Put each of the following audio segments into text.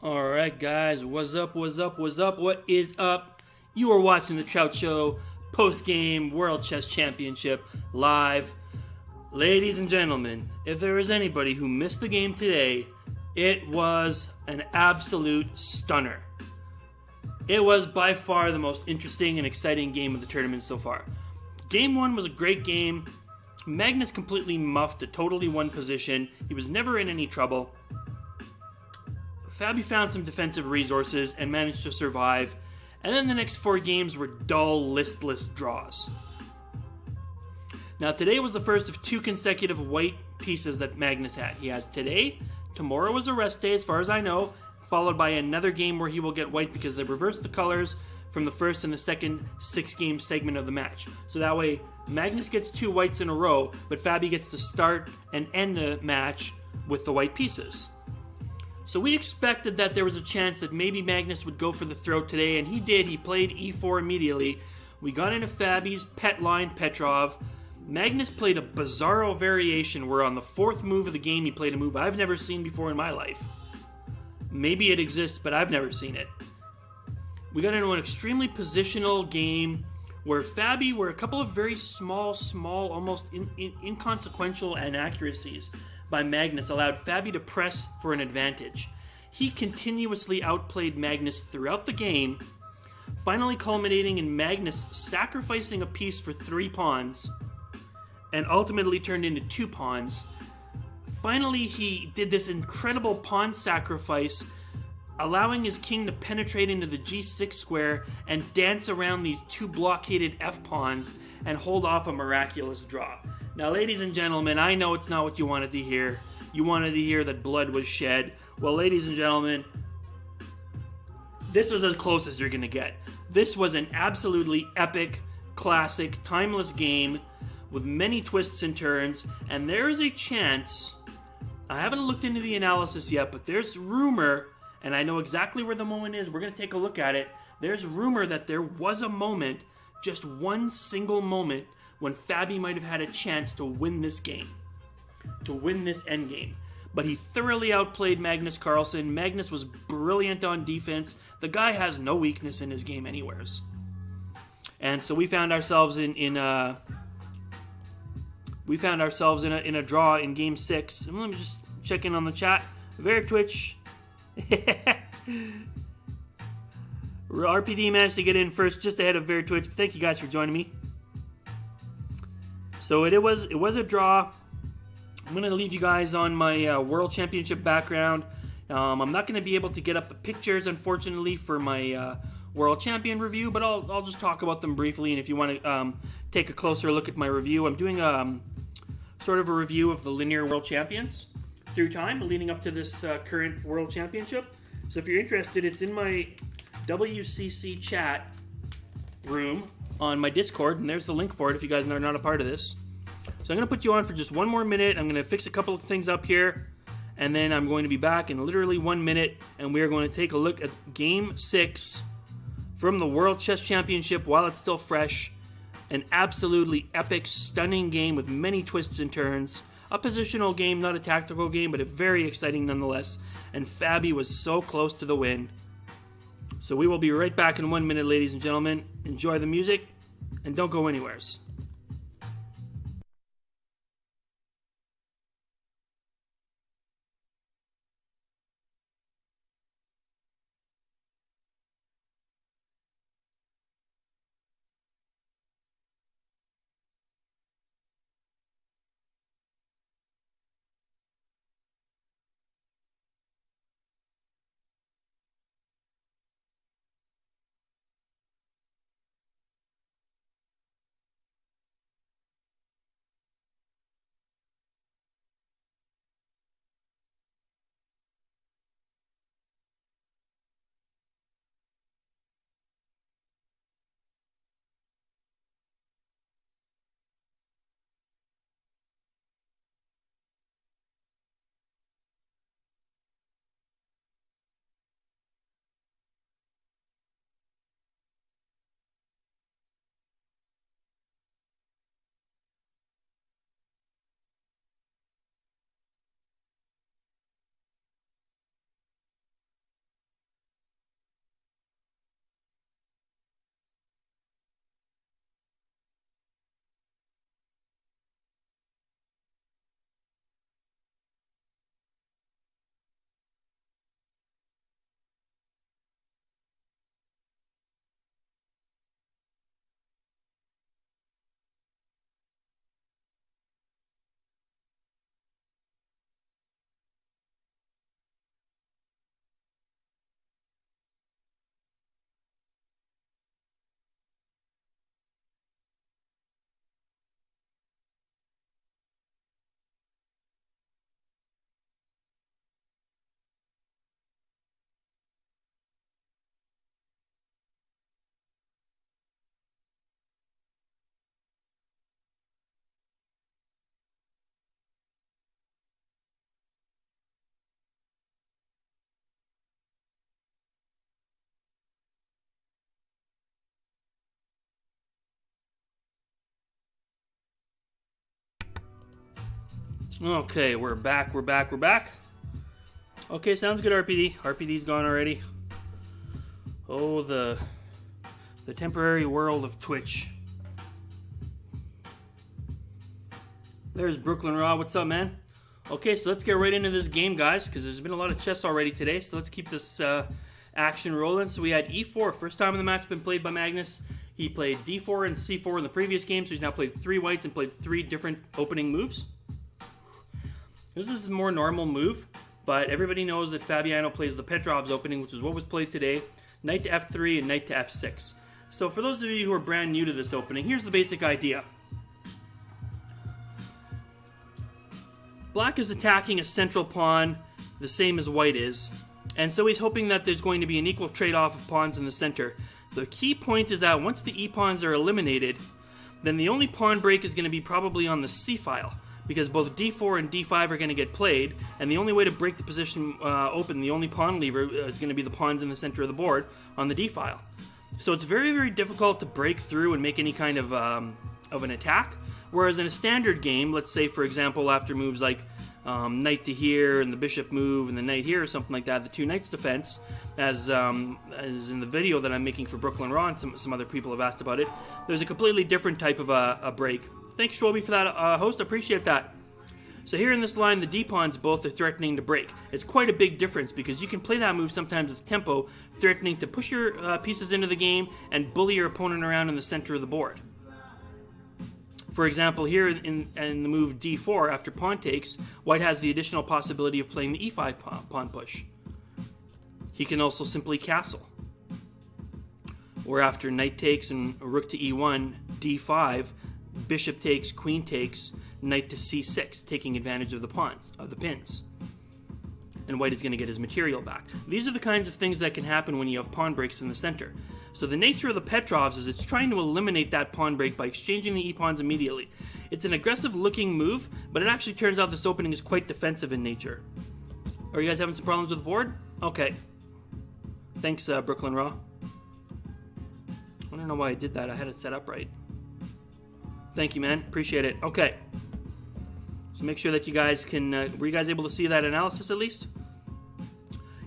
Alright, guys, what's up, what's up, what's up, what is up? You are watching the Trout Show post game World Chess Championship live. Ladies and gentlemen, if there is anybody who missed the game today, it was an absolute stunner. It was by far the most interesting and exciting game of the tournament so far. Game 1 was a great game. Magnus completely muffed a totally won position. He was never in any trouble. Fabi found some defensive resources and managed to survive, and then the next 4 games were dull, listless draws. Now today was the first of 2 consecutive white pieces that Magnus had. He has today, tomorrow is a rest day as far as I know, followed by another game where he will get white because they reversed the colors from the first and the second 6-game segment of the match. So that way, Magnus gets 2 whites in a row, but Fabi gets to start and end the match with the white pieces. So we expected that there was a chance that maybe Magnus would go for the throw today, and he did. He played e4 immediately. We got into Fabi's pet line, Petrov. Magnus played a bizarro variation where on the 4th move of the game he played a move I've never seen before in my life. Maybe it exists, but I've never seen it. We got into an extremely positional game where Fabi were a couple of very small, almost inconsequential inaccuracies by Magnus allowed Fabi to press for an advantage. He continuously outplayed Magnus throughout the game, finally culminating in Magnus sacrificing a piece for 3 pawns, and ultimately turned into 2 pawns. Finally, he did this incredible pawn sacrifice, allowing his king to penetrate into the g6 square and dance around these 2 blockaded f-pawns and hold off a miraculous draw. Now, ladies and gentlemen, I know it's not what you wanted to hear. You wanted to hear that blood was shed. Well, ladies and gentlemen, this was as close as you're going to get. This was an absolutely epic, classic, timeless game with many twists and turns, and there is a chance, I haven't looked into the analysis yet, but there's rumor, and I know exactly where the moment is, we're going to take a look at it. There's rumor that there was a moment, just one single moment, when Fabi might have had a chance to win this game, to win this endgame. But he thoroughly outplayed Magnus Carlsen. Magnus was brilliant on defense. The guy has no weakness in his game anywheres. And so we found ourselves in a draw in Game 6. And let me just check in on the chat. Veritwitch. RPD managed to get in first, just ahead of Veritwitch. Thank you guys for joining me. So it was a draw. I'm going to leave you guys on my World Championship background. I'm not going to be able to get up the pictures, unfortunately, for my World Champion review, but I'll just talk about them briefly, and if you want to take a closer look at my review, I'm doing sort of a review of the linear World Champions through time, leading up to this current World Championship. So if you're interested, it's in my WCC chat room on my Discord, and there's the link for it if you guys are not a part of this. So I'm going to put you on for just 1 more minute. I'm going to fix a couple of things up here, and then I'm going to be back in literally 1 minute, and we are going to take a look at Game 6 from the World Chess Championship while it's still fresh. An absolutely epic, stunning game with many twists and turns. A positional game, not a tactical game, but a very exciting nonetheless. And Fabi was so close to the win. So we will be right back in 1 minute, ladies and gentlemen. Enjoy the music, and don't go anywheres. Okay, we're back. Okay, sounds good, RPD. RPD's gone already. Oh, the temporary world of Twitch. There's Brooklyn Raw. What's up, man? Okay, so let's get right into this game, guys, because there's been a lot of chess already today, so let's keep this action rolling. So we had e4, first time in the match been played by Magnus. He played d4 and c4 in the previous game, so he's now played 3 whites and played 3 different opening moves. This is a more normal move, but everybody knows that Fabiano plays the Petrov's opening, which is what was played today, knight to f3 and knight to f6. So for those of you who are brand new to this opening, here's the basic idea. Black is attacking a central pawn the same as white is, and so he's hoping that there's going to be an equal trade-off of pawns in the center. The key point is that once the e-pawns are eliminated, then the only pawn break is going to be probably on the c-file, because both d4 and d5 are going to get played, and the only way to break the position open, the only pawn lever, is going to be the pawns in the center of the board on the d-file. So it's very, very difficult to break through and make any kind of an attack. Whereas in a standard game, let's say, for example, after moves like knight to here and the bishop move and the knight here or something like that, the 2 knights defense, as in the video that I'm making for Brooklyn Raw, and some other people have asked about it, there's a completely different type of a break. Thanks, Schwalbe, for that, host. Appreciate that. So here in this line, the d-pawns both are threatening to break. It's quite a big difference because you can play that move sometimes with tempo, threatening to push your pieces into the game and bully your opponent around in the center of the board. For example, here in the move d4, after pawn takes, white has the additional possibility of playing the e5 pawn push. He can also simply castle. Or after knight takes and rook to e1, d5, bishop takes, queen takes, knight to c6, taking advantage of the pawns, of the pins. And white is going to get his material back. These are the kinds of things that can happen when you have pawn breaks in the center. So the nature of the Petrovs is it's trying to eliminate that pawn break by exchanging the e-pawns immediately. It's an aggressive looking move, but it actually turns out this opening is quite defensive in nature. Are you guys having some problems with the board? Okay. Thanks, Brooklyn Raw. I don't know why I did that. I had it set up right. Thank you, man. Appreciate it. Okay. So make sure that you guys can... were you guys able to see that analysis at least?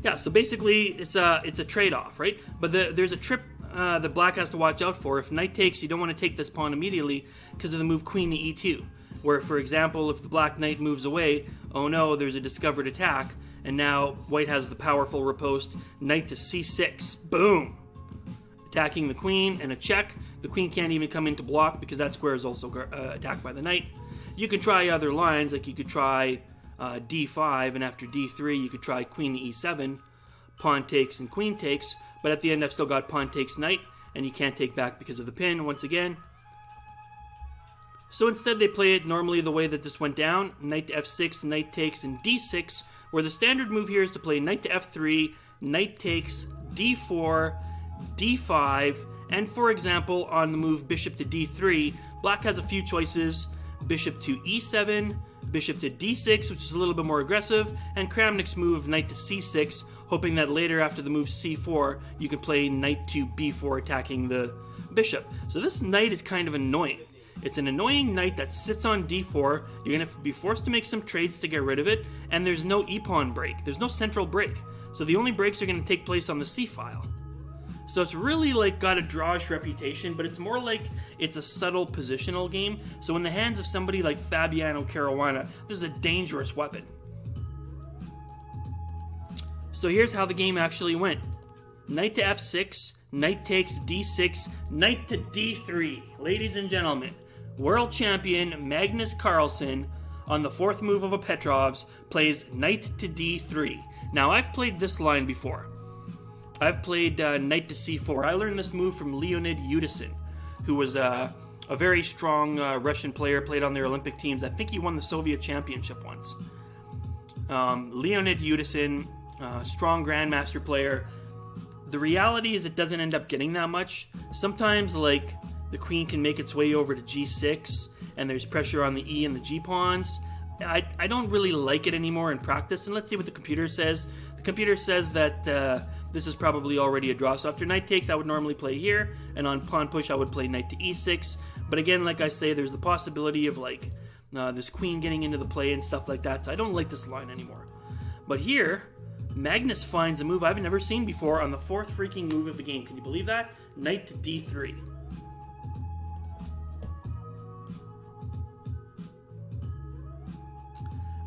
Yeah, so basically it's a trade-off, right? But there's a trip that black has to watch out for. If knight takes, you don't want to take this pawn immediately because of the move queen to e2. Where, for example, if the black knight moves away, oh no, there's a discovered attack, and now white has the powerful riposte knight to c6. Boom! Attacking the queen and a check. The queen can't even come into block because that square is also attacked by the knight. You can try other lines, like you could try d5, and after d3 you could try queen to e7, pawn takes and queen takes, but at the end I've still got pawn takes knight, and you can't take back because of the pin once again. So instead they play it normally the way that this went down, knight to f6, knight takes, and d6, where the standard move here is to play knight to f3, knight takes, d4, d5, and for example on the move bishop to d3, black has a few choices, bishop to e7, bishop to d6, which is a little bit more aggressive, and Kramnik's move of knight to c6, hoping that later after the move c4, you can play knight to b4 attacking the bishop. So this knight is kind of annoying. It's an annoying knight that sits on d4, you're going to be forced to make some trades to get rid of it, and there's no e-pawn break. There's no central break. So the only breaks are going to take place on the c-file. So it's really like got a drawish reputation, but it's more like it's a subtle positional game. So in the hands of somebody like Fabiano Caruana, this is a dangerous weapon. So here's how the game actually went. Knight to f6, knight takes d6, knight to d3. Ladies and gentlemen, world champion Magnus Carlsen on the 4th move of a Petrovs plays knight to d3. Now I've played this line before. I've played knight to c4. I learned this move from Leonid Yudisin, who was a very strong Russian player, played on their Olympic teams. I think he won the Soviet championship once. Leonid Yudisin, strong grandmaster player. The reality is it doesn't end up getting that much. Sometimes, like, the queen can make its way over to g6, and there's pressure on the e and the g pawns. I don't really like it anymore in practice, and let's see what the computer says. The computer says that this is probably already a draw. So after knight takes, I would normally play here, and on pawn push, I would play knight to e6. But again, like I say, there's the possibility of, like, this queen getting into the play and stuff like that, so I don't like this line anymore. But here, Magnus finds a move I've never seen before on the 4th freaking move of the game. Can you believe that? Knight to d3.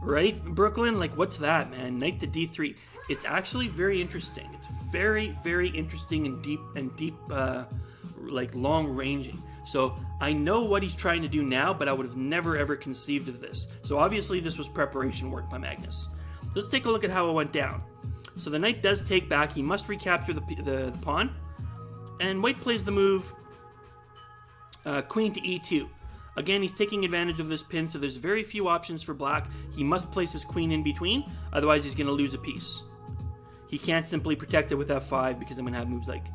Right, Brooklyn? Like, what's that, man? Knight to d3. It's actually very interesting. It's very, very interesting and deep, like long ranging. So I know what he's trying to do now, but I would have never ever conceived of this. So obviously this was preparation work by Magnus. Let's take a look at how it went down. So the knight does take back. He must recapture the pawn. And white plays the move queen to e2. Again, he's taking advantage of this pin, so there's very few options for black. He must place his queen in between, otherwise he's going to lose a piece. He can't simply protect it with f5 because I'm going to have moves like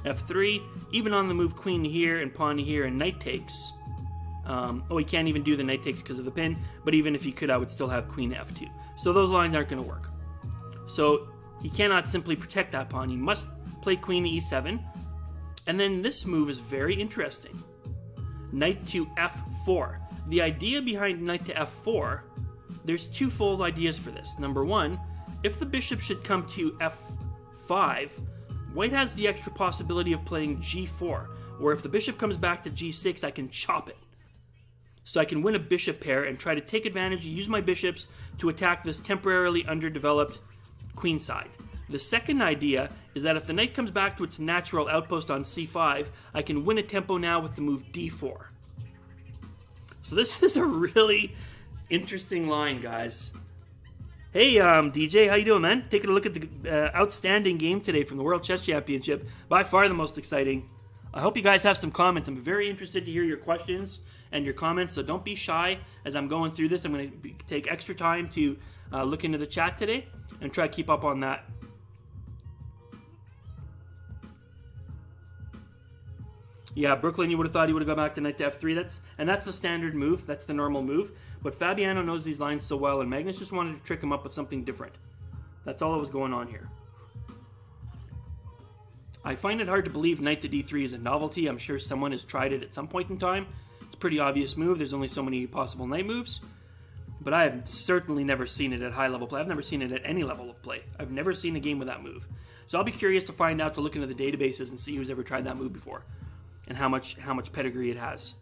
f3. Even on the move queen to here and pawn to here and knight takes. He can't even do the knight takes because of the pin, but even if he could, I would still have queen to f2. So those lines aren't going to work. So he cannot simply protect that pawn. He must play queen to e7. And then this move is very interesting. Knight to f4. The idea behind knight to f4, there's twofold ideas for this. Number one, if the bishop should come to f5, white has the extra possibility of playing g4, where if the bishop comes back to g6, I can chop it. So I can win a bishop pair and try to take advantage and use my bishops to attack this temporarily underdeveloped queen side. The second idea is that if the knight comes back to its natural outpost on c5, I can win a tempo now with the move d4. So this is a really interesting line, guys. Hey, DJ, how you doing, man? Taking a look at the outstanding game today from the World Chess Championship. By far the most exciting. I hope you guys have some comments. I'm very interested to hear your questions and your comments, so don't be shy as I'm going through this. I'm going to take extra time to look into the chat today and try to keep up on that. Yeah, Brooklyn, you would have thought he would have gone back to knight to f3. That's the standard move. That's the normal move. But Fabiano knows these lines so well, and Magnus just wanted to trick him up with something different. That's all that was going on here. I find it hard to believe knight to d3 is a novelty. I'm sure someone has tried it at some point in time. It's a pretty obvious move. There's only so many possible knight moves. But I have certainly never seen it at high level play. I've never seen it at any level of play. I've never seen a game with that move. So I'll be curious to find out, to look into the databases and see who's ever tried that move before, and how much pedigree it has.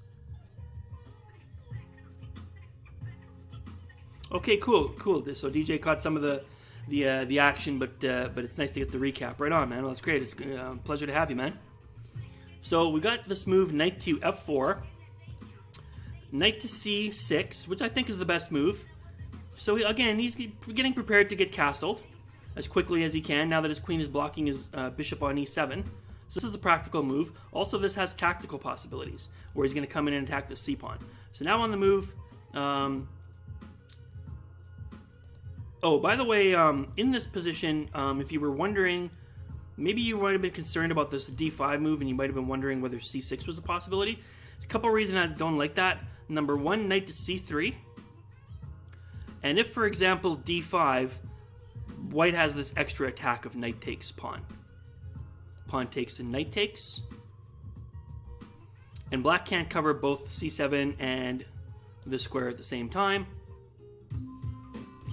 Okay, cool. So DJ caught some of the action, but it's nice to get the recap. Right on, man. Well, that's great. It's a pleasure to have you, man. So we got this move, knight to f4, knight to c6, which I think is the best move. So again, he's getting prepared to get castled as quickly as he can now that his queen is blocking his bishop on e7. So this is a practical move. Also, this has tactical possibilities, where he's going to come in and attack the c-pawn. So now on the move... by the way, in this position, if you were wondering, maybe you might have been concerned about this d5 move, and you might have been wondering whether c6 was a possibility. There's a couple of reasons I don't like that. Number one, knight to c3. And if, for example, d5, white has this extra attack of knight takes pawn. Pawn takes and knight takes. And black can't cover both c7 and the square at the same time.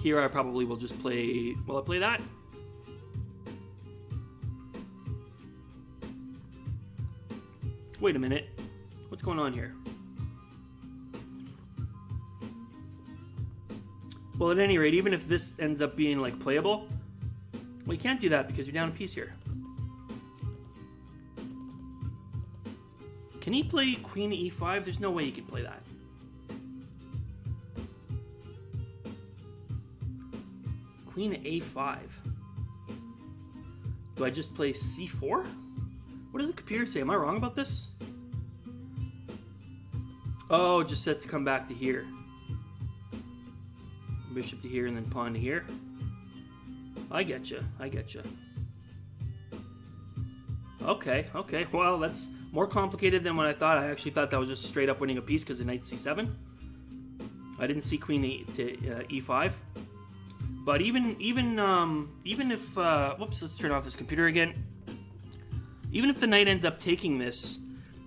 Here I probably will just play... Will I play that? Wait a minute. What's going on here? Well, at any rate, even if this ends up being, like, playable... Well, you can't do that because you're down a piece here. Can he play queen to e5? There's no way he can play that. Queen to a5. Do I just play c4? What does the computer say? Am I wrong about this? Oh, it just says to come back to here. Bishop to here and then pawn to here. I getcha. Okay. Well, that's more complicated than what I thought. I actually thought that was just straight up winning a piece because of knight c7. I didn't see queen to e5. But even if whoops, let's turn off this computer again. Even if the knight ends up taking this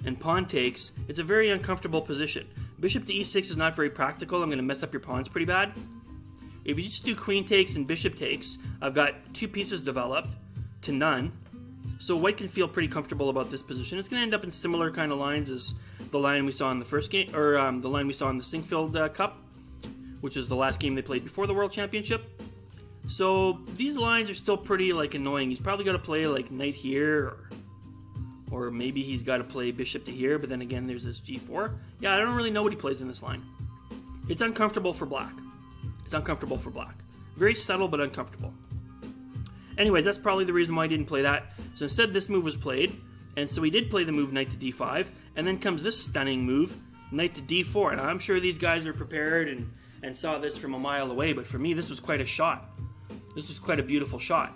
and pawn takes, it's a very uncomfortable position Bishop to e6 is not very practical. I'm going to mess up your pawns pretty bad. If you just do queen takes and bishop takes, I've got 2 pieces developed to none. So white can feel pretty comfortable about this position. It's going to end up in similar kind of lines as the line we saw in the first game, or the line we saw in the Sinkfield Cup, which is the last game they played before the World Championship. So these lines are still pretty like annoying. He's probably got to play like knight here, or maybe he's got to play bishop to here, but then again there's this g4. Yeah, I don't really know what he plays in this line. It's uncomfortable for black. It's uncomfortable for black. Very subtle but uncomfortable. Anyways, that's probably the reason why I didn't play that. So instead this move was played, and so he did play the move knight to d5, and then comes this stunning move, knight to d4. And I'm sure these guys are prepared and saw this from a mile away, but for me this was quite a shot. This was quite a beautiful shot.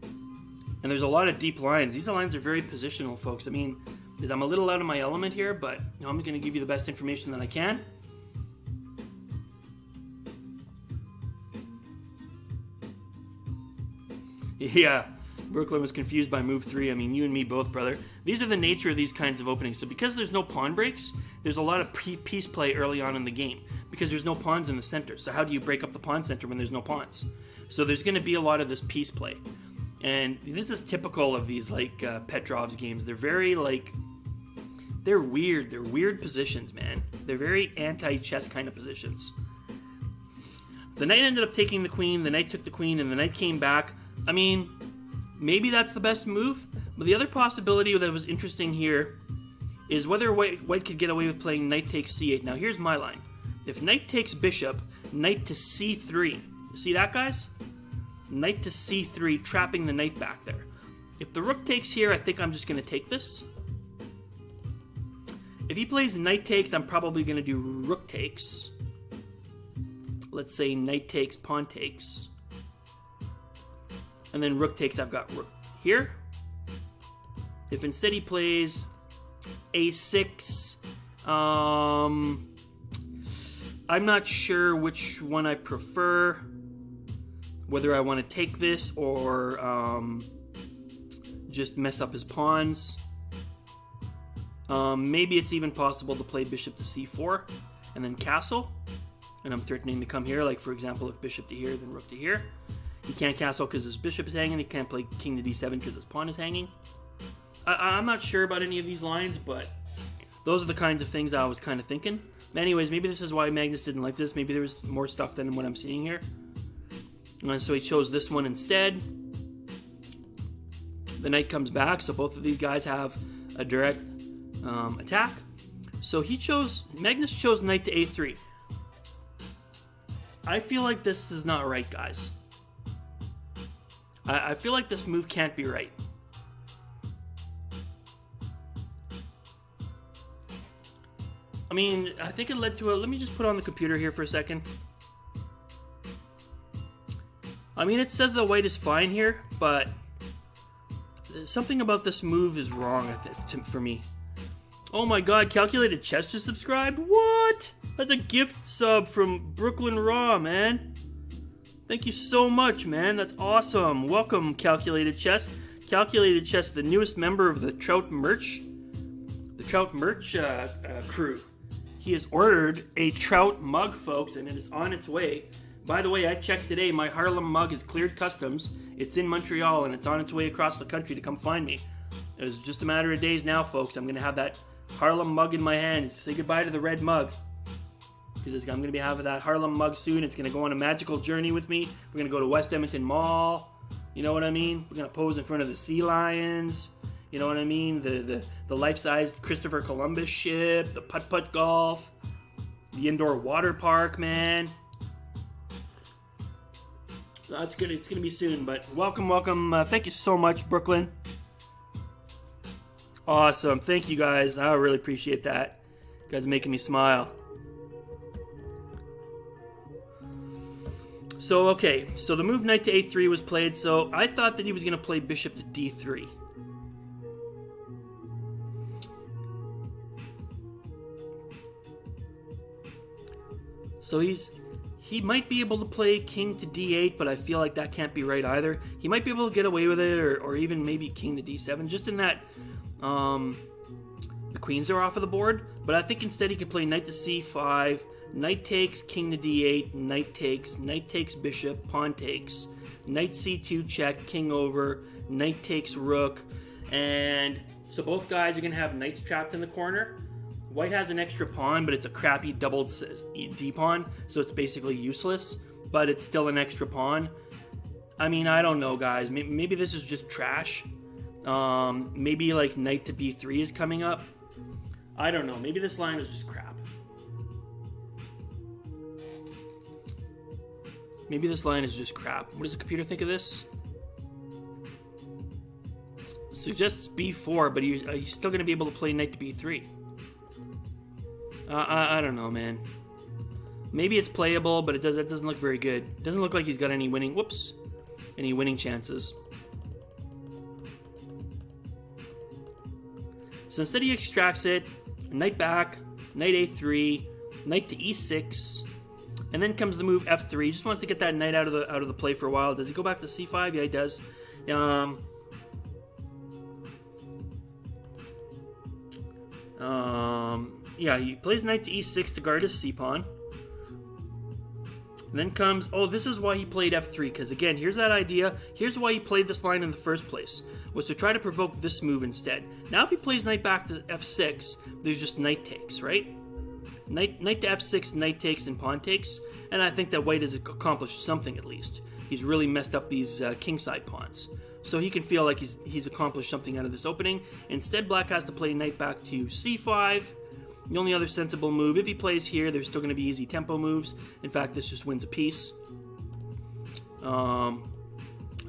And there's a lot of deep lines. These lines are very positional, folks. I mean, I'm a little out of my element here, but I'm going to give you the best information that I can. Yeah, Brooklyn was confused by move 3. I mean, you and me both, brother. These are the nature of these kinds of openings. So because there's no pawn breaks, there's a lot of piece play early on in the game because there's no pawns in the center. So how do you break up the pawn center when there's no pawns? So there's going to be a lot of this piece play. And this is typical of these, like, Petrov's games. They're very, like, they're weird. They're weird positions, man. They're very anti-chess kind of positions. The knight ended up taking the queen, the knight took the queen, and the knight came back. I mean, maybe that's the best move, but the other possibility that was interesting here is whether white could get away with playing knight takes c8. Now, here's my line. If knight takes bishop, knight to c3. You see that, guys? Knight to c3, trapping the knight back there. If the rook takes here, I think I'm just going to take this. If he plays knight takes, I'm probably going to do rook takes. Let's say knight takes, pawn takes. And then rook takes, I've got rook here. If instead he plays a6, I'm not sure which one I prefer. Whether I want to take this or just mess up his pawns. Maybe it's even possible to play bishop to c4 and then castle. And I'm threatening to come here, like for example, if bishop to here, then rook to here. He can't castle because his bishop is hanging. He can't play king to d7 because his pawn is hanging. I'm not sure about any of these lines, but those are the kinds of things I was kind of thinking. Anyways, maybe this is why Magnus didn't like this. Maybe there was more stuff than what I'm seeing here. And so he chose this one instead. The knight comes back, so both of these guys have a direct attack. So Magnus chose knight to a3. I feel like this is not right, guys. I feel like this move can't be right. I mean, I think it led to let me just put on the computer here for a second. I mean, it says that white is fine here, but something about this move is wrong for me. Oh my god, Calculated Chess just subscribed? What? That's a gift sub from Brooklyn Raw, man. Thank you so much, man. That's awesome. Welcome, Calculated Chess. Calculated Chess, the newest member of the Trout Merch. The Trout Merch crew. He has ordered a Trout mug, folks, and it is on its way. By the way, I checked today. My Harlem mug is cleared customs. It's in Montreal, and it's on its way across the country to come find me. It's just a matter of days now, folks. I'm going to have that Harlem mug in my hand. Say goodbye to the red mug. Because I'm going to be having that Harlem mug soon. It's going to go on a magical journey with me. We're going to go to West Edmonton Mall. You know what I mean? We're going to pose in front of the sea lions. You know what I mean? The life-size Christopher Columbus ship. The putt-putt golf. The indoor water park, man. It's going to be soon, but welcome. Thank you so much, Brooklyn. Awesome. Thank you, guys. I really appreciate that. You guys are making me smile. So, okay. So the move knight to a3 was played. So I thought that he was going to play bishop to d3. So he might be able to play king to d8, but I feel like that can't be right either. He might be able to get away with it, or even maybe king to d7, just in that the queens are off of the board. But I think instead he can play knight to c5, knight takes, king to d8, knight takes bishop, pawn takes, knight c2 check, king over, knight takes rook, and so both guys are going to have knights trapped in the corner. White has an extra pawn, but it's a crappy doubled d-pawn, so it's basically useless, but it's still an extra pawn. I mean, I don't know, guys. Maybe this is just trash. Maybe like knight to b3 is coming up. I don't know. Maybe this line is just crap. Maybe this line is just crap. What does the computer think of this? It suggests b4, but he's still going to be able to play knight to b3. I don't know, man. Maybe it's playable, but that doesn't look very good. It doesn't look like he's got any winning chances. So instead he extracts it, knight back, knight a3, knight to e6, and then comes the move f3. He just wants to get that knight out of the play for a while. Does he go back to c5? Yeah, he does. Yeah, he plays knight to e6 to guard his c-pawn. Then comes, this is why he played f3, because again, here's that idea. Here's why he played this line in the first place, was to try to provoke this move instead. Now if he plays knight back to f6, there's just knight takes, right? Knight to f6, knight takes, and pawn takes, and I think that white has accomplished something at least. He's really messed up these kingside pawns. So he can feel like he's accomplished something out of this opening. Instead, black has to play knight back to c5. The only other sensible move, if he plays here, there's still going to be easy tempo moves. In fact, this just wins a piece. So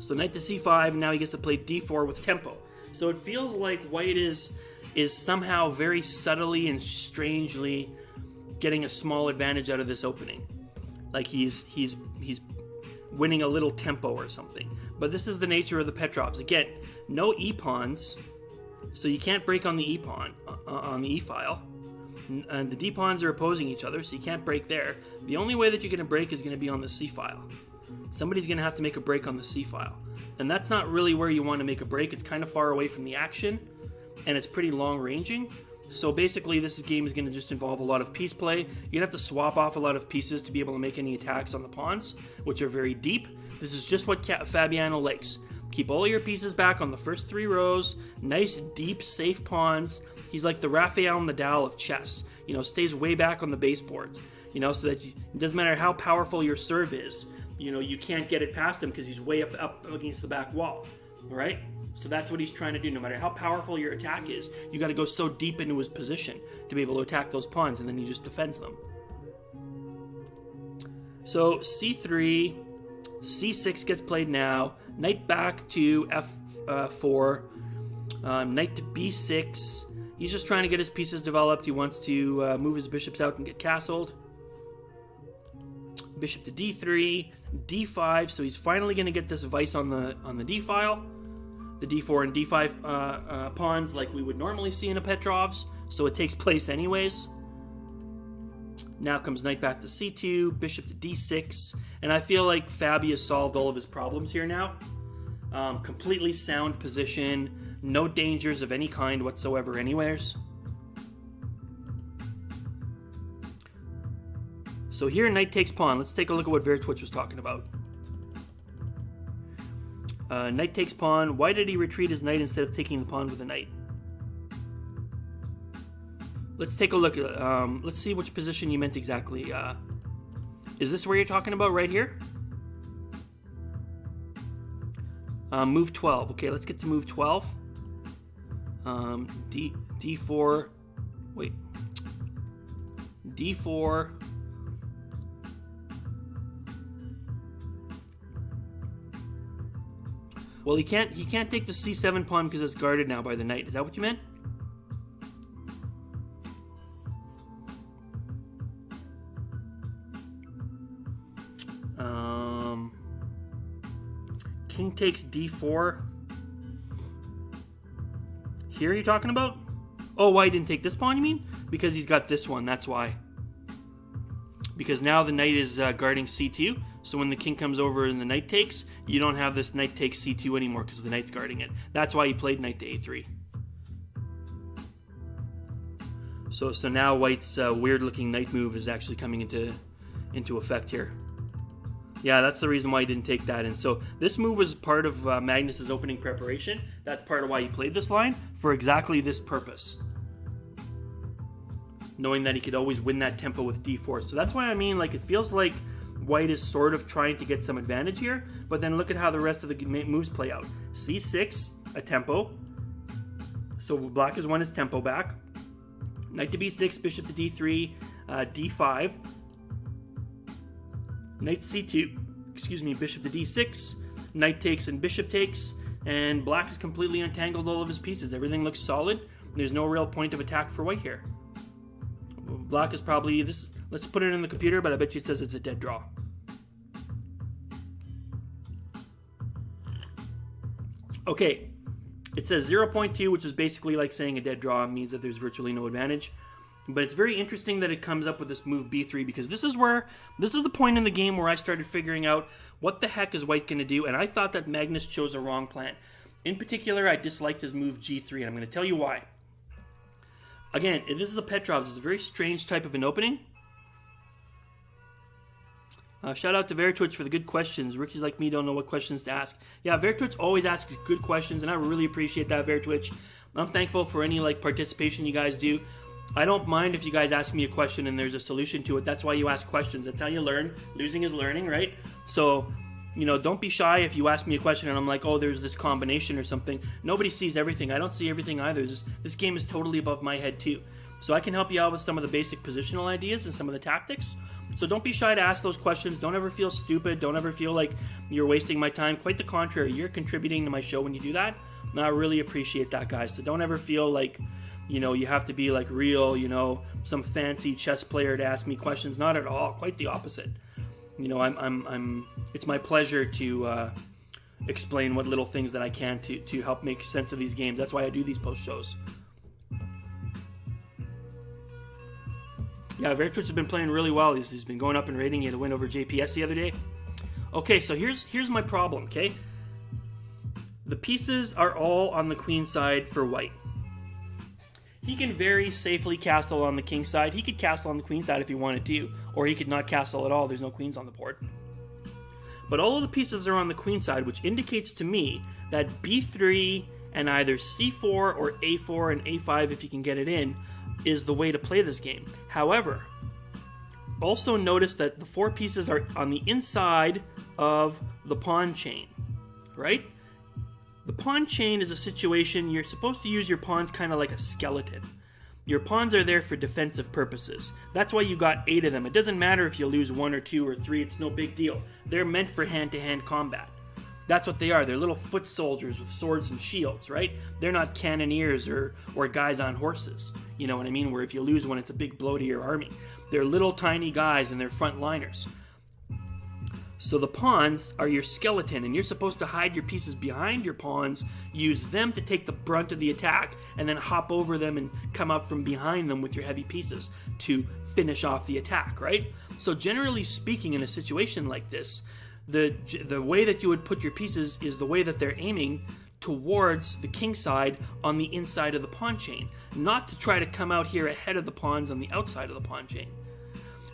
knight to c5, and now he gets to play d4 with tempo. So it feels like white is somehow very subtly and strangely getting a small advantage out of this opening. Like he's winning a little tempo or something. But this is the nature of the Petrovs. Again, no e-pawns, so you can't break on the e-pawn, on the e-file. And the d-pawns are opposing each other, so you can't break there. The only way that you're going to break is going to be on the c-file. Somebody's going to have to make a break on the c-file. And that's not really where you want to make a break. It's kind of far away from the action, and it's pretty long-ranging. So basically, this game is going to just involve a lot of piece play. You're going to have to swap off a lot of pieces to be able to make any attacks on the pawns, which are very deep. This is just what Fabiano likes. Keep all your pieces back on the first 3 rows. Nice, deep, safe pawns. He's like the Rafael Nadal of chess. Stays way back on the baseboards. So that it doesn't matter how powerful your serve is. You can't get it past him because he's way up against the back wall. All right? So that's what he's trying to do. No matter how powerful your attack is, you got to go so deep into his position to be able to attack those pawns, and then he just defends them. So c3, c6 gets played now. Knight back to f4. Knight to b6. He's just trying to get his pieces developed. He wants to move his bishops out and get castled. Bishop to d3, d5. So he's finally going to get this vice on the d file. The d4 and d5 pawns like we would normally see in a Petrovs. So it takes place anyways. Now comes knight back to c2, bishop to d6. And I feel like Fabi has solved all of his problems here now. Completely sound position. No dangers of any kind whatsoever anywheres. So here, knight takes pawn. Let's take a look at what Vertwitch was talking about. Knight takes pawn. Why did he retreat his knight instead of taking the pawn with a knight? Let's take a look at... let's see which position you meant exactly. Is this where you're talking about right here? Move 12. Okay, let's get to move 12. D4. Wait. D4. Well, he can't take the c7 pawn because it's guarded now by the knight. Is that what you meant? King takes d4. Here you're talking about? Oh, why he didn't take this pawn, you mean? Because he's got this one, that's why. Because now the knight is guarding c2, so when the king comes over and the knight takes, you don't have this knight takes c2 anymore because the knight's guarding it. That's why he played knight to a3. So now white's weird-looking knight move is actually coming into effect here. Yeah, that's the reason why he didn't take that. And so this move was part of Magnus's opening preparation. That's part of why he played this line, for exactly this purpose. Knowing that he could always win that tempo with d4. So that's why I mean, like, it feels like white is sort of trying to get some advantage here, but then look at how the rest of the moves play out. c6, a tempo. So black has won his tempo back. Knight to b6, bishop to d3, d5. Knight c2, bishop to d6, knight takes and bishop takes, and black has completely untangled all of his pieces. Everything looks solid. There's no real point of attack for white here. Black is probably this. Let's put it in the computer, but I bet you it says it's a dead draw. Okay, it says 0.2, which is basically like saying a dead draw. It means that there's virtually no advantage. But it's very interesting that it comes up with this move b3, because this is the point in the game where I started figuring out what the heck is white going to do, and I thought that Magnus chose a wrong plan. In particular, I disliked his move g3, and I'm going to tell you why. Again, this is a Petrov's. It's a very strange type of an opening. Shout out to Veritwitch for the good questions. Rookies like me don't know what questions to ask. Yeah, Veritwitch always asks good questions, and I really appreciate that, Veritwitch. I'm thankful for any participation you guys do. I don't mind if you guys ask me a question and there's a solution to it. That's why you ask questions. That's how you learn. Losing is learning, right? So, don't be shy if you ask me a question and I'm like, oh, there's this combination or something. Nobody sees everything. I don't see everything either. This game is totally above my head too. So I can help you out with some of the basic positional ideas and some of the tactics. So don't be shy to ask those questions. Don't ever feel stupid. Don't ever feel like you're wasting my time. Quite the contrary. You're contributing to my show when you do that. And I really appreciate that, guys. So don't ever feel like, you have to be like real, some fancy chess player to ask me questions. Not at all. Quite the opposite. It's my pleasure to explain what little things that I can to help make sense of these games. That's why I do these post shows. Yeah, Veritwitch has been playing really well. He's been going up in rating. He had a win over JPS the other day. Okay, so here's my problem, okay? The pieces are all on the queen side for white. He can very safely castle on the king side. He could castle on the queen side if he wanted to, or he could not castle at all. There's no queens on the board. But all of the pieces are on the queen side, which indicates to me that b3 and either c4 or a4 and a5, if you can get it in, is the way to play this game. However, also notice that the four pieces are on the inside of the pawn chain, right? The pawn chain is a situation you're supposed to use your pawns kind of like a skeleton. Your pawns are there for defensive purposes. That's why you got 8 of them. It doesn't matter if you lose 1 or 2 or 3, it's no big deal. They're meant for hand-to-hand combat. That's what they are. They're little foot soldiers with swords and shields, right? They're not cannoneers or guys on horses. You know what I mean? Where if you lose one, it's a big blow to your army. They're little tiny guys and they're frontliners. So the pawns are your skeleton, and you're supposed to hide your pieces behind your pawns, use them to take the brunt of the attack, and then hop over them and come up from behind them with your heavy pieces to finish off the attack, right? So generally speaking, in a situation like this, the way that you would put your pieces is the way that they're aiming towards the king side on the inside of the pawn chain, not to try to come out here ahead of the pawns on the outside of the pawn chain.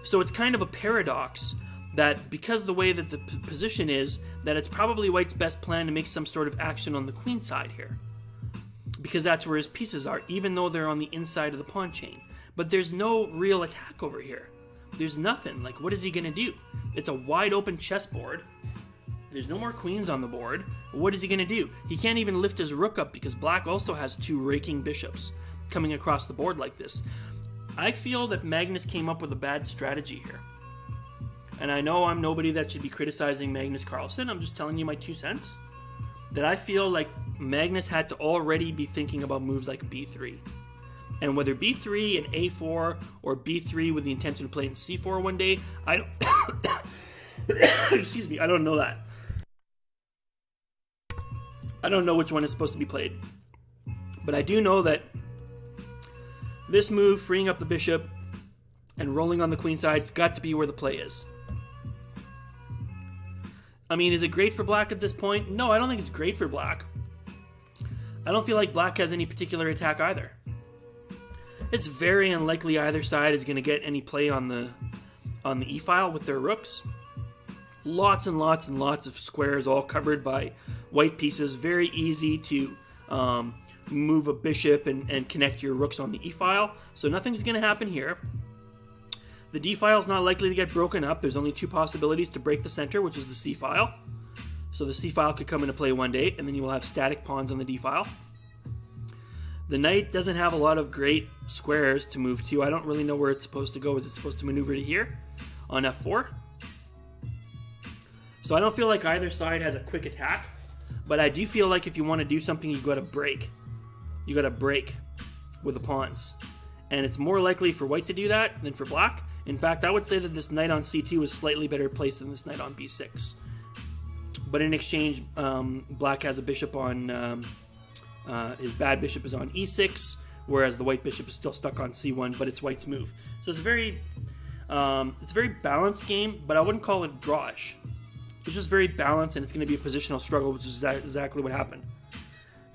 So it's kind of a paradox that because the way that the position is, that it's probably white's best plan to make some sort of action on the queen side here. Because that's where his pieces are, even though they're on the inside of the pawn chain. But there's no real attack over here. There's nothing. Like, what is he going to do? It's a wide open chessboard. There's no more queens on the board. What is he going to do? He can't even lift his rook up because black also has 2 raking bishops coming across the board like this. I feel that Magnus came up with a bad strategy here. And I know I'm nobody that should be criticizing Magnus Carlsen. I'm just telling you my 2 cents. That I feel like Magnus had to already be thinking about moves like b3. And whether b3 and a4 or b3 with the intention of playing c4 one day, I don't... Excuse me, I don't know that. I don't know which one is supposed to be played. But I do know that this move, freeing up the bishop and rolling on the queen side, it's got to be where the play is. I mean, is it great for black at this point? No, I don't think it's great for black. I don't feel like black has any particular attack either. It's very unlikely either side is going to get any play on the e-file with their rooks. Lots and lots and lots of squares all covered by white pieces. Very easy to move a bishop and connect your rooks on the e-file. So nothing's going to happen here. The d-file is not likely to get broken up. There's only two possibilities to break the center, which is the c-file. So the c-file could come into play one day, and then you will have static pawns on the d-file. The knight doesn't have a lot of great squares to move to. I don't really know where it's supposed to go. Is it supposed to maneuver to here on f4? So I don't feel like either side has a quick attack, but I do feel like if you want to do something, you've got to break. You got to break with the pawns. And it's more likely for white to do that than for black. In fact, I would say that this knight on c2 is slightly better placed than this knight on b6. But in exchange, black has a bishop on, his bad bishop is on e6, whereas the white bishop is still stuck on c1, but it's white's move. So it's a very balanced game, but I wouldn't call it drawish. It's just very balanced, and it's going to be a positional struggle, which is exactly what happened.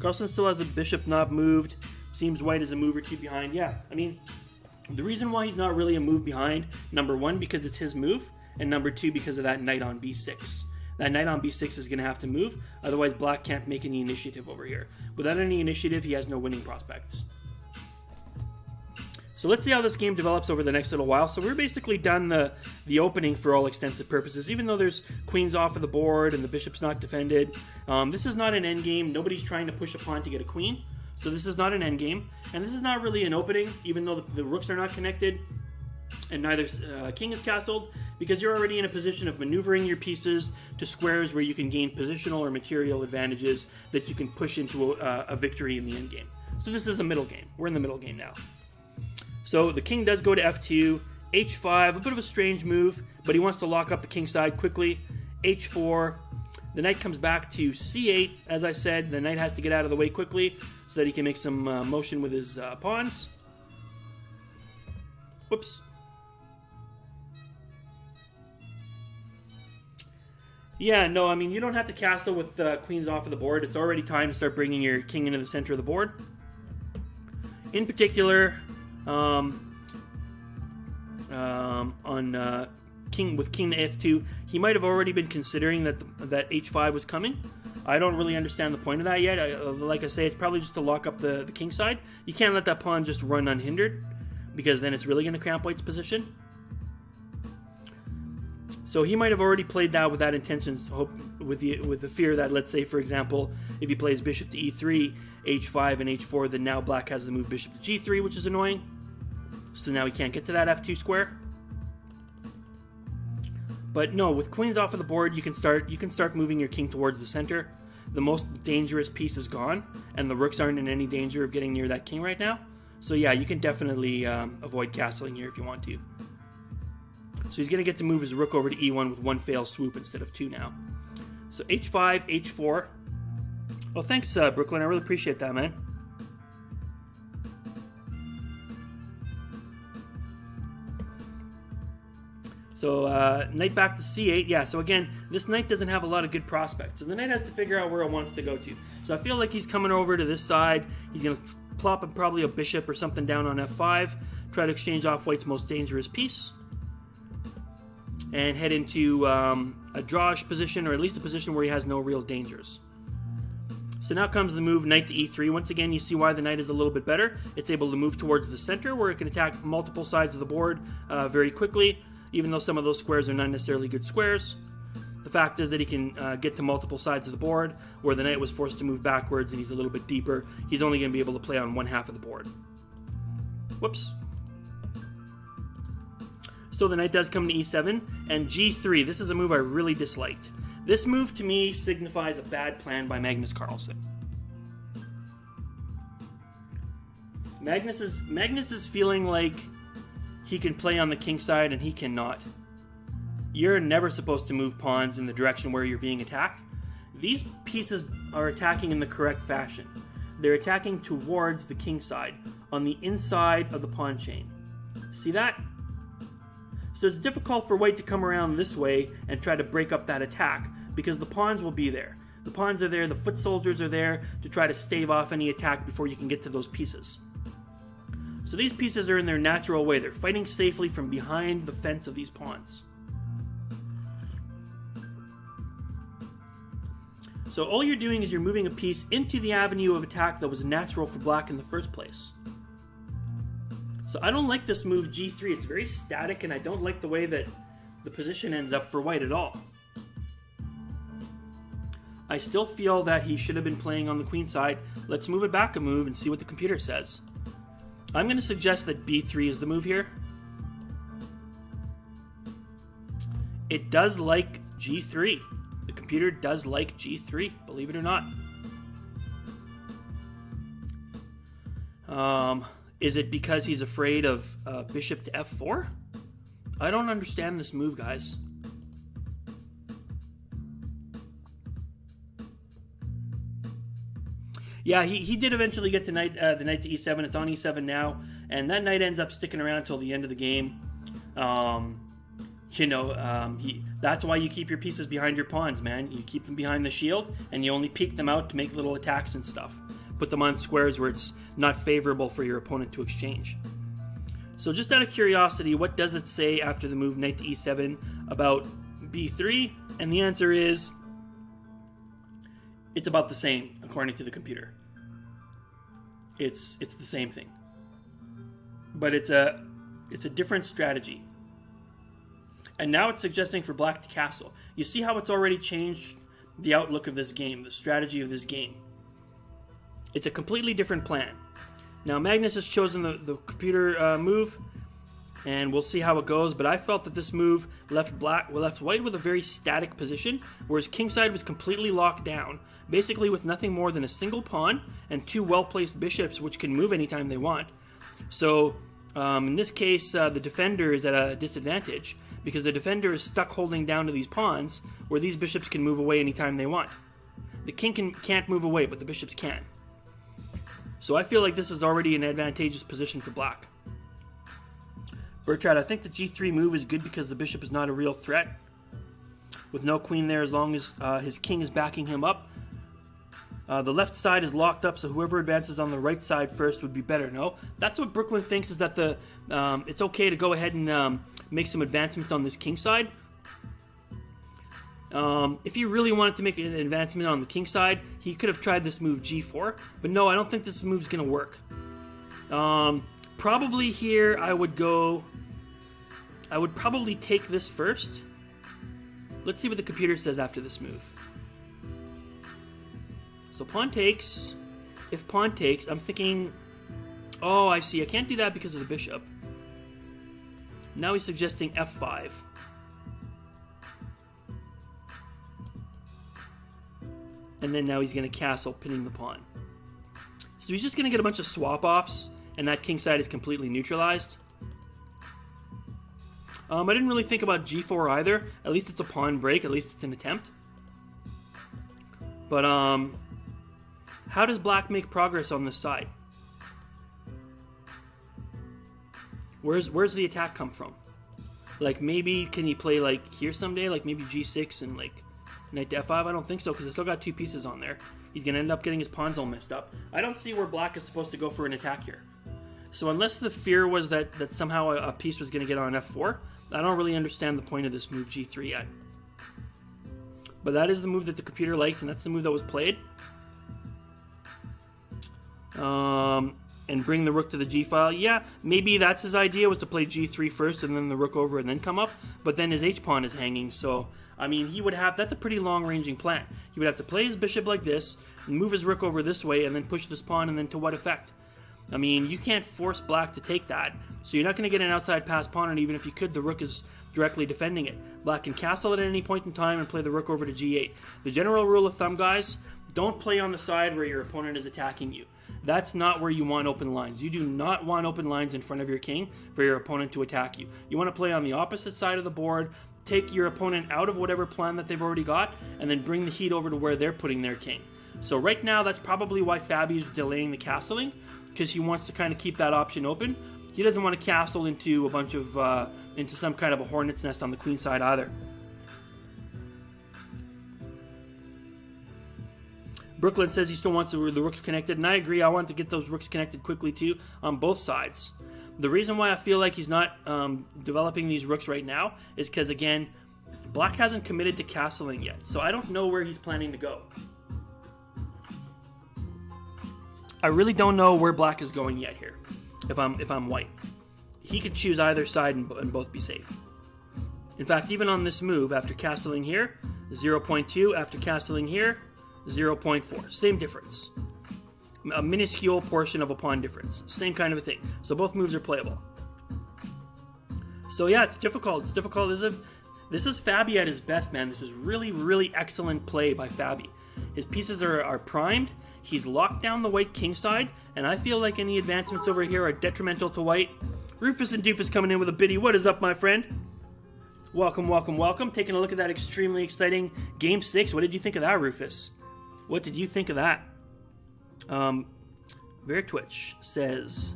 Carlsen still has a bishop not moved. Seems white is a move or two behind. Yeah, I mean, the reason why he's not really a move behind, number one, because it's his move, and number two, because of that knight on b6. That knight on b6 is going to have to move, otherwise black can't make any initiative over here. Without any initiative, he has no winning prospects. So let's see how this game develops over the next little while. So we're basically done the opening for all extensive purposes, even though there's queens off of the board and the bishop's not defended. This is not an endgame. Nobody's trying to push a pawn to get a queen. So this is not an endgame, and this is not really an opening, even though the rooks are not connected, and neither king is castled, because you're already in a position of maneuvering your pieces to squares where you can gain positional or material advantages that you can push into a victory in the endgame. So this is a middle game. We're in the middle game now. So the king does go to f2, h5, a bit of a strange move, but he wants to lock up the king side quickly, h4. The knight comes back to c8. As I said, the knight has to get out of the way quickly so that he can make some motion with his pawns. Whoops. Yeah, no, I mean, you don't have to castle with queens off of the board. It's already time to start bringing your king into the center of the board. In particular, with king to f2, he might have already been considering that h5 was coming. I don't really understand the point of that yet. Like I say, it's probably just to lock up the king side. You can't let that pawn just run unhindered, because then it's really going to cramp white's position. So he might have already played that with that intention, with the fear that, let's say, for example, if he plays bishop to e3, h5, and h4, then now black has the move bishop to g3, which is annoying. So now he can't get to that f2 square. But no, with queens off of the board, you can start moving your king towards the center. The most dangerous piece is gone, and the rooks aren't in any danger of getting near that king right now. So yeah, you can definitely avoid castling here if you want to. So he's going to get to move his rook over to e1 with one fail swoop instead of two now. So h5, h4. Well, thanks, Brooklyn. I really appreciate that, man. So knight back to c8. Yeah, so again, this knight doesn't have a lot of good prospects. So the knight has to figure out where it wants to go to. So I feel like he's coming over to this side. He's going to plop probably a bishop or something down on f5. Try to exchange off white's most dangerous piece. And head into a drawish position, or at least a position where he has no real dangers. So now comes the move knight to e3. Once again, you see why the knight is a little bit better. It's able to move towards the center, where it can attack multiple sides of the board very quickly, even though some of those squares are not necessarily good squares. The fact is that he can get to multiple sides of the board, where the knight was forced to move backwards and he's a little bit deeper. He's only going to be able to play on one half of the board. Whoops. So the knight does come to e7, and g3. This is a move I really disliked. This move, to me, signifies a bad plan by Magnus Carlsen. Magnus is feeling like he can play on the king side, and he cannot. You're never supposed to move pawns in the direction where you're being attacked. These pieces are attacking in the correct fashion. They're attacking towards the king side, on the inside of the pawn chain. See that? So it's difficult for white to come around this way and try to break up that attack, because the pawns will be there. The pawns are there, the foot soldiers are there to try to stave off any attack before you can get to those pieces. So these pieces are in their natural way. They're fighting safely from behind the fence of these pawns. So all you're doing is you're moving a piece into the avenue of attack that was natural for black in the first place. So I don't like this move g3. It's very static, and I don't like the way that the position ends up for white at all. I still feel that he should have been playing on the queen side. Let's move it back a move and see what the computer says. I'm going to suggest that b3 is the move here. It does like g3. The computer does like g3, believe it or not. Is it because he's afraid of bishop to f4? I don't understand this move, guys. Yeah, he did eventually get to the knight to e7. It's on e7 now, and that knight ends up sticking around till the end of the game. That's why you keep your pieces behind your pawns, man. You keep them behind the shield, and you only peek them out to make little attacks and stuff. Put them on squares where it's not favorable for your opponent to exchange. So just out of curiosity, what does it say after the move knight to e7 about b3? And the answer is, it's about the same, according to the computer. It's the same thing. But it's a different strategy. And now it's suggesting for black to castle. You see how it's already changed the outlook of this game, the strategy of this game. It's a completely different plan. Now Magnus has chosen the computer move, and we'll see how it goes, but I felt that this move left white with a very static position, whereas kingside was completely locked down, basically with nothing more than a single pawn and two well-placed bishops which can move anytime they want. So in this case, the defender is at a disadvantage, because the defender is stuck holding down to these pawns, where these bishops can move away anytime they want. The king can't move away, but the bishops can. So I feel like this is already an advantageous position for black. Bertrand, I think the g3 move is good because the bishop is not a real threat. With no queen there, as long as his king is backing him up. The left side is locked up, so whoever advances on the right side first would be better. No, that's what Brooklyn thinks, is that it's okay to go ahead and make some advancements on this king side. If he really wanted to make an advancement on the king side, he could have tried this move g4. But no, I don't think this move's going to work. Probably here I would probably take this first. Let's see what the computer says after this move. So pawn takes. If pawn takes, I'm thinking, oh, I see. I can't do that because of the bishop. Now he's suggesting f5. And then now he's going to castle, pinning the pawn. So he's just going to get a bunch of swap-offs, and that king side is completely neutralized. I didn't really think about g4 either. At least it's a pawn break. At least it's an attempt. But how does black make progress on this side? Where's the attack come from? Like, maybe can he play like here someday? Like maybe g6 and like knight to f5? I don't think so, because I still got two pieces on there. He's going to end up getting his pawns all messed up. I don't see where black is supposed to go for an attack here. So unless the fear was that somehow a piece was going to get on f4, I don't really understand the point of this move g3 yet. But that is the move that the computer likes, and that's the move that was played. And bring the rook to the g-file. Yeah, maybe that's his idea, was to play g3 first and then the rook over and then come up. But then his h-pawn is hanging, so I mean, that's a pretty long-ranging plan. He would have to play his bishop like this, and move his rook over this way, and then push this pawn, and then to what effect? I mean, you can't force black to take that, so you're not going to get an outside pass pawn, and even if you could, the rook is directly defending it. Black can castle it at any point in time and play the rook over to g8. The general rule of thumb, guys, don't play on the side where your opponent is attacking you. That's not where you want open lines. You do not want open lines in front of your king for your opponent to attack you. You want to play on the opposite side of the board, take your opponent out of whatever plan that they've already got, and then bring the heat over to where they're putting their king. So right now, that's probably why Fabi's delaying the castling, because he wants to kind of keep that option open. He doesn't want to castle into a bunch of into some kind of a hornet's nest on the queen side either. Brooklyn says he still wants the rooks connected, and I agree. I want to get those rooks connected quickly too on both sides. The reason why I feel like he's not developing these rooks right now is because, again, black hasn't committed to castling yet, so I don't know where he's planning to go. I really don't know where black is going yet here. If I'm white, he could choose either side and both be safe. In fact, even on this move, after castling here, 0.2. After castling here, 0.4. Same difference. A minuscule portion of a pawn difference. Same kind of a thing. So both moves are playable. So yeah, it's difficult. It's difficult. This is Fabi at his best, man. This is really, really excellent play by Fabi. His pieces are primed. He's locked down the white king side, and I feel like any advancements over here are detrimental to white. Rufus and Doofus coming in with a biddy. What is up, my friend? Welcome, welcome, welcome. Taking a look at that extremely exciting Game 6. What did you think of that, Rufus? What did you think of that? Twitch says,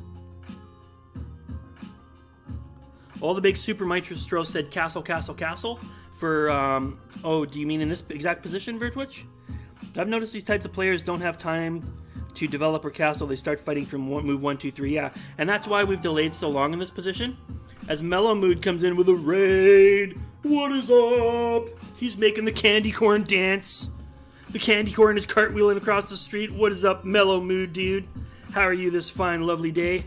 all the big super maestros said castle, castle, castle for, oh, do you mean in this exact position, Twitch? I've noticed these types of players don't have time to develop or castle. They start fighting from move 1, 2, 3, yeah. And that's why we've delayed so long in this position. As Mellow Mood comes in with a raid. What is up? He's making the candy corn dance. The candy corn is cartwheeling across the street. What is up, Mellow Mood, dude? How are you this fine, lovely day?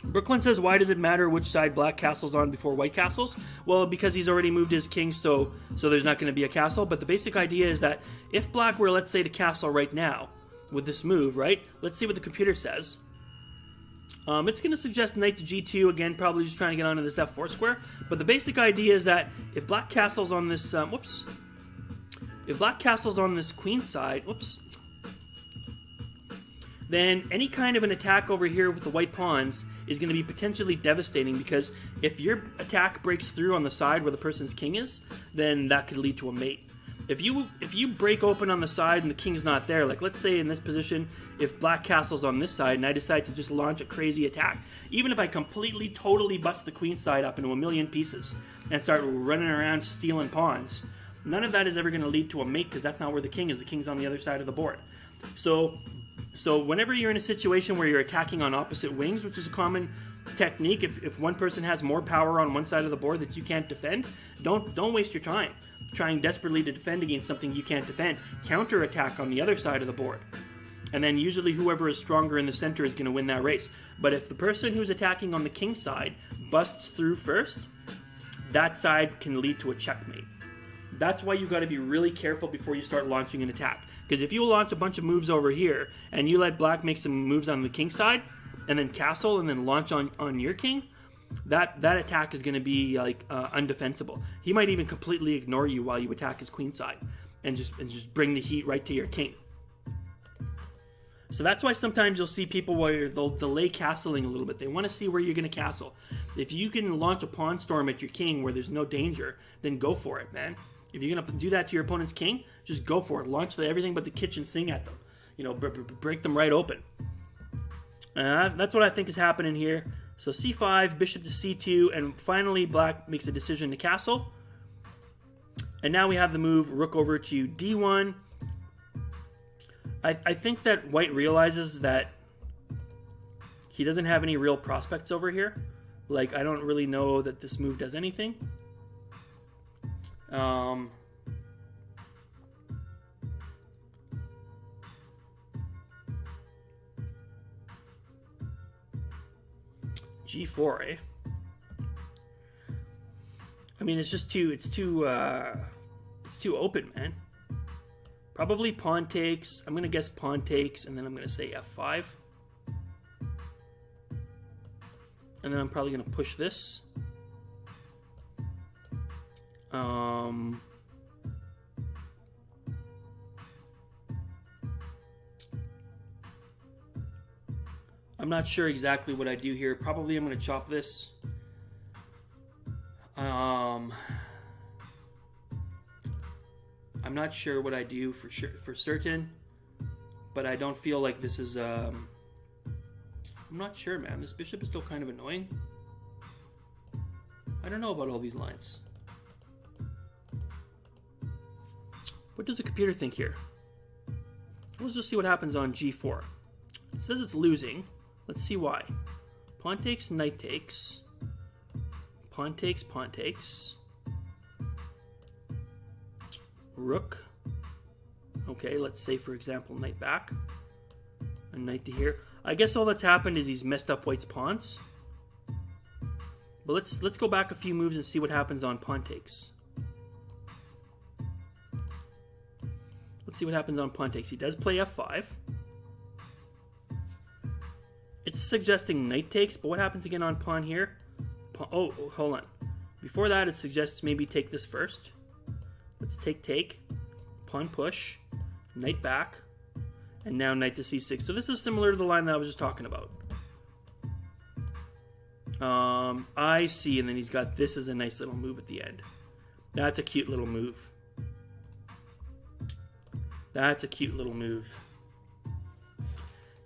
Brooklyn says, why does it matter which side black castles on before white castles? Well, because he's already moved his king, so there's not going to be a castle. But the basic idea is that if black were, let's say, to castle right now with this move, right? Let's see what the computer says. It's going to suggest knight to g2, again, probably just trying to get onto this f4 square. But the basic idea is that if black castles on this, if black castles on this queen side, then any kind of an attack over here with the white pawns is going to be potentially devastating, because if your attack breaks through on the side where the person's king is, then that could lead to a mate. If you break open on the side and the king's not there, like let's say in this position, if black castle's on this side and I decide to just launch a crazy attack, even if I completely, totally bust the queen side up into a million pieces and start running around stealing pawns, none of that is ever going to lead to a mate, because that's not where the king is. The king's on the other side of the board. So whenever you're in a situation where you're attacking on opposite wings, which is a common technique, if one person has more power on one side of the board that you can't defend, don't waste your time trying desperately to defend against something you can't defend. Counter-attack on the other side of the board. And then usually whoever is stronger in the center is going to win that race. But if the person who's attacking on the king side busts through first, that side can lead to a checkmate. That's why you got to be really careful before you start launching an attack. Because if you launch a bunch of moves over here, and you let black make some moves on the king side, and then castle, and then launch on your king, that attack is going to be like undefensible. He might even completely ignore you while you attack his queen side, and just bring the heat right to your king. So that's why sometimes you'll see people where they'll delay castling a little bit. They want to see where you're going to castle. If you can launch a pawn storm at your king where there's no danger, then go for it, man. If you're going to do that to your opponent's king, just go for it. Launch everything but the kitchen sink at them. You know, break them right open. That's what I think is happening here. So c5, bishop to c2, and finally black makes a decision to castle. And now we have the move rook over to d1. I think that white realizes that he doesn't have any real prospects over here. Like, I don't really know that this move does anything. G4, eh? I mean, it's too open, man. Probably pawn takes. I'm gonna guess pawn takes, and then I'm gonna say f5. And then I'm probably gonna push this. I'm not sure exactly what I do here. Probably I'm going to chop this. I'm not sure what I do for certain, but I don't feel like this is. I'm not sure, man. This bishop is still kind of annoying. I don't know about all these lines. What does the computer think here? Let's just see what happens on g4. It says it's losing. Let's see why. Pawn takes, knight takes. Pawn takes, pawn takes. Rook. Okay, let's say, for example, knight back. A knight to here. I guess all that's happened is he's messed up white's pawns. But let's go back a few moves and see what happens on pawn takes. Let's see what happens on pawn takes. He does play f5. It's suggesting knight takes, but what happens again on pawn here? Oh, hold on. Before that, it suggests maybe take this first. Let's take. Pawn push. Knight back. And now knight to c6. So this is similar to the line that I was just talking about. I see, and then he's got this as a nice little move at the end. That's a cute little move. That's a cute little move.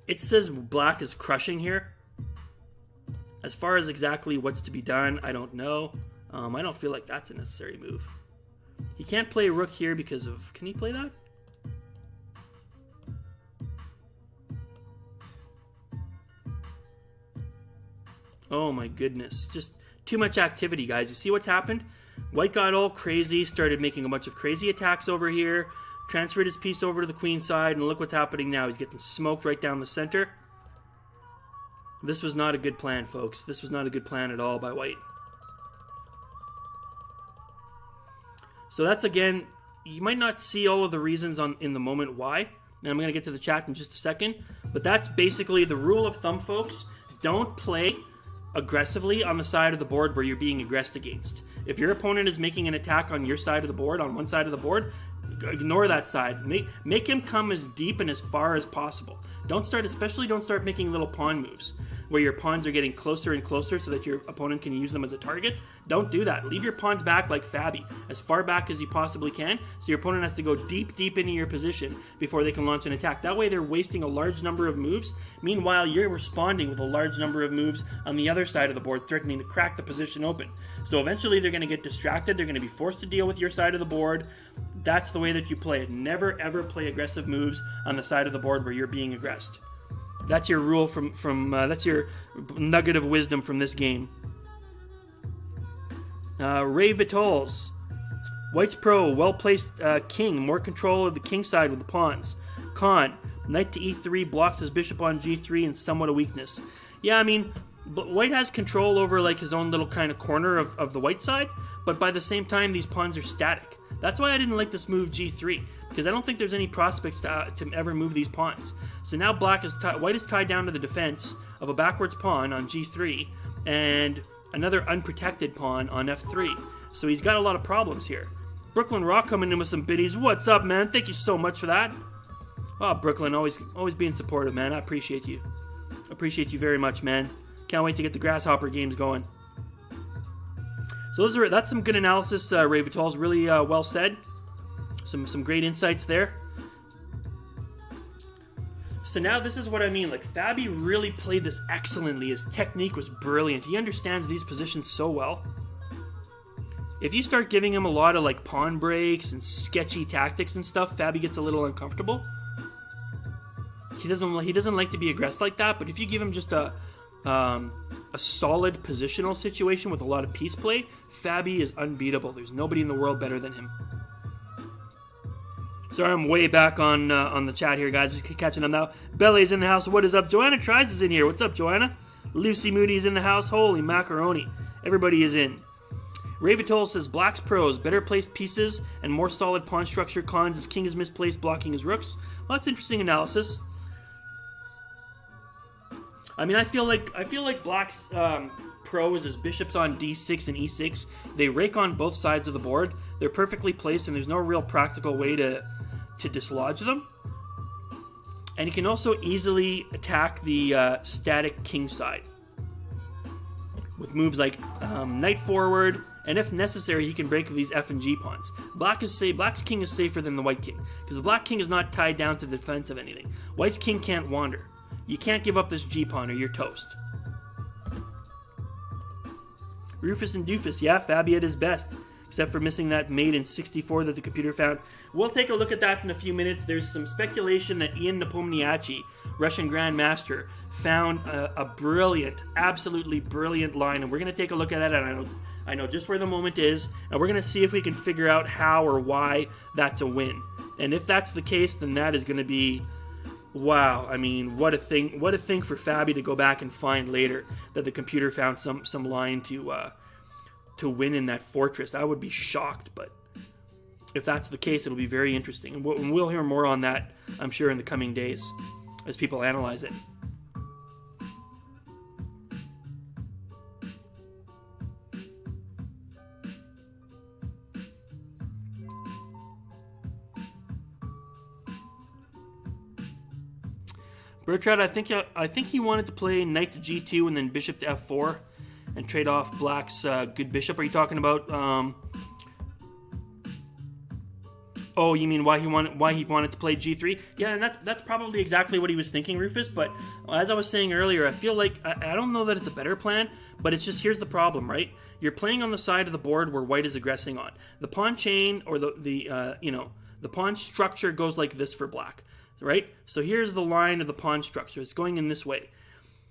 It says black is crushing here. As far as exactly what's to be done, I don't know. I don't feel like that's a necessary move. He can't play rook here because of... Can he play that? Oh my goodness. Just too much activity, guys. You see what's happened? White got all crazy, started making a bunch of crazy attacks over here, transferred his piece over to the queen side, and look what's happening now. He's getting smoked right down the center. This was not a good plan, folks. This was not a good plan at all by white. So that's, again, you might not see all of the reasons in the moment why, and I'm going to get to the chat in just a second, but that's basically the rule of thumb, folks. Don't play aggressively on the side of the board where you're being aggressed against. If your opponent is making an attack on your side of the board, on one side of the board, ignore that side. Make him come as deep and as far as possible. Especially don't start making little pawn moves where your pawns are getting closer and closer so that your opponent can use them as a target. Don't do that. Leave your pawns back like Fabi, as far back as you possibly can, so your opponent has to go deep into your position before they can launch an attack. That way they're wasting a large number of moves. Meanwhile, you're responding with a large number of moves on the other side of the board, threatening to crack the position open. So eventually they're going to get distracted. They're going to be forced to deal with your side of the board. That's the way that you play it. Never ever play aggressive moves on the side of the board where you're being aggressed. That's your rule that's your nugget of wisdom from this game. Ray Vitols. White's pro, well-placed king, more control of the king side with the pawns. Con, knight to e3 blocks his bishop on g3 and somewhat a weakness. Yeah, I mean, white has control over like his own little kind of corner of the white side, but by the same time, these pawns are static. That's why I didn't like this move g3, because I don't think there's any prospects to ever move these pawns. So now white is tied down to the defense of a backwards pawn on g3 and another unprotected pawn on f3. So he's got a lot of problems here. Brooklyn Rock coming in with some biddies. What's up, man? Thank you so much for that. Oh, Brooklyn, always being supportive, man. I appreciate you. Appreciate you very much, man. Can't wait to get the Grasshopper games going. So that's some good analysis, Ray Vitols. Really well said. Some great insights there. So now this is what I mean. Like, Fabi really played this excellently. His technique was brilliant. He understands these positions so well. If you start giving him a lot of like pawn breaks and sketchy tactics and stuff, Fabi gets a little uncomfortable. He doesn't like to be aggressed like that. But if you give him just a solid positional situation with a lot of piece play, Fabi is unbeatable. There's nobody in the world better than him. Sorry, I'm way back on the chat here, guys. Just catching up now. Belle's in the house. What is up? Joanna Tries is in here. What's up, Joanna? Lucy Moody's in the house. Holy macaroni. Everybody is in. Ravitol says, Black's pros, better placed pieces and more solid pawn structure. Cons, his king is misplaced, blocking his rooks. Well, that's interesting analysis. I mean, I feel like Black's pros is bishops on d6 and e6. They rake on both sides of the board. They're perfectly placed, and there's no real practical way to dislodge them. And he can also easily attack the static king side with moves like knight forward, and if necessary, he can break these f and g pawns. Black's king is safer than the white king, because the black king is not tied down to the defense of anything. White's king can't wander. You can't give up this g pawn or you're toast. Rufus and Doofus, yeah, Fabi at his best. except for missing that made in 64 that the computer found. We'll take a look at that in a few minutes. There's some speculation that Ian Nepomniachtchi, Russian Grandmaster, found a brilliant, absolutely brilliant line, and we're going to take a look at that. And I know just where the moment is, and we're going to see if we can figure out how or why that's a win. And if that's the case, then that is going to be, wow. I mean, what a thing for Fabi to go back and find later, that the computer found some line to win in that fortress. I would be shocked, but if that's the case, it'll be very interesting. And we'll hear more on that, I'm sure, in the coming days as people analyze it. Bertrand, I think he wanted to play knight to g2 and then bishop to f4 and trade off Black's good bishop. Are you talking about? Oh, you mean why he wanted to play g3? Yeah, and that's probably exactly what he was thinking, Rufus. But as I was saying earlier, I feel like I don't know that it's a better plan, but it's just, here's the problem, right? You're playing on the side of the board where White is aggressing on. The pawn chain or the pawn structure goes like this for Black. Right? So here's the line of the pawn structure. It's going in this way.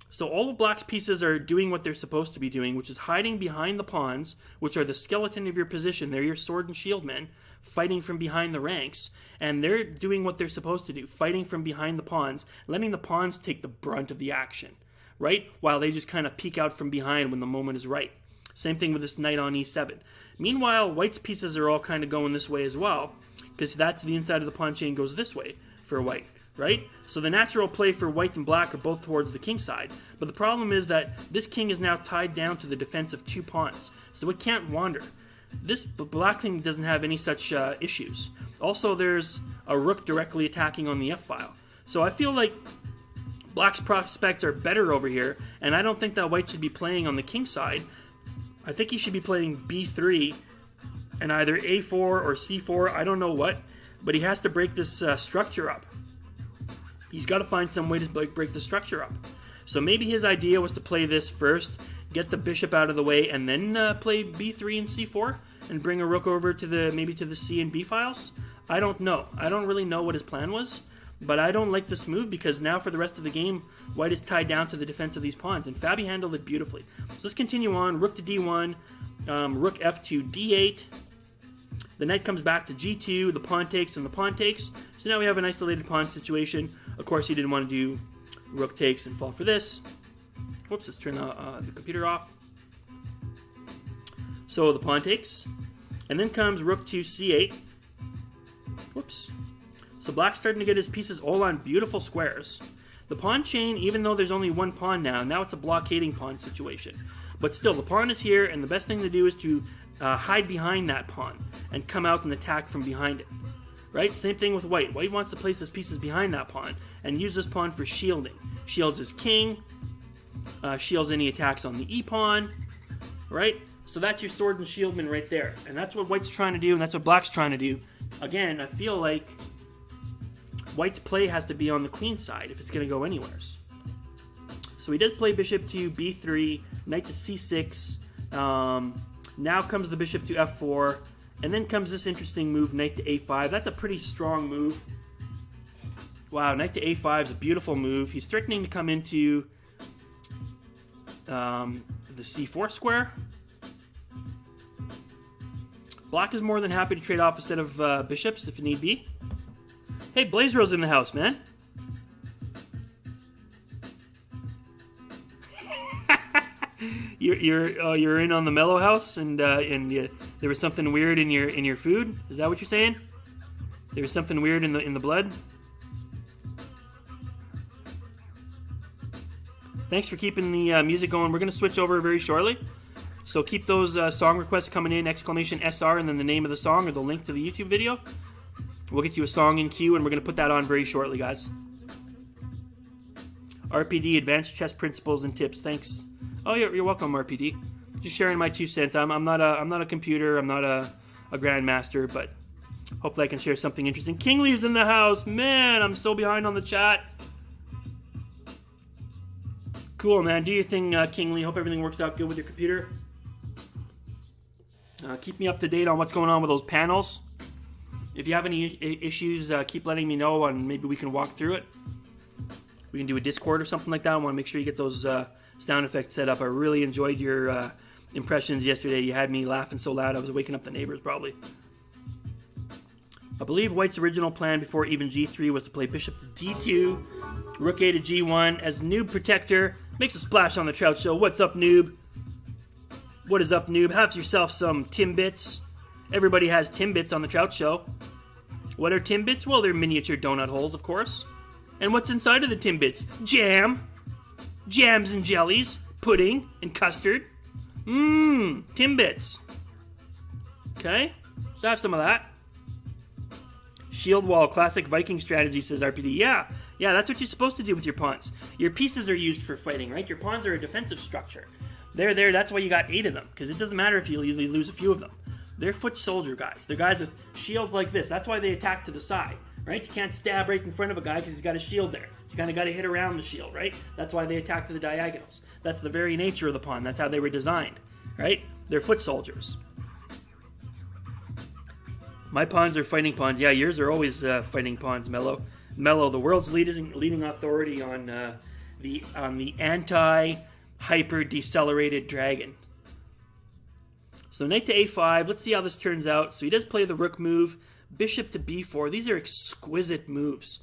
So all of Black's pieces are doing what they're supposed to be doing, which is hiding behind the pawns, which are the skeleton of your position. They're your sword and shield men, fighting from behind the ranks. And they're doing what they're supposed to do, fighting from behind the pawns, letting the pawns take the brunt of the action, right? While they just kind of peek out from behind when the moment is right. Same thing with this knight on e7. Meanwhile, White's pieces are all kind of going this way as well, because that's the inside of the pawn chain goes this way for White, right? So the natural play for White and Black are both towards the king side. But the problem is that this king is now tied down to the defense of two pawns, so it can't wander. This Black king doesn't have any such issues. Also, there's a rook directly attacking on the f-file. So I feel like Black's prospects are better over here, and I don't think that White should be playing on the king side. I think he should be playing b3 and either a4 or c4, I don't know what. But he has to break this structure up. He's got to find some way to break the structure up. So maybe his idea was to play this first, get the bishop out of the way, and then play b3 and c4, and bring a rook over to maybe to the c and b files. I don't know. I don't really know what his plan was, but I don't like this move because now for the rest of the game, White is tied down to the defense of these pawns, and Fabi handled it beautifully. So let's continue on. Rook to d1, rook f2, d8. The knight comes back to g2, the pawn takes, and the pawn takes. So now we have an isolated pawn situation. Of course, he didn't want to do rook takes and fall for this. Whoops, let's turn the computer off. So the pawn takes. And then comes rook to c8. Whoops. So Black's starting to get his pieces all on beautiful squares. The pawn chain, even though there's only one pawn now it's a blockading pawn situation. But still, the pawn is here, and the best thing to do is to hide behind that pawn and come out and attack from behind it. Right? Same thing with White. White wants to place his pieces behind that pawn and use this pawn for shielding. Shields his king, shields any attacks on the e-pawn, right? So that's your sword and shieldman right there. And that's what White's trying to do, and that's what Black's trying to do. Again, I feel like White's play has to be on the queen side if it's going to go anywheres. So he does play bishop to b3, knight to c6. Now comes the bishop to f4, and then comes this interesting move, knight to a5. That's a pretty strong move. Wow, knight to a5 is a beautiful move. He's threatening to come into the c4 square. Black is more than happy to trade off a set of bishops if need be. Hey, Blaze Rose in the house, man. You're in on the Mellow House, and there was something weird in your food. Is that what you're saying? There was something weird in the blood. Thanks for keeping the music going. We're going to switch over very shortly, so keep those song requests coming in. Exclamation SR and then the name of the song or the link to the YouTube video. We'll get you a song in queue, and we're going to put that on very shortly, guys. RPD, Advanced Chess Principles and Tips. Thanks. Oh, you're welcome, RPD. Just sharing my 2 cents. I'm not a computer. I'm not a grandmaster, but hopefully I can share something interesting. Kingly's in the house. Man, I'm so behind on the chat. Cool, man. Do your thing, Kingly. Hope everything works out good with your computer. Keep me up to date on what's going on with those panels. If you have any issues, keep letting me know, and maybe we can walk through it. We can do a Discord or something like that. I want to make sure you get those sound effects set up. I really enjoyed your impressions yesterday. You had me laughing so loud I was waking up the neighbors probably. I believe White's original plan before even G3 was to play bishop to D2, rook A to G1 as Noob Protector. Makes a splash on the Trout Show. What's up, Noob? What is up, Noob? Have yourself some Timbits. Everybody has Timbits on the Trout Show. What are Timbits? Well, they're miniature donut holes, of course. And what's inside of the Timbits? Jam. Jams and jellies. Pudding and custard. Timbits. Okay, so have some of that. Shield wall, classic Viking strategy, says RPD. Yeah, that's what you're supposed to do with your pawns. Your pieces are used for fighting, right? Your pawns are a defensive structure. They're there, that's why you got 8 of them, because it doesn't matter if you lose a few of them. They're foot soldier guys. They're guys with shields like this. That's why they attack to the side, right? You can't stab right in front of a guy because he's got a shield there. So you kind of got to hit around the shield, right? That's why they attack to the diagonals. That's the very nature of the pawn. That's how they were designed, right? They're foot soldiers. My pawns are fighting pawns. Yeah, yours are always fighting pawns, Mello. Mello, the world's leading authority on the anti-hyper decelerated dragon. So knight to a5. Let's see how this turns out. So he does play the rook move. Bishop to b4. These are exquisite moves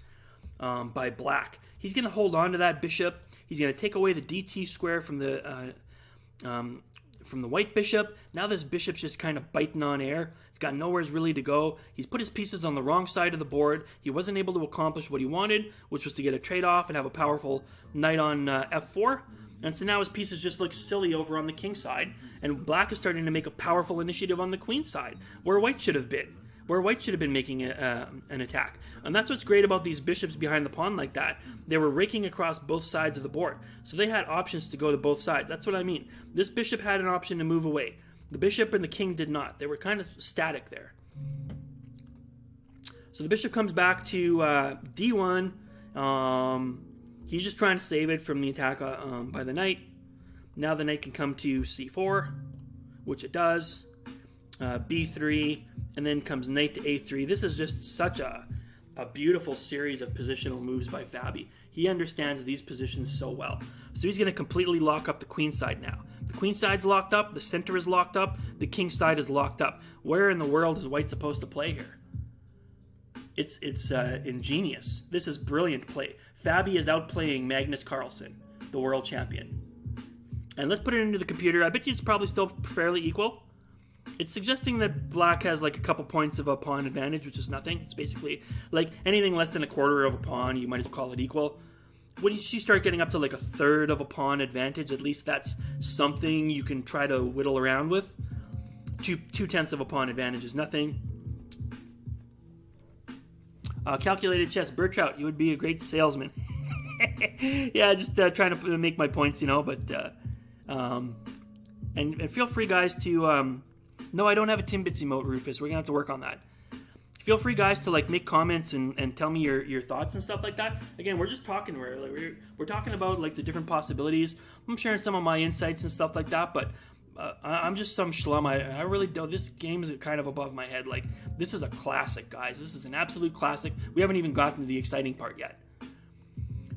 by black. He's going to hold on to that bishop. He's going to take away the dt square from the white bishop. Now this bishop's just kind of biting on air. It's got nowhere really to go. He's put his pieces on the wrong side of the board. He wasn't able to accomplish what he wanted, which was to get a trade-off and have a powerful knight on f4. And so now his pieces just look silly over on the king side. And black is starting to make a powerful initiative on the queen side, where white should have been. Where white should have been making an attack. And that's what's great about these bishops behind the pawn like that. They were raking across both sides of the board. So they had options to go to both sides. That's what I mean. This bishop had an option to move away. The bishop and the king did not. They were kind of static there. So the bishop comes back to d1. He's just trying to save it from the attack by the knight. Now the knight can come to c4, which it does. b3, and then comes knight to a3. This is just such a beautiful series of positional moves by Fabi. He understands these positions so well. So he's going to completely lock up the queen side now. The queen side's locked up, the center is locked up, the king side is locked up. Where in the world is white supposed to play here? It's ingenious. This is brilliant play. Fabi is outplaying Magnus Carlsen, the world champion. And let's put it into the computer. I bet you it's probably still fairly equal. It's suggesting that black has like a couple points of a pawn advantage, which is nothing. It's basically like anything less than a quarter of a pawn, you might as well call it equal. When you start getting up to like a third of a pawn advantage, at least that's something you can try to whittle around with. Two-tenths of a pawn advantage is nothing. Calculated chess, Bertrout, you would be a great salesman. Yeah, just trying to make my points, but and feel free, guys, to no, I don't have a Timbits emote, Rufus. We're gonna have to work on that. Feel free, guys, to like make comments and tell me your thoughts and stuff like that. Again, we're just talking. We're talking about like the different possibilities. I'm sharing some of my insights and stuff like that, but I'm just some schlum. I really don't. This game is kind of above my head. Like, this is a classic, guys. This is an absolute classic. We haven't even gotten to the exciting part yet.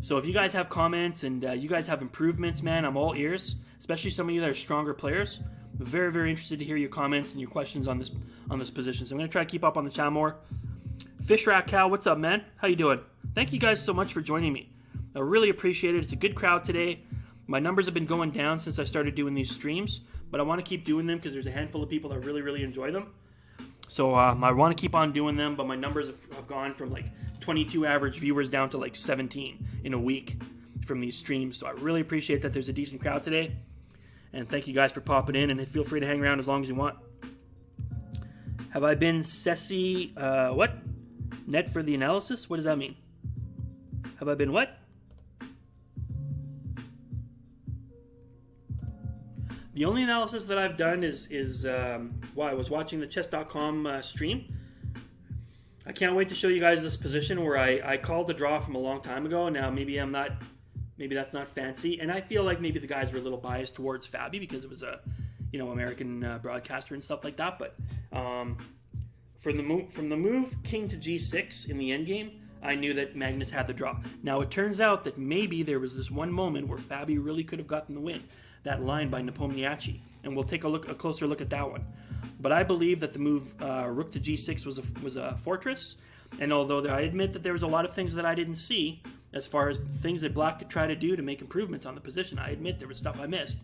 So if you guys have comments and you guys have improvements, man, I'm all ears. Especially some of you that are stronger players. I'm very, very interested to hear your comments and your questions on this position. So I'm going to try to keep up on the channel more. Fish Rat Cow, what's up, man? How you doing? Thank you guys so much for joining me. I really appreciate it. It's a good crowd today. My numbers have been going down since I started doing these streams, but I want to keep doing them because there's a handful of people that really, really enjoy them. So I want to keep on doing them, but my numbers have gone from like 22 average viewers down to like 17 in a week from these streams. So I really appreciate that there's a decent crowd today. And thank you guys for popping in, and feel free to hang around as long as you want. Have I been Ceci, what? Net for the analysis? What does that mean? Have I been what? The only analysis that I've done is I was watching the chess.com stream. I can't wait to show you guys this position where I called the draw from a long time ago. Now maybe that's not fancy, and I feel like maybe the guys were a little biased towards Fabi because it American broadcaster and stuff like that. But from the move king to g6 in the endgame, I knew that Magnus had the draw. Now it turns out that maybe there was this one moment where Fabi really could have gotten the win. That line by Nepomniachtchi, and we'll take a closer look at that one. But I believe that the move rook to g6 was a fortress, and although I admit that there was a lot of things that I didn't see as far as things that Black could try to do to make improvements on the position, I admit there was stuff I missed.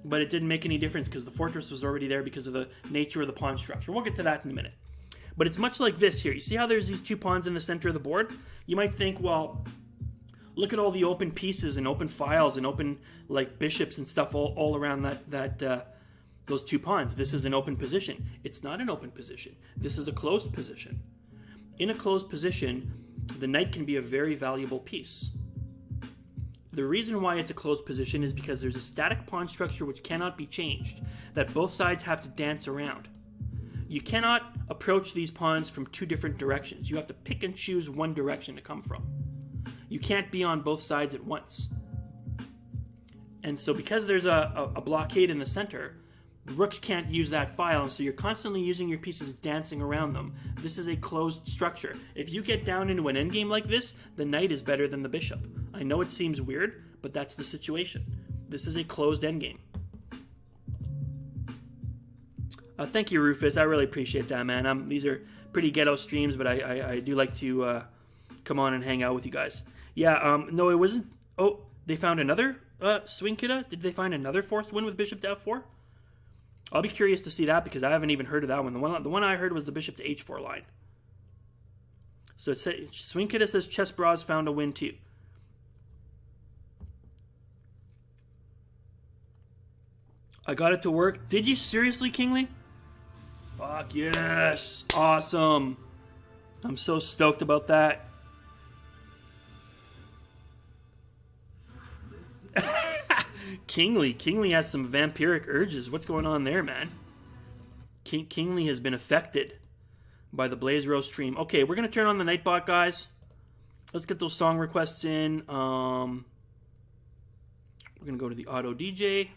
But it didn't make any difference because the fortress was already there because of the nature of the pawn structure. We'll get to that in a minute. But it's much like this here. You see how there's these 2 pawns in the center of the board? You might think, well, look at all the open pieces and open files and open bishops and stuff all around those 2 pawns. This is an open position. It's not an open position. This is a closed position. In a closed position, the knight can be a very valuable piece. The reason why it's a closed position is because there's a static pawn structure which cannot be changed, that both sides have to dance around. You cannot approach these pawns from 2 different directions. You have to pick and choose one direction to come from. You can't be on both sides at once. And so because there's a blockade in the center, the rooks can't use that file, and so you're constantly using your pieces dancing around them. This is a closed structure. If you get down into an endgame like this, the knight is better than the bishop. I know it seems weird, but that's the situation. This is a closed endgame. Thank you, Rufus. I really appreciate that, man. These are pretty ghetto streams, but I do like to come on and hang out with you guys. Yeah, no, it wasn't. Oh, they found another swing kidda? Did they find another fourth win with bishop to f4? I'll be curious to see that because I haven't even heard of that one. The one I heard was the bishop to h4 line. So swing kidda says Chess Bras found a win too. I got it to work. Did you seriously, Kingly? Fuck yes. Awesome. I'm so stoked about that. Kingly has some vampiric urges. What's going on there, man? Kingly has been affected by the Blaze Rose stream. Okay, we're going to turn on the Nightbot, guys. Let's get those song requests in. We're going to go to the Auto DJ.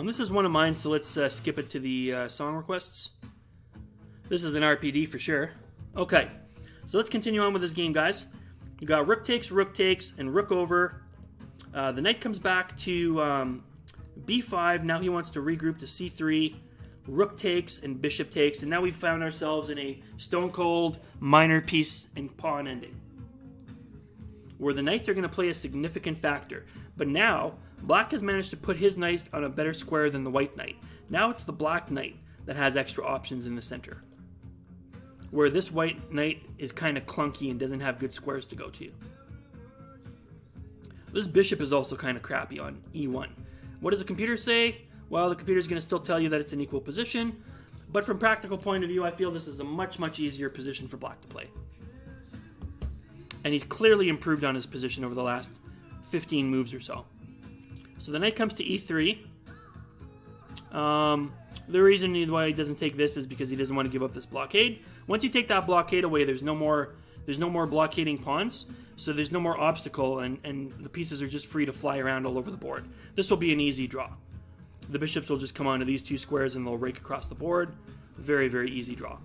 This is one of mine, so let's skip it to the song requests. This is an RPD for sure. Okay, so let's continue on with this game, guys. You got rook takes, and rook over. The knight comes back to b5. Now he wants to regroup to c3. Rook takes and bishop takes, and now we've found ourselves in a stone-cold minor piece and pawn ending, where the knights are going to play a significant factor. But now, Black has managed to put his knight on a better square than the white knight. Now it's the black knight that has extra options in the center, where this white knight is kind of clunky and doesn't have good squares to go to. This bishop is also kind of crappy on e1. What does the computer say? Well, the computer is going to still tell you that it's an equal position, but from practical point of view, I feel this is a much, much easier position for Black to play. And he's clearly improved on his position over the last 15 moves or so. So the knight comes to e3. The reason why he doesn't take this is because he doesn't want to give up this blockade. Once you take that blockade away, there's no more blockading pawns, so there's no more obstacle, and the pieces are just free to fly around all over the board. This will be an easy draw. The bishops will just come onto these 2 squares and they'll rake across the board. Very, very easy draw.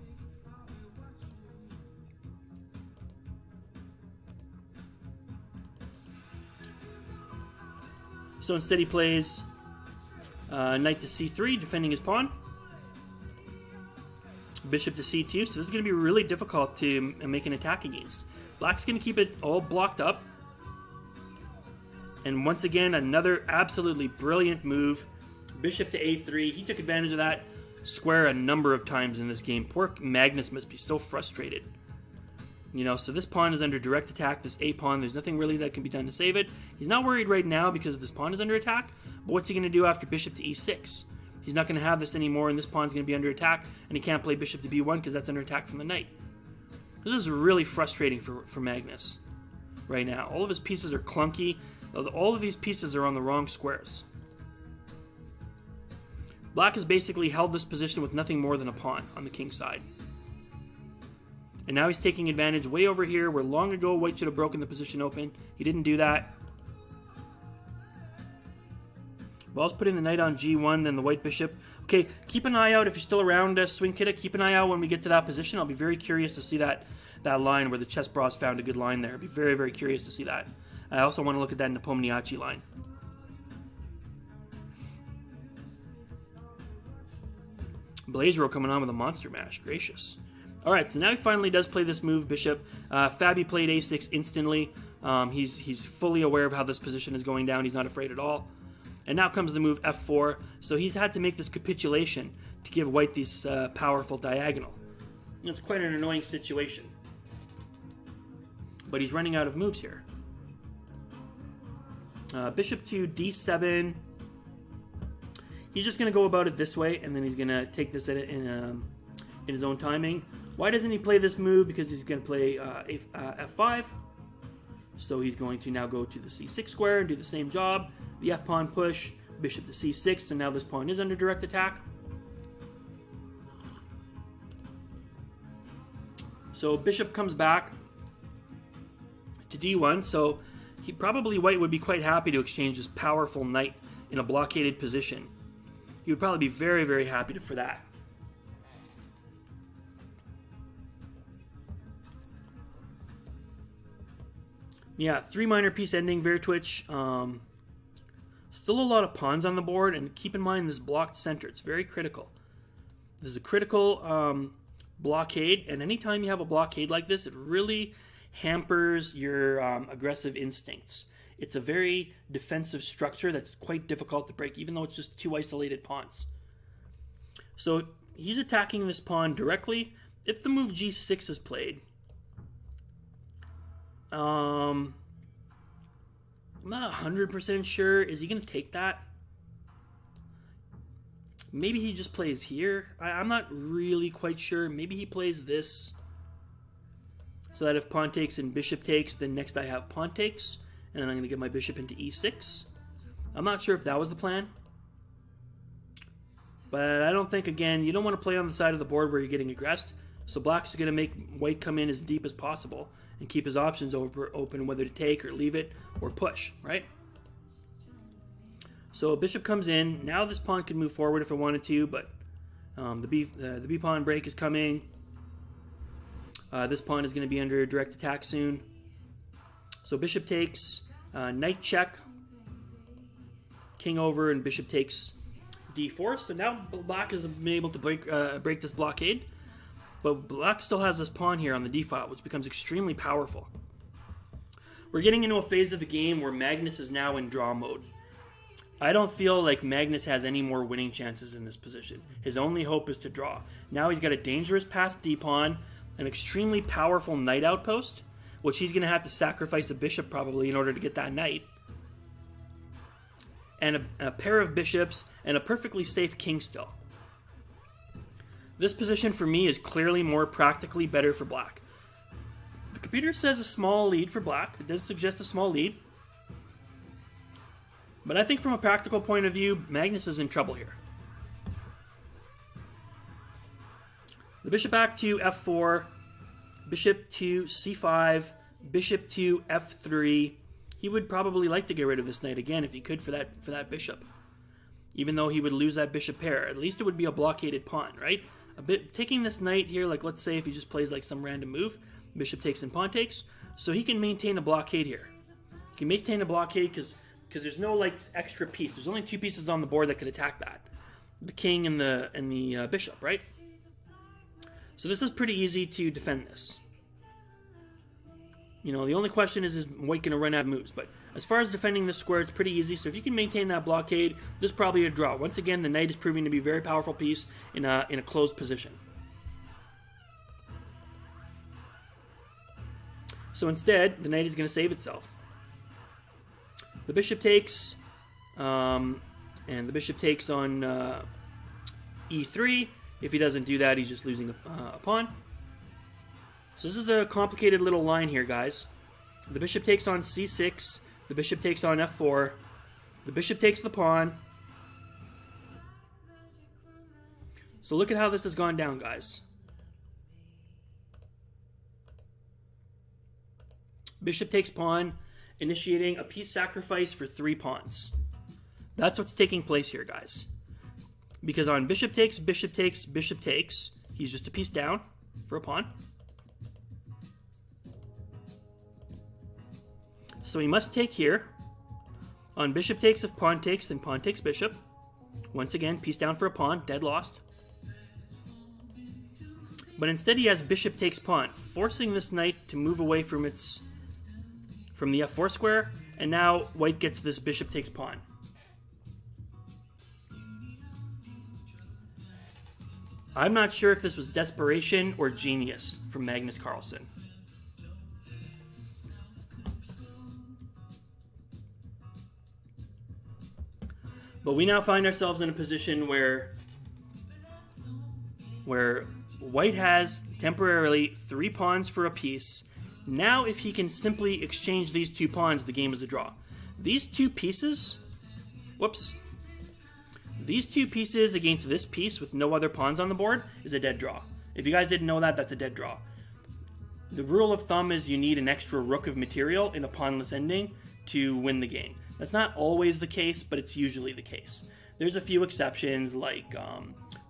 So instead he plays knight to c3, defending his pawn. Bishop to c2, so this is going to be really difficult to make an attack against. Black's going to keep it all blocked up. And once again, another absolutely brilliant move. Bishop to a3. He took advantage of that square a number of times in this game. Poor Magnus must be so frustrated. So this pawn is under direct attack, this a pawn. There's nothing really that can be done to save it. He's not worried right now because this pawn is under attack, but what's he going to do after bishop to e6? He's not going to have this anymore, and this pawn's going to be under attack, and he can't play bishop to b1 because that's under attack from the knight. This is really frustrating for Magnus right now. All of his pieces are clunky. All of these pieces are on the wrong squares. Black has basically held this position with nothing more than a pawn on the king side. And now he's taking advantage way over here, where long ago white should have broken the position open. He didn't do that. Ball's putting the knight on g1, then the white bishop. Okay, keep an eye out if you're still around, Swing Kidda. Keep an eye out when we get to that position. I'll be very curious to see that line where the chess bros found a good line there. I'll be very, very curious to see that. I also want to look at that Nepomniachtchi line. Blazero coming on with a monster mash. Gracious. Alright, so now he finally does play this move, bishop. Fabi played a6 instantly. He's fully aware of how this position is going down. He's not afraid at all. And now comes the move f4. So he's had to make this capitulation to give white this powerful diagonal. It's quite an annoying situation. But he's running out of moves here. Bishop to d7. He's just going to go about it this way, and then he's going to take this in his own timing. Why doesn't he play this move? Because he's going to play f5. So he's going to now go to the c6 square and do the same job. The f-pawn push, bishop to c6, so now this pawn is under direct attack. So bishop comes back to d1, so white would be quite happy to exchange this powerful knight in a blockaded position. He would probably be very, very happy for that. Yeah, 3 minor piece ending, Veritwitch. Still a lot of pawns on the board, and keep in mind this blocked center. It's very critical. This is a critical blockade, and anytime you have a blockade like this, it really hampers your aggressive instincts. It's a very defensive structure that's quite difficult to break, even though it's just 2 isolated pawns. So he's attacking this pawn directly. If the move g6 is played, I'm not 100% sure. Is he going to take that? Maybe he just plays here. I'm not really quite sure. Maybe he plays this, so that if pawn takes and bishop takes, then next I have pawn takes, and then I'm going to get my bishop into e6. I'm not sure if that was the plan. But I don't think, again, you don't want to play on the side of the board where you're getting aggressed. So black's going to make white come in as deep as possible and keep his options open, whether to take or leave it or push, right? So bishop comes in. Now this pawn can move forward if it wanted to, but the b pawn break is coming. This pawn is going to be under direct attack soon. So bishop takes, knight check, king over, and bishop takes d4. So now black has been able to break this blockade. But black still has this pawn here on the d-file, which becomes extremely powerful. We're getting into a phase of the game where Magnus is now in draw mode. I don't feel like Magnus has any more winning chances in this position. His only hope is to draw. Now he's got a dangerous path d-pawn, an extremely powerful knight outpost, which he's going to have to sacrifice a bishop probably in order to get that knight. And a pair of bishops and a perfectly safe king still. This position for me is clearly more practically better for black. The computer says a small lead for black. It does suggest a small lead. But I think from a practical point of view, Magnus is in trouble here. The bishop back to f4, bishop to c5, bishop to f3. He would probably like to get rid of this knight again if he could for that bishop. Even though he would lose that bishop pair. At least it would be a blockaded pawn, right? Taking this knight here, like let's say if he just plays like some random move, bishop takes and pawn takes, so he can maintain a blockade here. He can maintain a blockade because there's no like extra piece. There's only 2 pieces on the board that could attack that, the king and the bishop, right? So this is pretty easy to defend this. You know, the only question is white going to run out of moves, but as far as defending this square, it's pretty easy. So if you can maintain that blockade, this is probably a draw. Once again, the knight is proving to be a very powerful piece in a closed position. So instead, the knight is going to save itself. The bishop takes, and the bishop takes on e3. If he doesn't do that, he's just losing a pawn. So this is a complicated little line here, guys. The bishop takes on c6. The bishop takes on f4. The bishop takes the pawn. So look at how this has gone down, guys. Bishop takes pawn, initiating a piece sacrifice for 3 pawns. That's what's taking place here, guys. Because on bishop takes, bishop takes, bishop takes, he's just a piece down for a pawn. So he must take here. On bishop takes, if pawn takes, then pawn takes bishop. Once again, piece down for a pawn, dead lost. But instead he has bishop takes pawn, forcing this knight to move away from the f4 square, and now white gets this bishop takes pawn. I'm not sure if this was desperation or genius from Magnus Carlsen. But we now find ourselves in a position where white has temporarily 3 pawns for a piece. Now if he can simply exchange these 2 pawns, the game is a draw. These 2 pieces, these 2 pieces against this piece with no other pawns on the board is a dead draw. If you guys didn't know that, that's a dead draw. The rule of thumb is you need an extra rook of material in a pawnless ending to win the game. That's not always the case, but it's usually the case. There's a few exceptions, like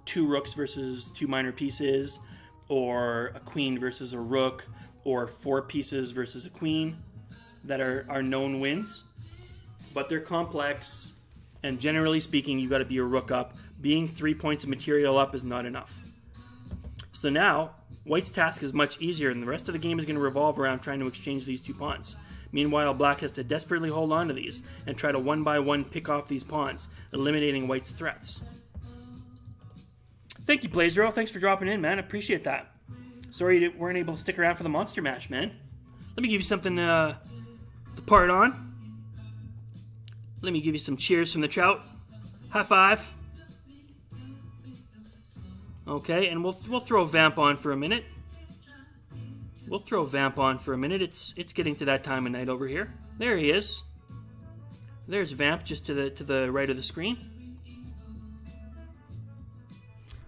2 rooks versus 2 minor pieces, or a queen versus a rook, or 4 pieces versus a queen, that are known wins. But they're complex, and generally speaking, you got to be a rook up. Being 3 points of material up is not enough. So now, white's task is much easier, and the rest of the game is going to revolve around trying to exchange these 2 pawns. Meanwhile, black has to desperately hold on to these and try to one by one pick off these pawns, eliminating white's threats. Thank you, Blazero. Thanks for dropping in, man. Appreciate that. Sorry you weren't able to stick around for the monster match, man. Let me give you something to part on. Let me give you some cheers from the trout. High five. Okay, and we'll throw Vamp on for a minute. We'll throw Vamp on for a minute. It's getting to that time of night over here. There he is. There's Vamp just to the right of the screen.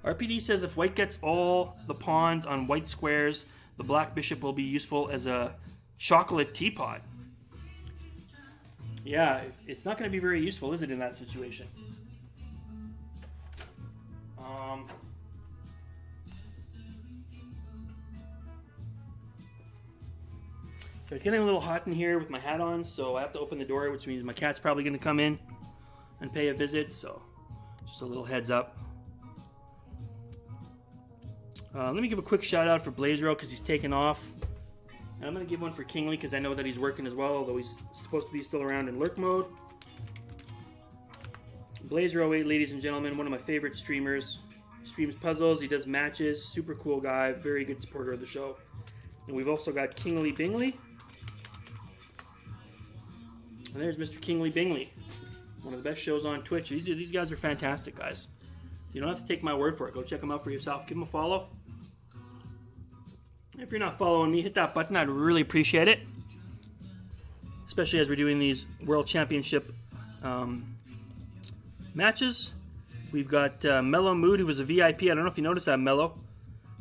RPD says if white gets all the pawns on white squares, the black bishop will be useful as a chocolate teapot. Yeah, it's not going to be very useful, is it, in that situation? So it's getting a little hot in here with my hat on, so I have to open the door, which means my cat's probably going to come in and pay a visit, so just a little heads up. Let me give a quick shout out for Blazero because he's taken off. And I'm going to give one for Kingly because I know that he's working as well, although he's supposed to be still around in lurk mode. Blazero8, ladies and gentlemen, one of my favorite streamers. Streams puzzles, he does matches, super cool guy, very good supporter of the show. And we've also got Kingly Bingley. And there's Mr. Kingly Bingley, one of the best shows on Twitch. These guys are fantastic, guys. You don't have to take my word for it. Go check them out for yourself. Give them a follow. If you're not following me, hit that button. I'd really appreciate it. Especially as we're doing these World Championship matches. We've got Mellow Mood, who was a VIP. I don't know if you noticed that, Mellow.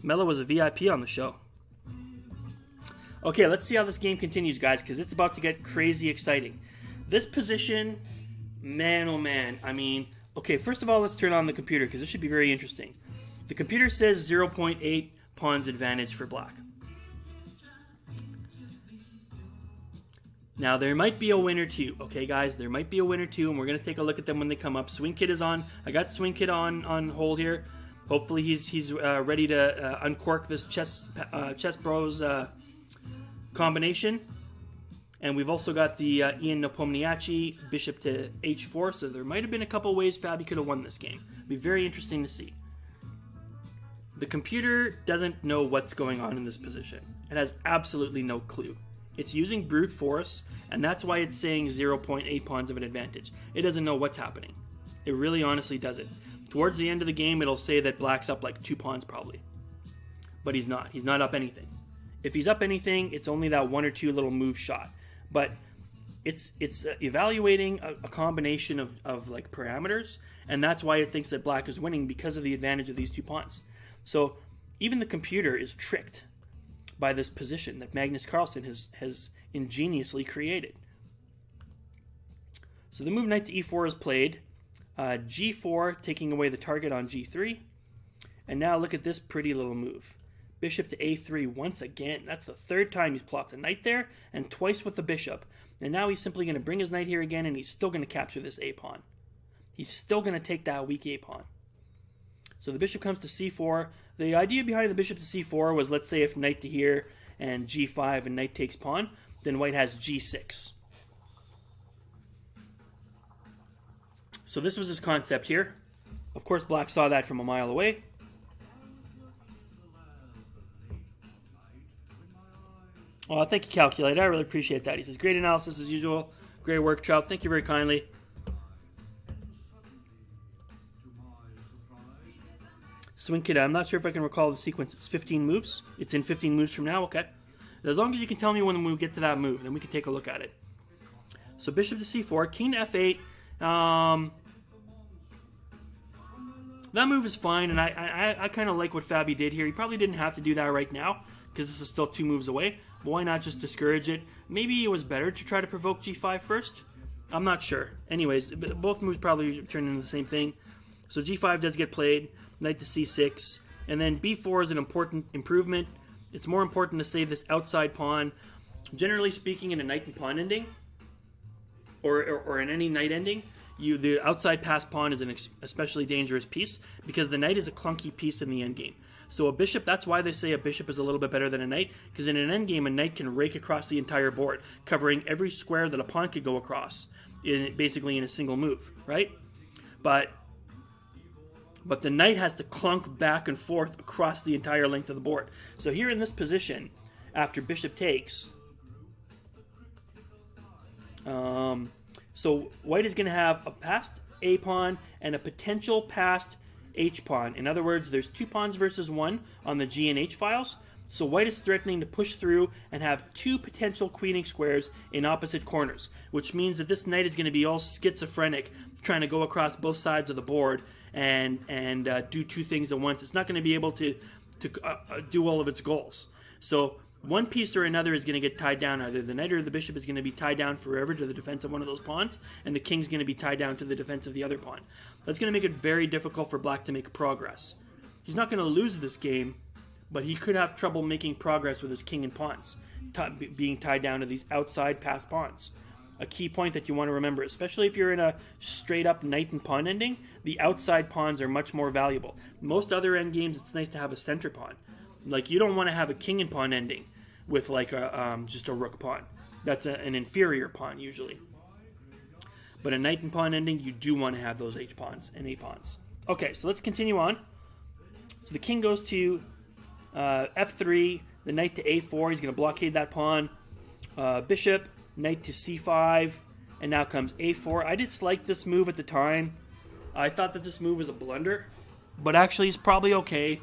Mellow was a VIP on the show. Okay, let's see how this game continues, guys, because it's about to get crazy exciting. This position, man, oh man. I mean, okay, first of all, let's turn on the computer, because this should be very interesting. The computer says 0.8 pawns advantage for black. Now, there might be a win or two, okay, guys? There might be a win or two, and we're going to take a look at them when they come up. Swing Kid is on. I got Swing Kid on hold here. Hopefully he's ready to uncork this Chess Bros combination. And we've also got the Ian Nepomniachtchi bishop to h4, so there might have been a couple ways Fabi could have won this game. It'd be very interesting to see. The computer doesn't know what's going on in this position. It has absolutely no clue. It's using brute force, and that's why it's saying 0.8 pawns of an advantage. It doesn't know what's happening. It really honestly doesn't. Towards the end of the game, it'll say that black's up like 2 pawns probably. But he's not. He's not up anything. If he's up anything, it's only that 1 or 2 little move shot. But it's evaluating a combination of like parameters, and that's why it thinks that black is winning because of the advantage of these 2 pawns. So even the computer is tricked by this position that Magnus Carlsen has ingeniously created. So the move knight to e4 is played. G4 taking away the target on g3. And now look at this pretty little move. Bishop to a3 once again. That's the third time he's plopped a knight there, and twice with the bishop. And now he's simply going to bring his knight here again, and he's still going to capture this a-pawn. He's still going to take that weak a-pawn. So the bishop comes to c4. The idea behind the bishop to c4 was, let's say if knight to here and g5 and knight takes pawn, then white has g6. So this was his concept here. Of course, black saw that from a mile away. Oh, thank you, Calculator. I really appreciate that. He says, great analysis as usual. Great work, Trout. Thank you very kindly. Swing Kid, I'm not sure if I can recall the sequence. It's 15 moves. It's in 15 moves from now. Okay. As long as you can tell me when we get to that move, then we can take a look at it. So bishop to c4, king to f8. That move is fine, and I kind of like what Fabi did here. He probably didn't have to do that right now, because this is still 2 moves away. But why not just discourage it? Maybe it was better to try to provoke g5 first? I'm not sure. Anyways, both moves probably turn into the same thing. So g5 does get played, knight to c6, and then b4 is an important improvement. It's more important to save this outside pawn. Generally speaking, in a knight and pawn ending, or in any knight ending, the outside passed pawn is an especially dangerous piece, because the knight is a clunky piece in the endgame. So a bishop, that's why they say a bishop is a little bit better than a knight, because in an endgame, a knight can rake across the entire board, covering every square that a pawn could go across, basically in a single move, right? But the knight has to clunk back and forth across the entire length of the board. So here in this position, after bishop takes, so white is going to have a passed a pawn and a potential passed h pawn. In other words, there's 2 pawns versus 1 on the G and H files. So white is threatening to push through and have 2 potential queening squares in opposite corners, which means that this knight is going to be all schizophrenic, trying to go across both sides of the board and do 2 things at once. It's not going to be able to do all of its goals. So one piece or another is going to get tied down. Either the knight or the bishop is going to be tied down forever to the defense of one of those pawns, and the king's going to be tied down to the defense of the other pawn. That's going to make it very difficult for black to make progress. He's not going to lose this game, but he could have trouble making progress with his king and pawns, being tied down to these outside passed pawns. A key point that you want to remember, especially if you're in a straight-up knight and pawn ending, the outside pawns are much more valuable. Most other endgames, it's nice to have a center pawn. Like, you don't want to have a king and pawn ending with like just a rook pawn. That's an inferior pawn usually. But a knight and pawn ending, you do want to have those h pawns and a pawns. Okay, so let's continue on. So the king goes to f3, the knight to a4. He's going to blockade that pawn. Bishop, knight to c5, and now comes a4. I disliked this move at the time. I thought that this move was a blunder, but actually it's probably okay.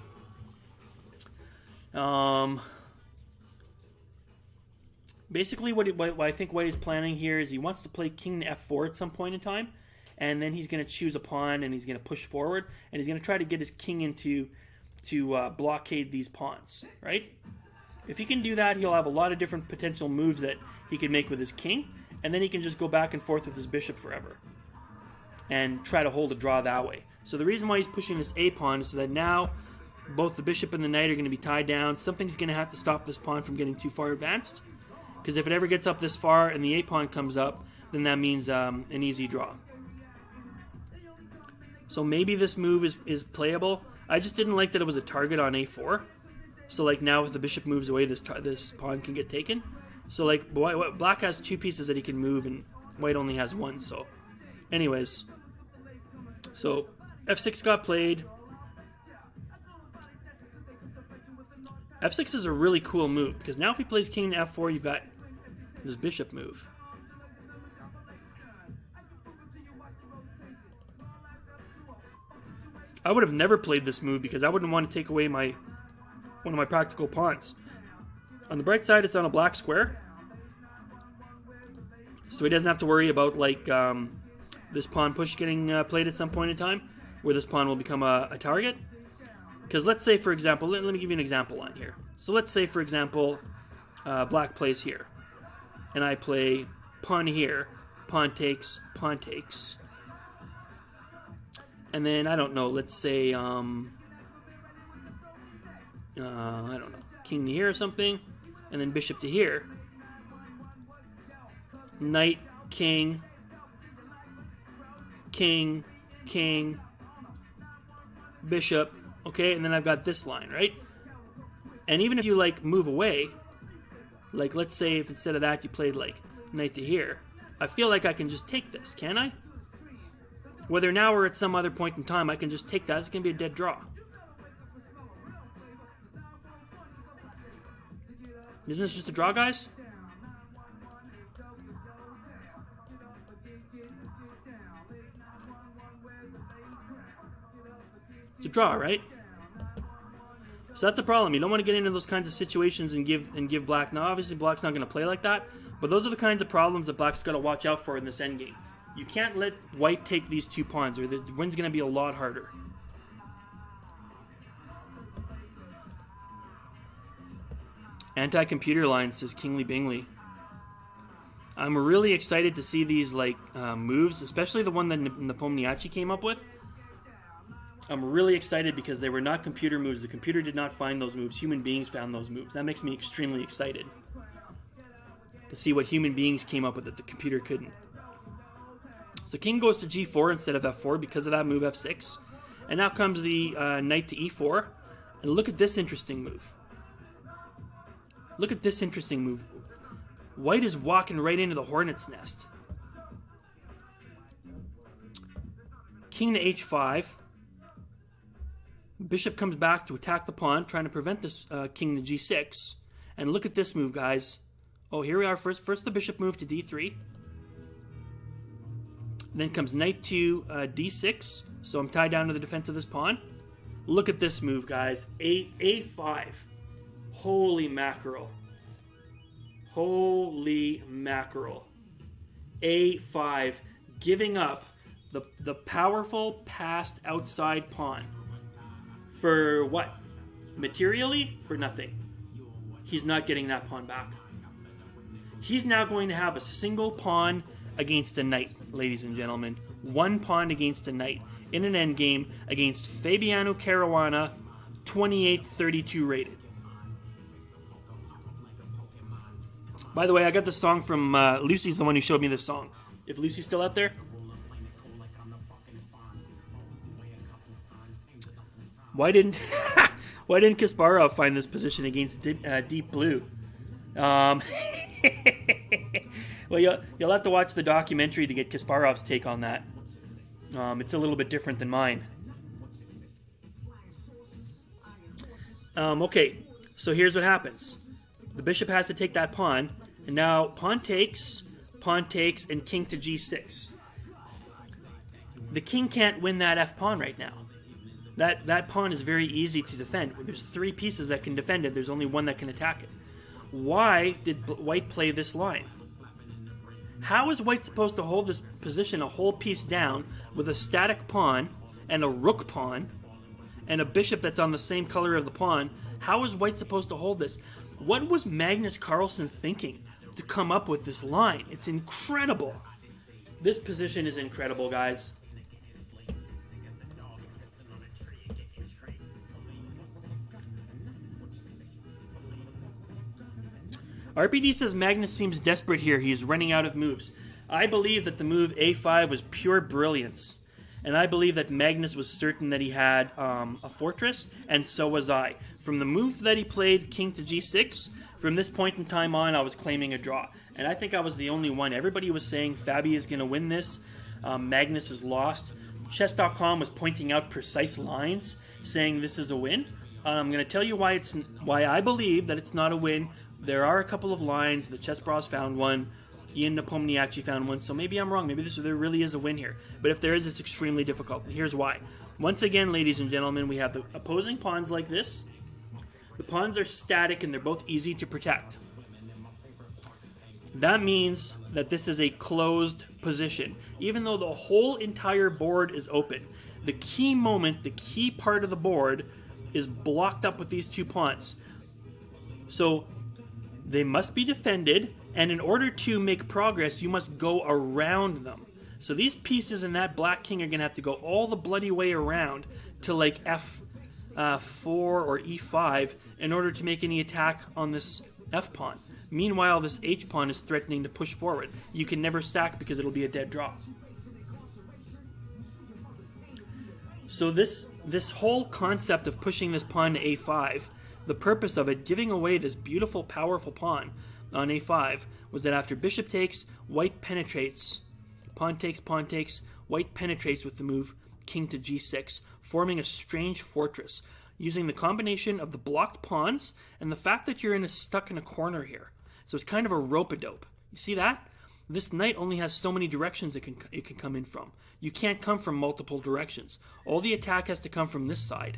Basically, what I think white is planning here is he wants to play king to f4 at some point in time, and then he's going to choose a pawn, and he's going to push forward, and he's going to try to get his king into blockade these pawns, right? If he can do that, he'll have a lot of different potential moves that he can make with his king, and then he can just go back and forth with his bishop forever and try to hold a draw that way. So the reason why he's pushing this a pawn is so that now both the bishop and the knight are going to be tied down. Something's going to have to stop this pawn from getting too far advanced, because if it ever gets up this far and the a-pawn comes up, then that means an easy draw. So maybe this move is playable. I just didn't like that it was a target on a4. So like now if the bishop moves away, this pawn can get taken. So like black has 2 pieces that he can move and white only has 1. So anyways, so f6 got played. f6 is a really cool move, because now if he plays king to f4, you've got this bishop move. I would have never played this move because I wouldn't want to take away one of my practical pawns. On the bright side, it's on a black square, so he doesn't have to worry about like this pawn push getting played at some point in time, where this pawn will become a target. Because let's say, for example, let me give you an example line here. So let's say, for example, black plays here. And I play pawn here. Pawn takes, pawn takes. And then, I don't know, let's say, I don't know, king to here or something. And then bishop to here. Knight, king, king, king, bishop. Okay, and then I've got this line, right? And even if you, like, move away, like, let's say if instead of that you played, like, knight to here, I feel like I can just take this, can I? Whether now or at some other point in time, I can just take that. It's going to be a dead draw. Isn't this just a draw, guys? It's a draw, right? So that's a problem. You don't want to get into those kinds of situations and give black. Now, obviously, black's not going to play like that, but those are the kinds of problems that black's got to watch out for in this endgame. You can't let white take these 2 pawns, or the win's going to be a lot harder. Anti-computer line, says Kingly Bingley. I'm really excited to see these moves, especially the one that Nepomniachtchi came up with. I'm really excited because they were not computer moves. The computer did not find those moves. Human beings found those moves. That makes me extremely excited to see what human beings came up with that the computer couldn't. So king goes to g4 instead of f4 because of that move f6. And now comes the knight to e4. And look at this interesting move. Look at this interesting move. White is walking right into the hornet's nest. King to h5. Bishop comes back to attack the pawn, trying to prevent this king to g6. And look at this move, guys. Oh, here we are. First the bishop move to d3. Then comes knight to d6. So I'm tied down to the defense of this pawn. Look at this move, guys. A5. Holy mackerel. Holy mackerel. A5. Giving up the powerful passed outside pawn. For what? Materially? For nothing. He's not getting that pawn back. He's now going to have a single pawn against a knight, ladies and gentlemen. 1 pawn against a knight in an endgame against Fabiano Caruana, 28-32 rated. By the way, I got this song from Lucy's the one who showed me this song. If Lucy's still out there. Why didn't Kasparov find this position against Deep Blue? Well, you'll have to watch the documentary to get Kasparov's take on that. It's a little bit different than mine. Okay, so here's what happens. The bishop has to take that pawn, and now pawn takes, and king to g6. The king can't win that f-pawn right now. That pawn is very easy to defend. There's 3 pieces that can defend it. There's only 1 that can attack it. Why did white play this line? How is white supposed to hold this position a whole piece down with a static pawn and a rook pawn and a bishop that's on the same color of the pawn? How is white supposed to hold this? What was Magnus Carlsen thinking to come up with this line? It's incredible. This position is incredible, guys. RPD says Magnus seems desperate here. He is running out of moves. I believe that the move a5 was pure brilliance. And I believe that Magnus was certain that he had a fortress, and so was I. From the move that he played, king to g6, from this point in time on, I was claiming a draw. And I think I was the only one. Everybody was saying Fabi is going to win this. Magnus is lost. Chess.com was pointing out precise lines, saying this is a win. I'm going to tell you why I believe that it's not a win. There are a couple of lines. The Chess Bros found one. Ian Nepomniachtchi found one. So maybe I'm wrong. Maybe there really is a win here. But if there is, it's extremely difficult. And here's why. Once again, ladies and gentlemen, we have the opposing pawns like this. The pawns are static and they're both easy to protect. That means that this is a closed position. Even though the whole entire board is open. The key moment, the key part of the board is blocked up with these 2 pawns. So they must be defended, and in order to make progress, you must go around them. So these pieces and that black king are going to have to go all the bloody way around to like F4 or E5 in order to make any attack on this F pawn. Meanwhile, this H pawn is threatening to push forward. You can never stack because it'll be a dead draw. So this whole concept of pushing this pawn to A5, the purpose of it, giving away this beautiful, powerful pawn on A5, was that after bishop takes, white penetrates, pawn takes, white penetrates with the move king to G6, forming a strange fortress, using the combination of the blocked pawns and the fact that you're stuck in a corner here. So it's kind of a rope-a-dope. You see that? This knight only has so many directions it can come in from. You can't come from multiple directions. All the attack has to come from this side.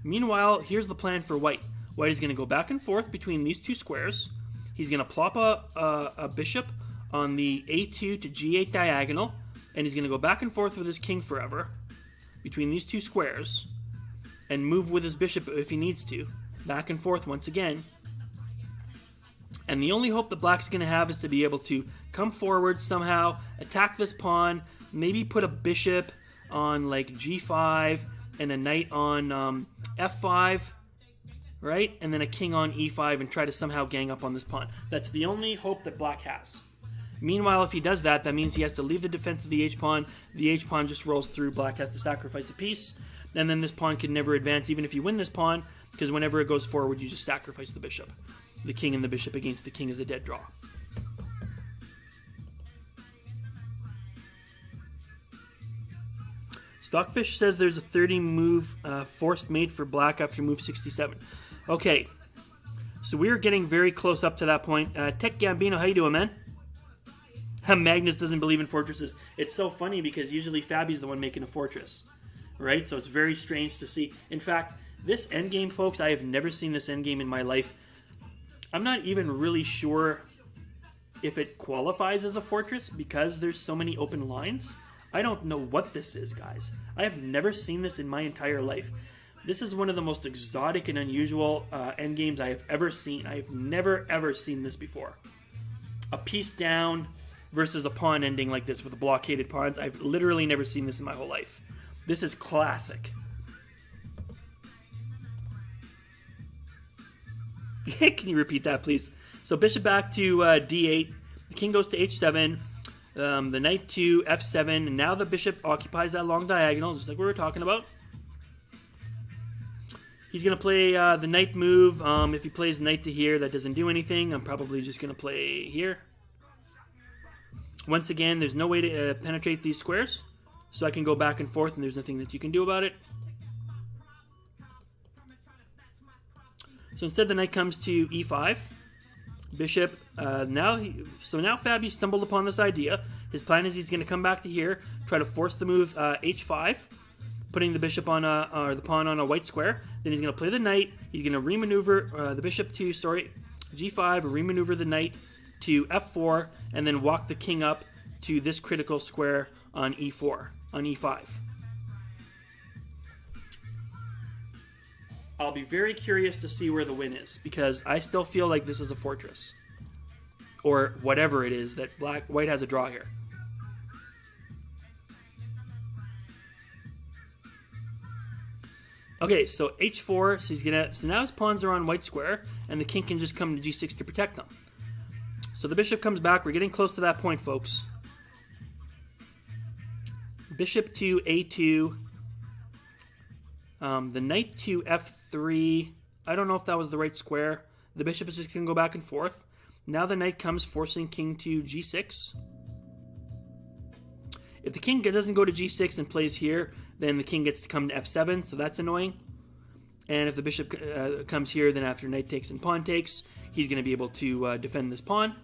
Meanwhile, here's the plan for white. White is going to go back and forth between these 2 squares. He's going to plop a bishop on the A2 to G8 diagonal, and he's going to go back and forth with his king forever between these 2 squares and move with his bishop if he needs to, back and forth once again. And the only hope that black's going to have is to be able to come forward somehow, attack this pawn, maybe put a bishop on like G5 and a knight on F5, right? And then a king on E5 and try to somehow gang up on this pawn. That's the only hope that black has. Meanwhile, if he does that, that means he has to leave the defense of the H-pawn. The H-pawn just rolls through. Black has to sacrifice a piece. And then this pawn can never advance, even if you win this pawn, because whenever it goes forward, you just sacrifice the bishop. The king and the bishop against the king is a dead draw. Stockfish says there's a 30 move forced mate for black after move 67. Okay, so we're getting very close up to that point. Tech Gambino, how you doing, man? Magnus doesn't believe in fortresses. It's so funny because usually Fabi's the one making a fortress, right? So it's very strange to see. In fact, this endgame, folks, I have never seen this endgame in my life. I'm not even really sure if it qualifies as a fortress because there's so many open lines. I don't know what this is, guys. I have never seen this in my entire life. This is one of the most exotic and unusual endgames I have ever seen. I have never, ever seen this before. A piece down versus a pawn ending like this with blockaded pawns. I've literally never seen this in my whole life. This is classic. Can you repeat that, please? So bishop back to D8. The king goes to H7. The knight to F7. And now the bishop occupies that long diagonal, just like we were talking about. He's going to play the knight move. If he plays knight to here, that doesn't do anything. I'm probably just going to play here. Once again, there's no way to penetrate these squares. So I can go back and forth, and there's nothing that you can do about it. So instead, the knight comes to E5. Bishop. Now Fabi stumbled upon this idea. His plan is he's going to come back to here, try to force the move H5, putting the bishop on or the pawn on a white square. Then he's going to play the knight. He's going to remaneuver the bishop to G5, remaneuver the knight to F4, and then walk the king up to this critical square on E4, on E5. I'll be very curious to see where the win is, because I still feel like this is a fortress. Or whatever it is that white has a draw here. Okay, so H4, so now his pawns are on white square, and the king can just come to G6 to protect them. So the bishop comes back. We're getting close to that point, folks. Bishop to A2. The knight to F3. I don't know if that was the right square. The bishop is just going to go back and forth. Now the knight comes, forcing king to G6. If the king doesn't go to G6 and plays here, then the king gets to come to F7, so that's annoying. And if the bishop comes here, then after knight takes and pawn takes, he's going to be able to defend this pawn.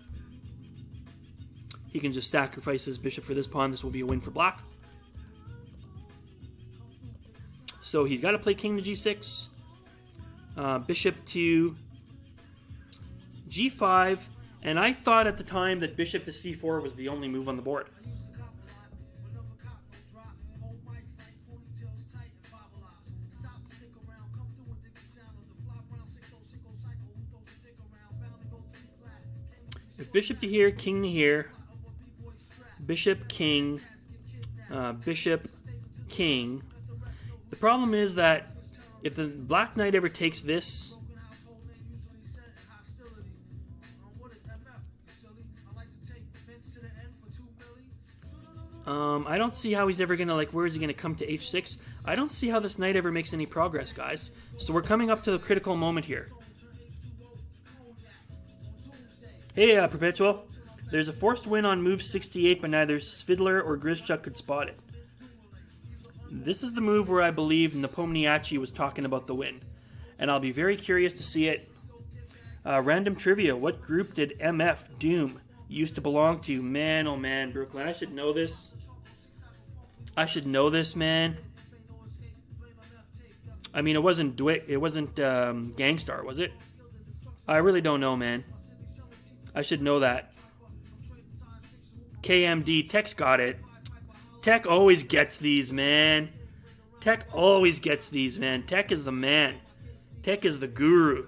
He can just sacrifice his bishop for this pawn. This will be a win for black. So he's got to play king to G6, bishop to G5, and I thought at the time that bishop to C4 was the only move on the board. If bishop to here, king to here, bishop, king, bishop, king. The problem is that if the black knight ever takes this, I don't see how he's ever going to, like, where is he going to come to h6? I don't see how this knight ever makes any progress, guys. So we're coming up to the critical moment here. Hey, Perpetual. There's a forced win on move 68, but neither Svidler or Grischuk could spot it. This is the move where I believe Nepomniachtchi was talking about the win. And I'll be very curious to see it. Random trivia. What group did MF Doom used to belong to? Man, oh man, Brooklyn. I should know this. I should know this, man. I mean, it wasn't Gangstar, was it? I really don't know, man. I should know that. KMD, Tech's got it. Tech always gets these, man. Tech always gets these, man. Tech is the man. Tech is the guru.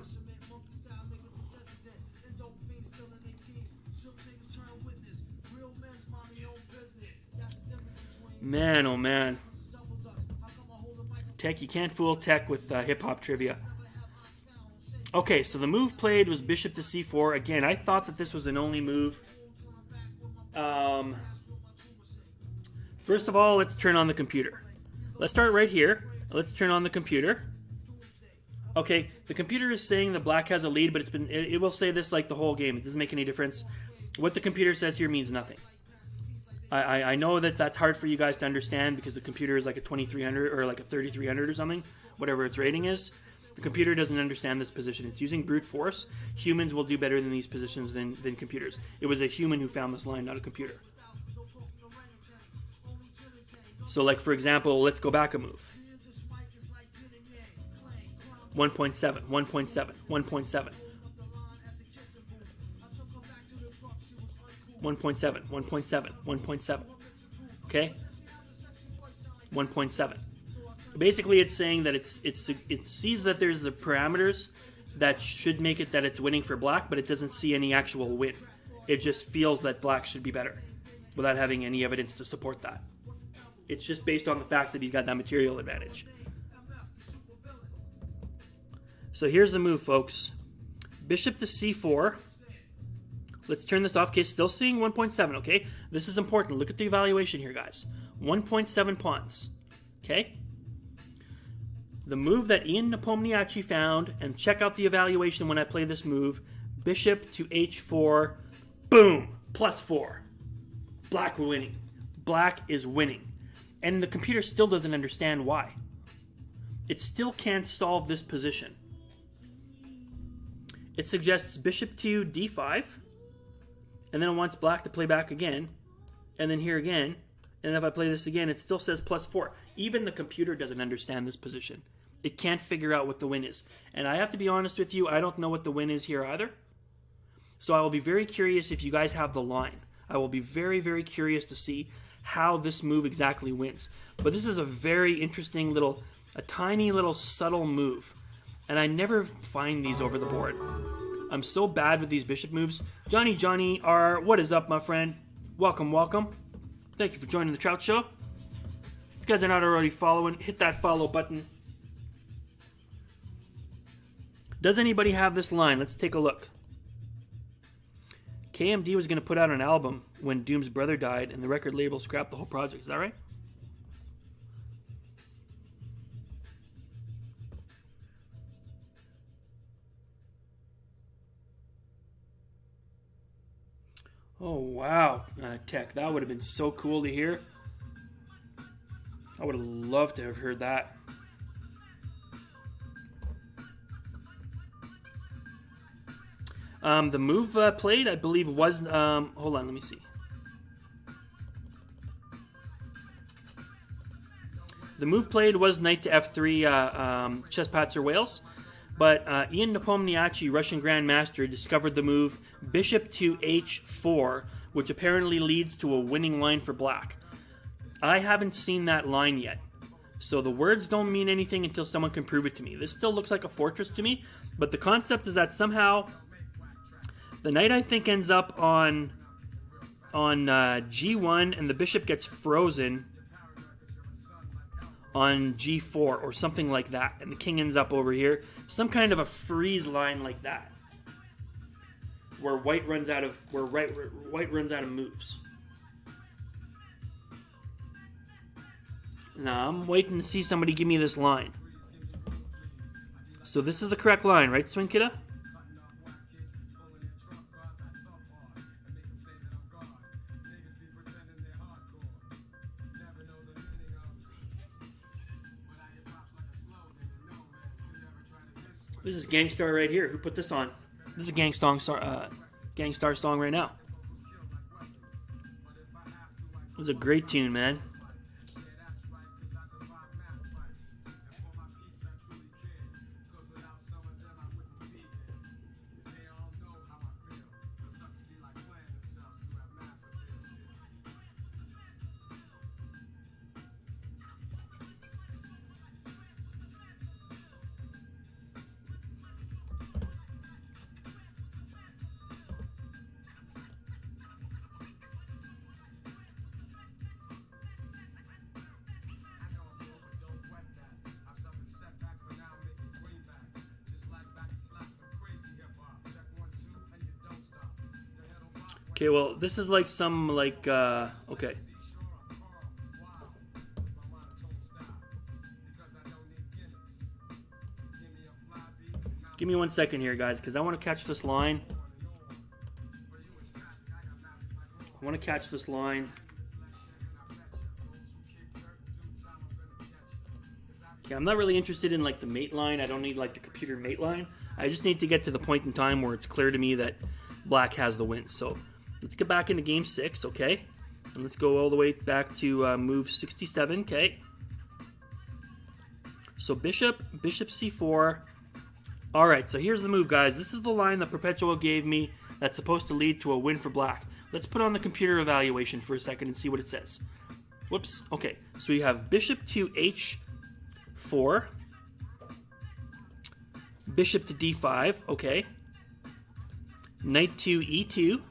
Man, oh man. Tech, you can't fool Tech with hip-hop trivia. Okay, so the move played was bishop to c4. Again, I thought that this was an only move. First of all, let's turn on the computer. Let's start right here. Let's turn on the computer. Okay, the computer is saying that black has a lead, but it will say this like the whole game. It doesn't make any difference. What the computer says here means nothing. I know that that's hard for you guys to understand because the computer is like a 2300 or like a 3300 or something, whatever its rating is. The computer doesn't understand this position. It's using brute force. Humans will do better than these positions than computers. It was a human who found this line, not a computer. So like, for example, let's go back a move. 1.7, 1.7, 1.7. 1.7, 1.7, 1.7. Okay? 1.7. Basically, it's saying that it sees that there's the parameters that should make it that it's winning for black, but it doesn't see any actual win. It just feels that black should be better without having any evidence to support that. It's just based on the fact that he's got that material advantage. So here's the move, folks. Bishop to c4. Let's turn this off. Okay, still seeing 1.7, okay? This is important. Look at the evaluation here, guys. 1.7 pawns, okay? The move that Ian Nepomniachtchi found, and check out the evaluation when I play this move. Bishop to h4. Boom! +4. Black winning. Black is winning. And the computer still doesn't understand why. It still can't solve this position. It suggests bishop to d5. And then it wants black to play back again. And then here again. And if I play this again, it still says +4. Even the computer doesn't understand this position. It can't figure out what the win is. And I have to be honest with you, I don't know what the win is here either. So I will be very curious if you guys have the line. I will be very, very curious to see how this move exactly wins. But this is a very interesting a tiny little subtle move. And I never find these over the board. I'm so bad with these bishop moves. Johnny R, what is up, my friend? Welcome, welcome. Thank you for joining the Trout Show. If you guys are not already following, hit that follow button. Does anybody have this line? Let's take a look. KMD was going to put out an album when Doom's brother died, and the record label scrapped the whole project. Is that right? Oh, wow, Tech. That would have been so cool to hear. I would have loved to have heard that. The move played, I believe, was... hold on, let me see. The move played was knight to f3, Chess-Patzer Wales. But Ian Nepomniachtchi, Russian Grandmaster, discovered the move bishop to h4, which apparently leads to a winning line for black. I haven't seen that line yet. So the words don't mean anything until someone can prove it to me. This still looks like a fortress to me, but the concept is that somehow The knight, I think, ends up on G1, and the bishop gets frozen on G4 or something like that, and the king ends up over here. Some kind of a freeze line like that, where white runs out of moves. Now I'm waiting to see somebody give me this line. So this is the correct line, right, Swing Kidda? This is Gangstar right here. Who put this on? This is a Gangstar song right now. It was a great tune, man. Okay, well, this is like some, okay. Give me 1 second here, guys, because I want to catch this line. Okay, I'm not really interested in, like, the mate line. I don't need, like, the computer mate line. I just need to get to the point in time where it's clear to me that black has the win. So let's get back into game 6, okay? And let's go all the way back to move 67, okay? So bishop c4. All right, so here's the move, guys. This is the line that Perpetual gave me that's supposed to lead to a win for black. Let's put on the computer evaluation for a second and see what it says. Whoops. Okay, so we have bishop to h4, bishop to d5, okay. Knight to e2.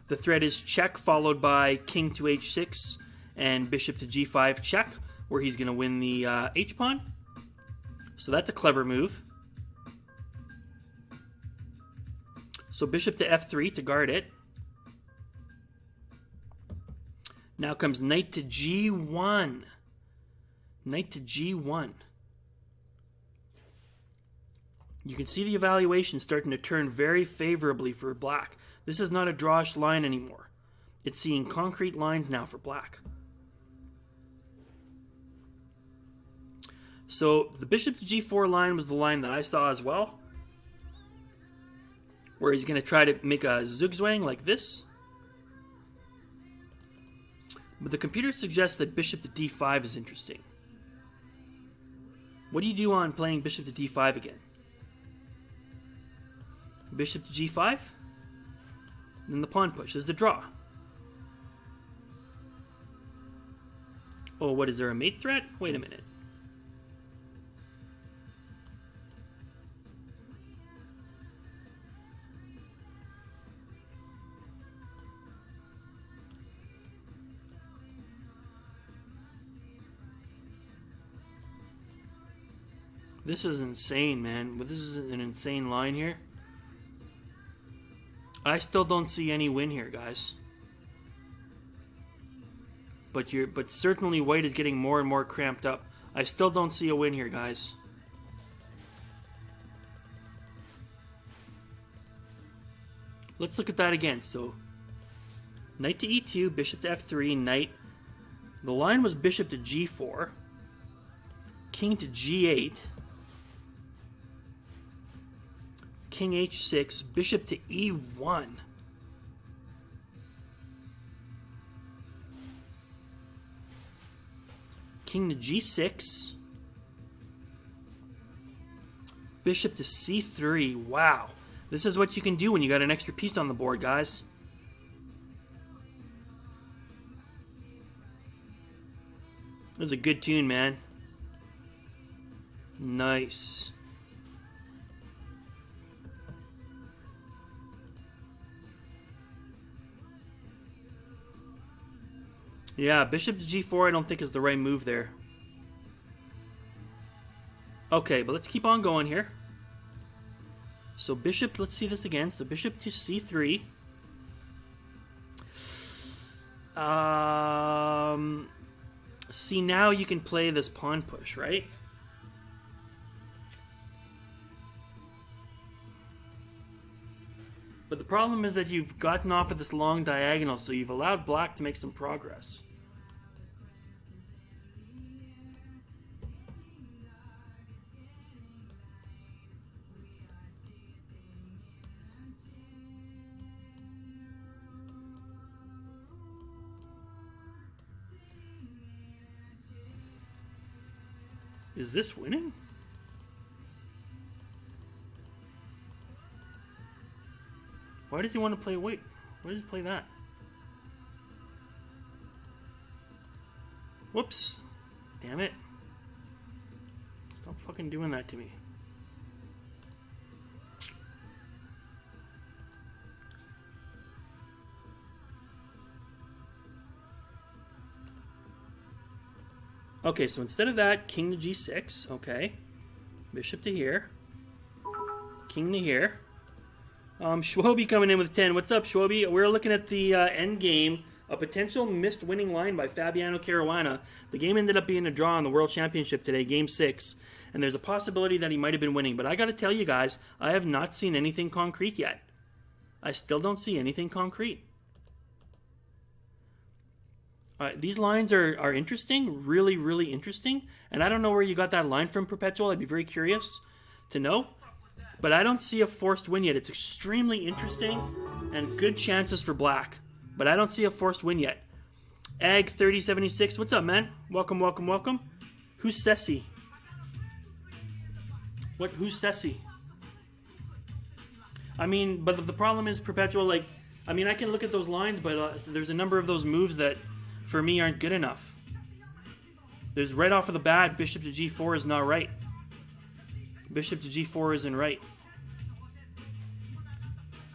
The threat is check, followed by king to h6 and bishop to g5 check, where he's going to win the h-pawn. So that's a clever move. So bishop to f3 to guard it. Now comes knight to g1. Knight to g1. You can see the evaluation starting to turn very favorably for black. This is not a drawish line anymore. It's seeing concrete lines now for black. So the bishop to g4 line was the line that I saw as well, where he's going to try to make a zugzwang like this. But the computer suggests that bishop to d5 is interesting. What do you do on playing bishop to d5 again? Bishop to g5, then the pawn push. There's the draw. Oh, what, is there a mate threat? Wait a minute. This is insane, man. This is an insane line here. I still don't see any win here, guys. But certainly white is getting more and more cramped up. I still don't see a win here, guys. Let's look at that again. So knight to e2, bishop to f3, knight. The line was bishop to g4, king to g8, king h6, bishop to e1. King to g6. Bishop to c3. Wow. This is what you can do when you got an extra piece on the board, guys. That was a good tune, man. Nice. Yeah, bishop to g4 I don't think is the right move there. Okay, but let's keep on going here. So bishop, let's see this again. So bishop to c3. See, now you can play this pawn push, right? But the problem is that you've gotten off of this long diagonal, so you've allowed black to make some progress. Is this winning? Why does he want to play? Wait, why does he play that? Whoops. Damn it. Stop fucking doing that to me. Okay, so instead of that, king to g6. Okay. Bishop to here. King to here. Schwobi coming in with 10. What's up, Schwobi? We're looking at the end game, a potential missed winning line by Fabiano Caruana. The game ended up being a draw in the World Championship today, Game 6, and there's a possibility that he might have been winning. But I got to tell you guys, I have not seen anything concrete yet. I still don't see anything concrete. These lines are interesting, really, really interesting, and I don't know where you got that line from, Perpetual. I'd be very curious to know. But I don't see a forced win yet. It's extremely interesting and good chances for black. But I don't see a forced win yet. Ag3076, what's up, man? Welcome, welcome, welcome. Who's Ceci? Who's Ceci? I mean, but the problem is, Perpetual, like, I mean, I can look at those lines, but there's a number of those moves that, for me, aren't good enough. There's right off of the bat, bishop to g4 is not right. Bishop to g4 isn't right.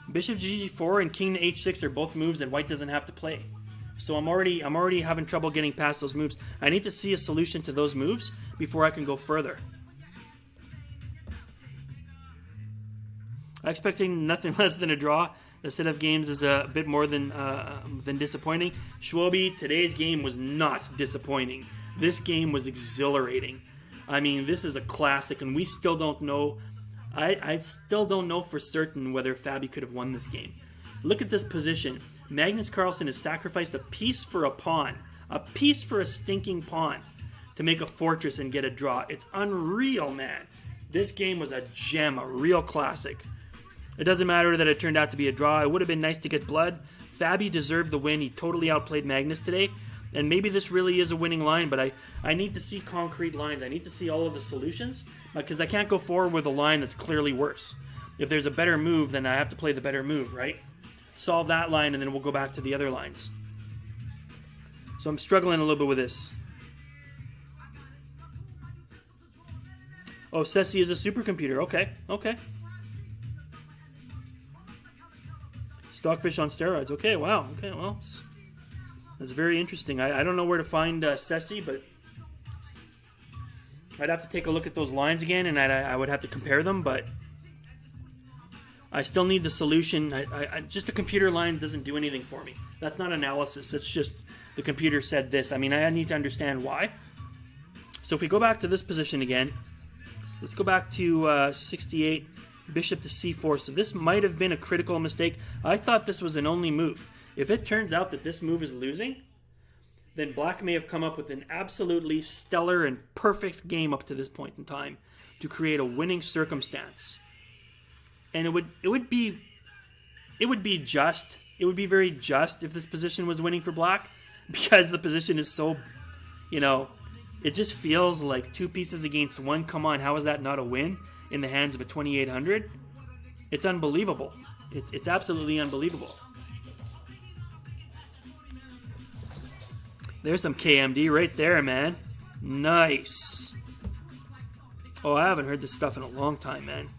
Bishop to g4 and king to h6 are both moves that white doesn't have to play. So I'm already having trouble getting past those moves. I need to see a solution to those moves before I can go further. I'm expecting nothing less than a draw. The set of games is a bit more than disappointing. Schwobi, today's game was not disappointing. This game was exhilarating. I mean, this is a classic, and we still don't know. I still don't know for certain whether Fabi could have won this game. Look at this position. Magnus Carlsen has sacrificed a piece for a pawn. A piece for a stinking pawn to make a fortress and get a draw. It's unreal, man. This game was a gem, a real classic. It doesn't matter that it turned out to be a draw. It would have been nice to get blood. Fabi deserved the win. He totally outplayed Magnus today. And maybe this really is a winning line, but I need to see concrete lines. I need to see all of the solutions, because I can't go forward with a line that's clearly worse. If there's a better move, then I have to play the better move, right? Solve that line, and then we'll go back to the other lines. So I'm struggling a little bit with this. Oh, Ceci is a supercomputer. Okay, okay. Stockfish on steroids. Okay, wow. Okay, well, that's very interesting. I don't know where to find Ceci, but I'd have to take a look at those lines again, and I would have to compare them, but I still need the solution. Just a computer line doesn't do anything for me. That's not analysis. It's just the computer said this. I mean, I need to understand why. So if we go back to this position again, let's go back to 68, bishop to c4. So this might have been a critical mistake. I thought this was an only move. If it turns out that this move is losing, then black may have come up with an absolutely stellar and perfect game up to this point in time to create a winning circumstance. And it would be just. It would be very just if this position was winning for black, because the position is so, it just feels like two pieces against one. Come on, how is that not a win in the hands of a 2800? It's unbelievable. It's absolutely unbelievable. There's some KMD right there, man. Nice. Oh, I haven't heard this stuff in a long time, man.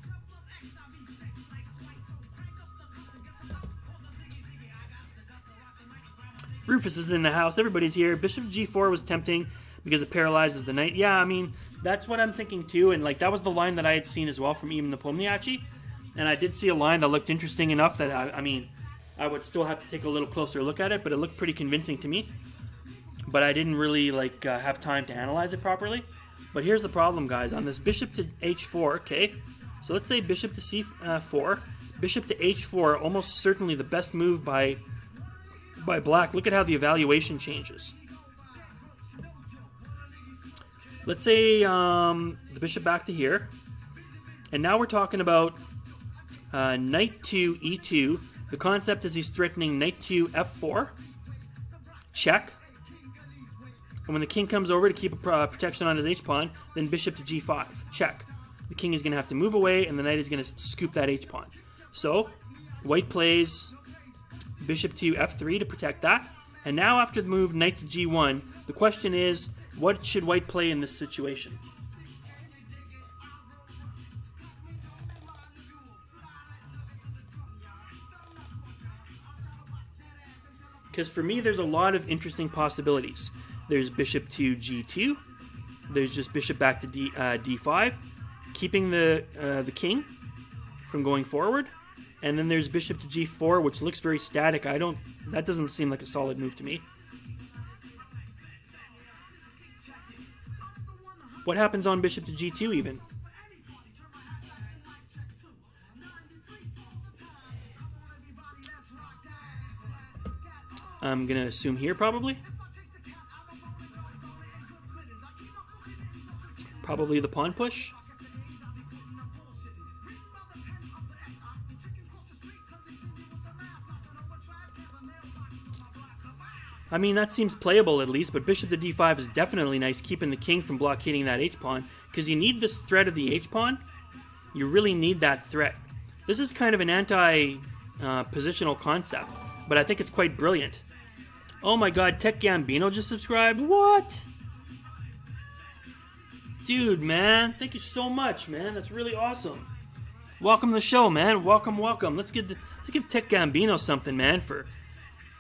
Rufus is in the house. Everybody's here. Bishop to g4 was tempting because it paralyzes the knight. Yeah, I mean, that's what I'm thinking too. And like that was the line that I had seen as well from Eamon Nepomniachtchi. And I did see a line that looked interesting enough that, I mean, I would still have to take a little closer look at it, but it looked pretty convincing to me. But I didn't really have time to analyze it properly. But here's the problem, guys. On this bishop to h4, okay? So let's say bishop to c4. Bishop to h4, almost certainly the best move by black. Look at how the evaluation changes. Let's say the bishop back to here. And now we're talking about knight to e2. The concept is he's threatening knight to f4. Check. And when the king comes over to keep a protection on his h-pawn, then bishop to g5. Check. The king is going to have to move away, and the knight is going to scoop that h-pawn. So, white plays bishop to f3 to protect that. And now after the move knight to g1, the question is, what should white play in this situation? Because for me, there's a lot of interesting possibilities. There's bishop to g2. There's just bishop back to d5, keeping the king from going forward. And then there's bishop to g4, which looks very static. That doesn't seem like a solid move to me. What happens on bishop to g2 even? I'm going to assume here probably. Probably the pawn push. I mean, that seems playable at least, but bishop to d5 is definitely nice, keeping the king from blockading that h-pawn, because you need this threat of the h-pawn. You really need that threat. This is kind of an anti-positional concept, but I think it's quite brilliant. Oh my god, Tech Gambino just subscribed? What? Dude, man, thank you so much, man. That's really awesome. Welcome to the show, man. Welcome, welcome. Let's give Tech Gambino something, man, for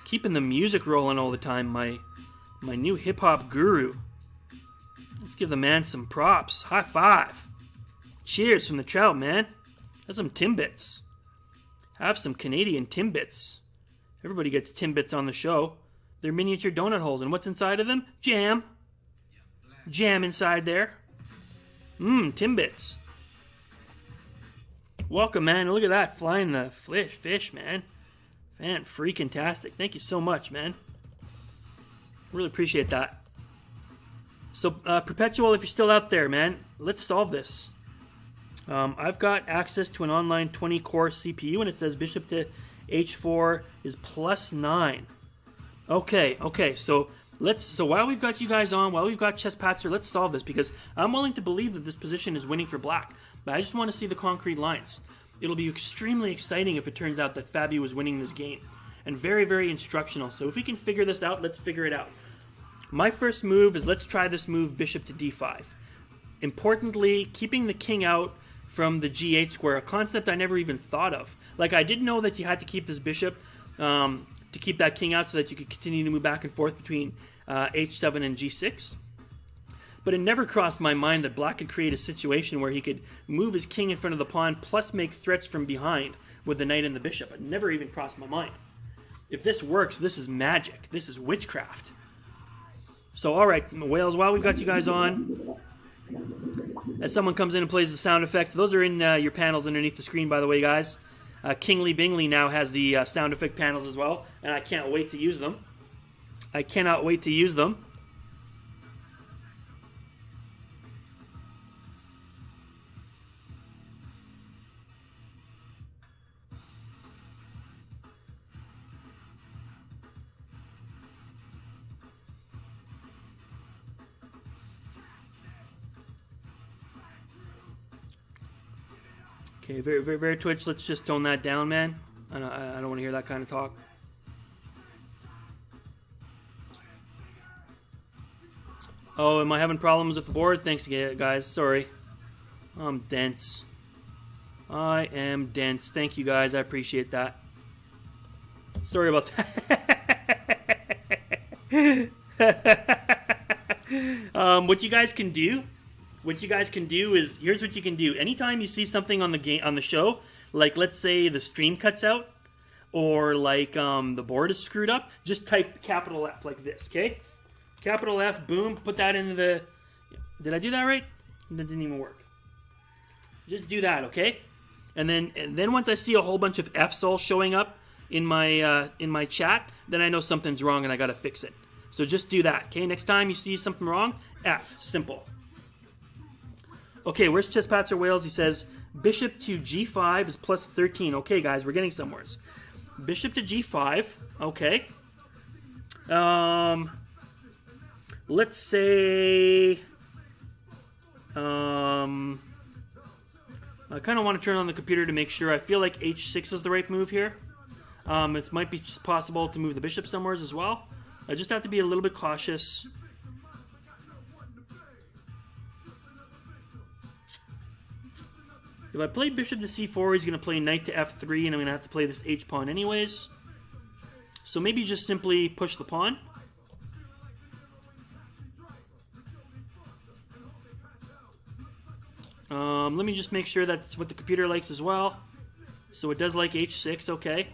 keeping the music rolling all the time. My new hip-hop guru. Let's give the man some props. High five. Cheers from the trout, man. Have some Timbits. Have some Canadian Timbits. Everybody gets Timbits on the show. They're miniature donut holes, and what's inside of them? Jam. Jam inside there. Timbits. Welcome, man. Look at that, flying the fish, man. Man, freaking-tastic. Thank you so much, man. Really appreciate that. So, Perpetual, if you're still out there, man, let's solve this. I've got access to an online 20-core CPU, and it says bishop to h4 is +9. Okay, so while we've got you guys on, while we've got Chesspatzer, let's solve this, because I'm willing to believe that this position is winning for black, but I just want to see the concrete lines. It'll be extremely exciting if it turns out that Fabio is winning this game, and very, very instructional. So if we can figure this out, let's figure it out. My first move is, let's try this move, bishop to d5. Importantly, keeping the king out from the g8 square, a concept I never even thought of. Like, I didn't know that you had to keep this bishop to keep that king out so that you could continue to move back and forth between h7 and g6. But it never crossed my mind that black could create a situation where he could move his king in front of the pawn plus make threats from behind with the knight and the bishop. It never even crossed my mind. If this works, this is magic. This is witchcraft. So, alright, Wales, while we've got you guys on, as someone comes in and plays the sound effects, those are in your panels underneath the screen, by the way, guys. Kingly Bingley now has the sound effect panels as well, and I can't wait to use them. I cannot wait to use them. Okay, very Twitch, let's just tone that down, man. I don't want to hear that kind of talk. Oh, am I having problems with the board? Thanks, guys. Sorry. I'm dense. I am dense. Thank you, guys. I appreciate that. Sorry about that. What you guys can do, is, here's what you can do. Anytime you see something on the show, like let's say the stream cuts out, or like the board is screwed up, just type capital F like this, okay? Capital F, boom, put that into the... Did I do that right? That didn't even work. Just do that, okay? And then once I see a whole bunch of Fs all showing up in my chat, then I know something's wrong and I gotta fix it. So just do that, okay? Next time you see something wrong, F, simple. Okay, where's Chess or Wales? He says, bishop to g5 is plus 13. Okay, guys, we're getting somewhere. Bishop to g5, okay. Let's say... I kind of want to turn on the computer to make sure. I feel like h6 is the right move here. It might be just possible to move the bishop somewhere as well. I just have to be a little bit cautious. If I play bishop to c4, he's going to play knight to f3, and I'm going to have to play this h-pawn anyways. So maybe just simply push the pawn. Let me just make sure that's what the computer likes as well. So it does like h6, okay.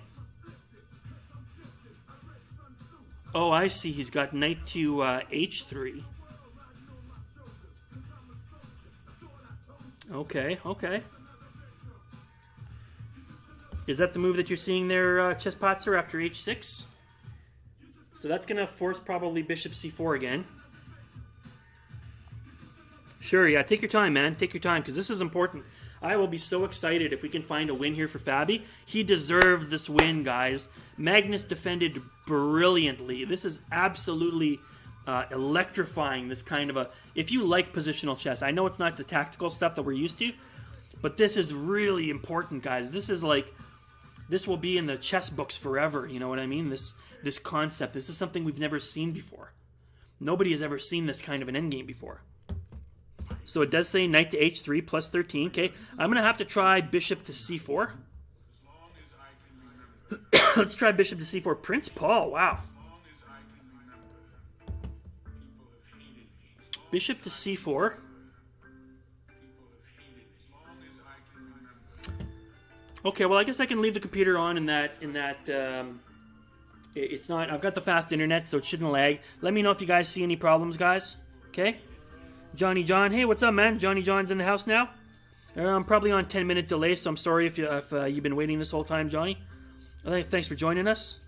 Oh, I see. He's got knight to h3. Okay, okay. Is that the move that you're seeing there, Chesspatzer, after h6? So that's going to force probably bishop c4 again. Sure, yeah, take your time, man. Take your time, because this is important. I will be so excited if we can find a win here for Fabi. He deserved this win, guys. Magnus defended brilliantly. This is absolutely electrifying, this kind of a... If you like positional chess, I know it's not the tactical stuff that we're used to, but this is really important, guys. This is like... This will be in the chess books forever, you know what I mean? This concept. This is something we've never seen before. Nobody has ever seen this kind of an endgame before. So it does say knight to h3 plus 13. Okay, I'm going to have to try bishop to c4. Let's try bishop to c4. Prince Paul, wow. Bishop to c4. Okay, well I guess I can leave the computer on in that it's not... I've got the fast internet, so it shouldn't lag. Let me know if you guys see any problems, guys. Okay? Johnny John, hey, what's up, man? Johnny John's in the house now. I'm probably on 10-minute delay, so I'm sorry if you've been waiting this whole time, Johnny. Thanks for joining us.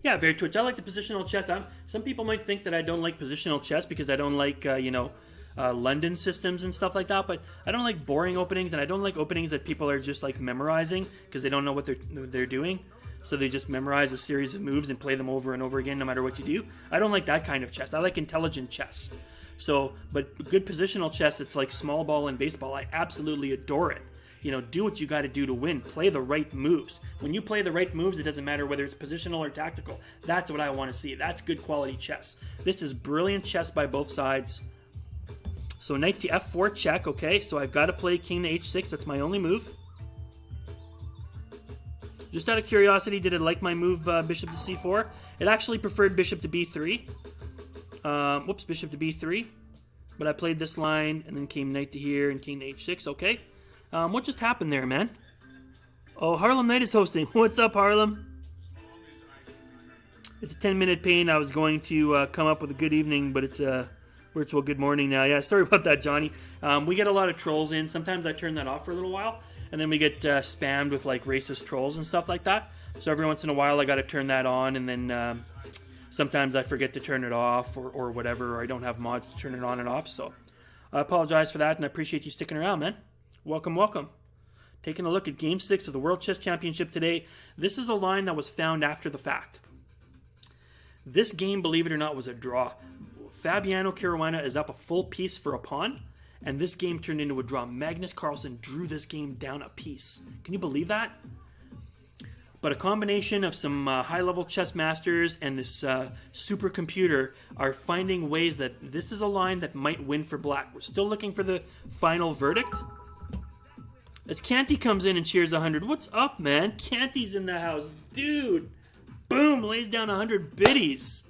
Yeah, very Twitch. I like the positional chess. Some people might think that I don't like positional chess because I don't like, London systems and stuff like that, but I don't like boring openings, and I don't like openings that people are just like memorizing because they don't know what they're doing. So they just memorize a series of moves and play them over and over again no matter what you do. I don't like that kind of chess. I like intelligent chess. So, but good positional chess, it's like small ball and baseball. I absolutely adore it. You know, do what you got to do to win. Play the right moves. When you play the right moves, it doesn't matter whether it's positional or tactical. That's what I want to see. That's good quality chess. This is brilliant chess by both sides. So knight to f4 check, okay. So I've got to play king to h6. That's my only move. Just out of curiosity, did it like my move bishop to c4? It actually preferred bishop to b3. Bishop to b3. But I played this line and then came knight to here and king to h6, okay. What just happened there, man? Oh, Harlem Knight is hosting. What's up, Harlem? It's a 10-minute pain. I was going to come up with a good evening, but it's a virtual good morning now. Yeah, sorry about that, Johnny. We get a lot of trolls in. Sometimes I turn that off for a little while, and then we get spammed with like racist trolls and stuff like that. So every once in a while I got to turn that on, and then sometimes I forget to turn it off or whatever, or I don't have mods to turn it on and off. So I apologize for that, and I appreciate you sticking around, man. Welcome, welcome. Taking a look at Game 6 of the World Chess Championship today. This is a line that was found after the fact. This game, believe it or not, was a draw. Fabiano Caruana is up a full piece for a pawn, and this game turned into a draw. Magnus Carlsen drew this game down a piece. Can you believe that? But a combination of some high-level chess masters and this supercomputer are finding ways that this is a line that might win for black. We're still looking for the final verdict. As Canty comes in and cheers 100. What's up, man? Canty's in the house. Dude. Boom. Lays down 100 biddies.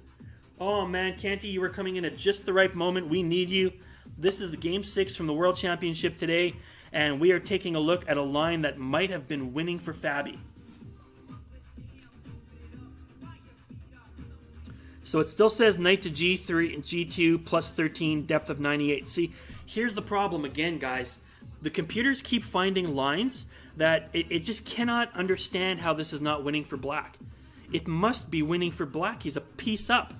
Oh, man. Canty, you were coming in at just the right moment. We need you. This is the Game 6 from the World Championship today. And we are taking a look at a line that might have been winning for Fabi. So it still says knight to g3 and g2 plus 13, depth of 98. See, here's the problem again, guys. The computers keep finding lines that it just cannot understand how this is not winning for black. It must be winning for black. He's a piece up.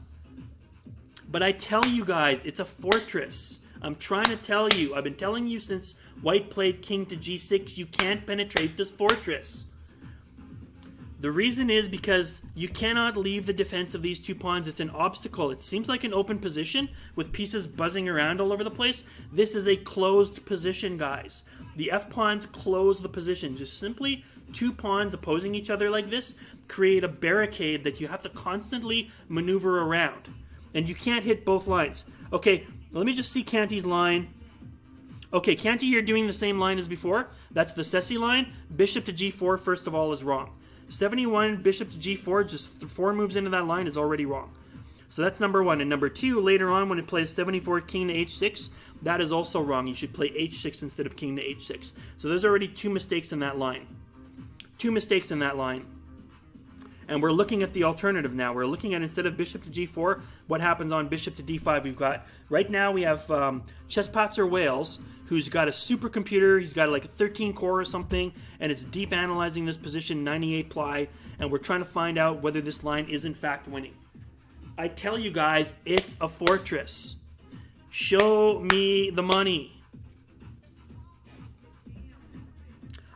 But I tell you guys, it's a fortress. I'm trying to tell you. I've been telling you since white played king to g6, you can't penetrate this fortress. The reason is because you cannot leave the defense of these two pawns. It's an obstacle. It seems like an open position with pieces buzzing around all over the place. This is a closed position, guys. The f-pawns close the position. Just simply two pawns opposing each other like this create a barricade that you have to constantly maneuver around. And you can't hit both lines. Okay, let me just see Canty's line. Okay, Canty here doing the same line as before. That's the Ceci line. Bishop to g4, first of all, is wrong. 71, bishop to g4, just 4 moves into that line is already wrong. So that's number 1. And number 2, later on when it plays 74, king to h6, that is also wrong. You should play h6 instead of king to h6. So there's already 2 mistakes in that line. 2 mistakes in that line. And we're looking at the alternative now. We're looking at, instead of bishop to g4, what happens on bishop to d5. We've got, right now we have Chespatzer Wales, who's got a supercomputer. He's got like a 13 core or something, and it's deep analyzing this position, 98 ply, and we're trying to find out whether this line is in fact winning. I tell you guys, it's a fortress. Show me the money.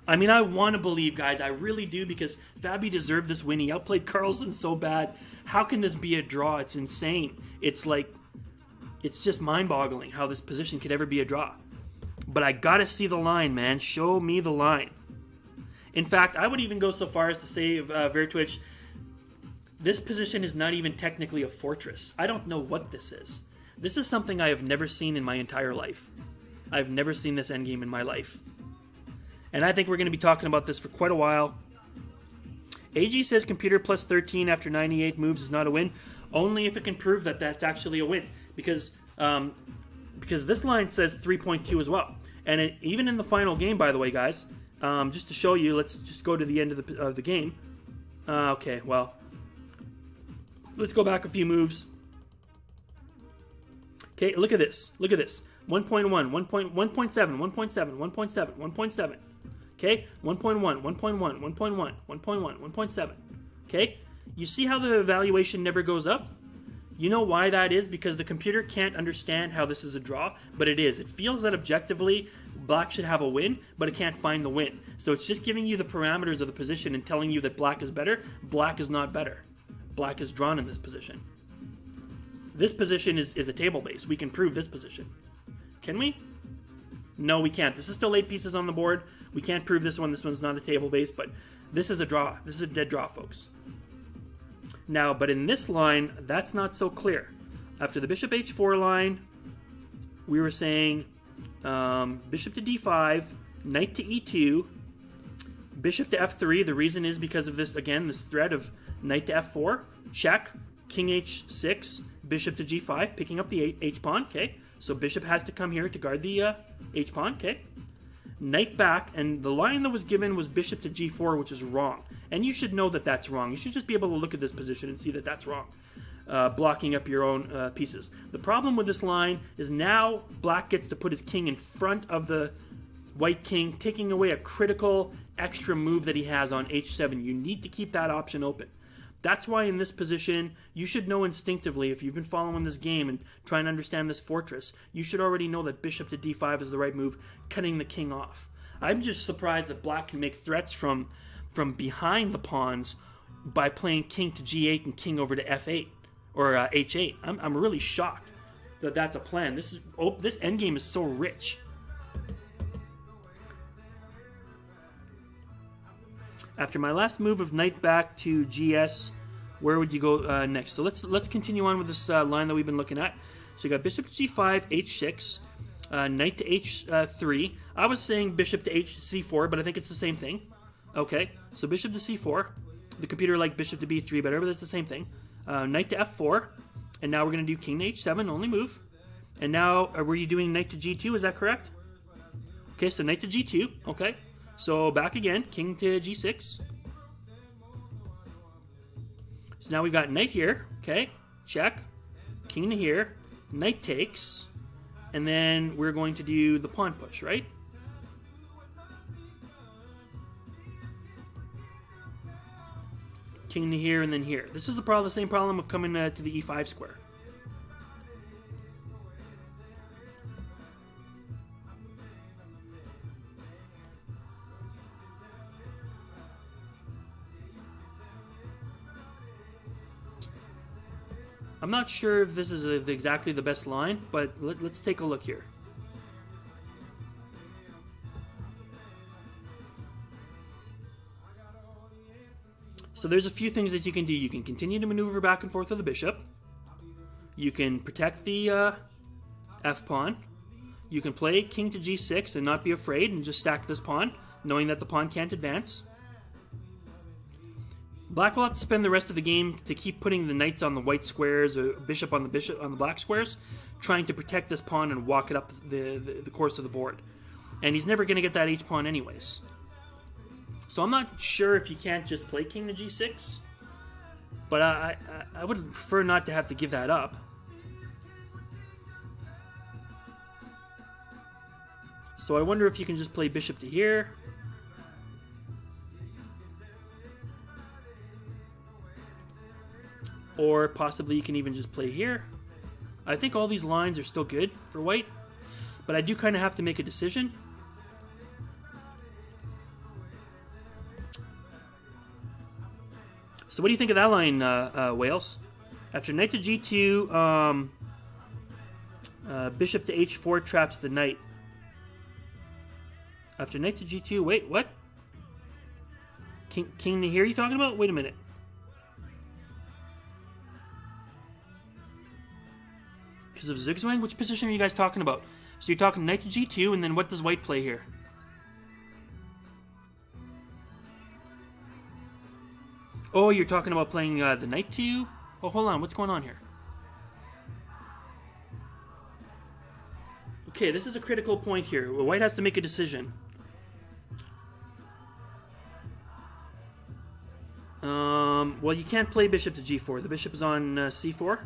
I mean, I want to believe, guys. I really do, because Fabi deserved this win. He outplayed Carlsen so bad. How can this be a draw? It's insane. It's like, it's just mind-boggling how this position could ever be a draw. But I gotta see the line, man. Show me the line. In fact, I would even go so far as to say, Vertwitch, this position is not even technically a fortress. I don't know what this is. This is something I have never seen in my entire life. I've never seen this endgame in my life. And I think we're going to be talking about this for quite a while. AG says computer plus 13 after 98 moves is not a win. Only if it can prove that that's actually a win. Because this line says 3.2 as well. And even in the final game, by the way, guys, just to show you, let's just go to the end of the game. Okay, well, let's go back a few moves. Okay, look at this. Look at this. 1.1, 1.7, 1.7, 1.7, 1.7. Okay, 1.1, 1.1, 1.1, 1.1, 1.7. Okay, you see how the evaluation never goes up? You know why that is? Because the computer can't understand how this is a draw, but it is. It feels that objectively black should have a win, but it can't find the win. So it's just giving you the parameters of the position and telling you that black is better. Black is not better. Black is drawn in this position. This position is a table base. We can prove this position. Can we? No, we can't. This is still 8 pieces on the board. We can't prove this one. This one's not a table base, but this is a draw. This is a dead draw, folks. Now, but in this line, that's not so clear. After the bishop h4 line, we were saying bishop to d5, knight to e2, bishop to f3. The reason is because of this, again, this threat of knight to f4, check, king h6, bishop to g5, picking up the h-pawn, okay? So bishop has to come here to guard the h-pawn, okay? Knight back, and the line that was given was bishop to g4, which is wrong. And you should know that that's wrong. You should just be able to look at this position and see that that's wrong. Blocking up your own pieces. The problem with this line is now black gets to put his king in front of the white king, taking away a critical extra move that he has on h7. You need to keep that option open. That's why in this position, you should know instinctively, if you've been following this game and trying to understand this fortress, you should already know that bishop to d5 is the right move, cutting the king off. I'm just surprised that black can make threats from behind the pawns by playing king to g8 and king over to f8, or h8. I'm really shocked that that's a plan. This endgame is so rich. After my last move of knight back to GS, where would you go next? So let's continue on with this line that we've been looking at. So you got bishop to g5, h6. Knight to h3. I was saying bishop to c4, but I think it's the same thing. Okay, so bishop to c4. The computer liked bishop to b3 better, but that's the same thing. Knight to f4. And now we're going to do king to h7, only move. And now, were you doing knight to g2? Is that correct? Okay, so knight to g2. Okay, so back again, king to g6. So now we've got knight here. Okay, check. King to here. Knight takes. And then we're going to do the pawn push, right? King to here and then here. This is the same problem of coming to the e5 square. I'm not sure if this is exactly the best line, but let's take a look here. So there's a few things that you can do. You can continue to maneuver back and forth with the bishop. You can protect the f-pawn. You can play king to g6 and not be afraid and just stack this pawn, knowing that the pawn can't advance. Black will have to spend the rest of the game to keep putting the knights on the white squares or bishop on the black squares, trying to protect this pawn and walk it up the course of the board. And he's never going to get that h-pawn anyways. So I'm not sure if you can't just play king to g6, but I would prefer not to have to give that up. So I wonder if you can just play bishop to here. Or possibly you can even just play here. I think all these lines are still good for white, but I do kind of have to make a decision. So what do you think of that line, Wales? After knight to g2, bishop to h4 traps the knight. After knight to g2, wait, what? King to here you talking about? Wait a minute. Because of zigzag? Which position are you guys talking about? So you're talking knight to g2, and then what does white play here? Oh, you're talking about playing the knight to... Oh, hold on. What's going on here? Okay, this is a critical point here. White has to make a decision. Well, you can't play bishop to g4. The bishop is on c4.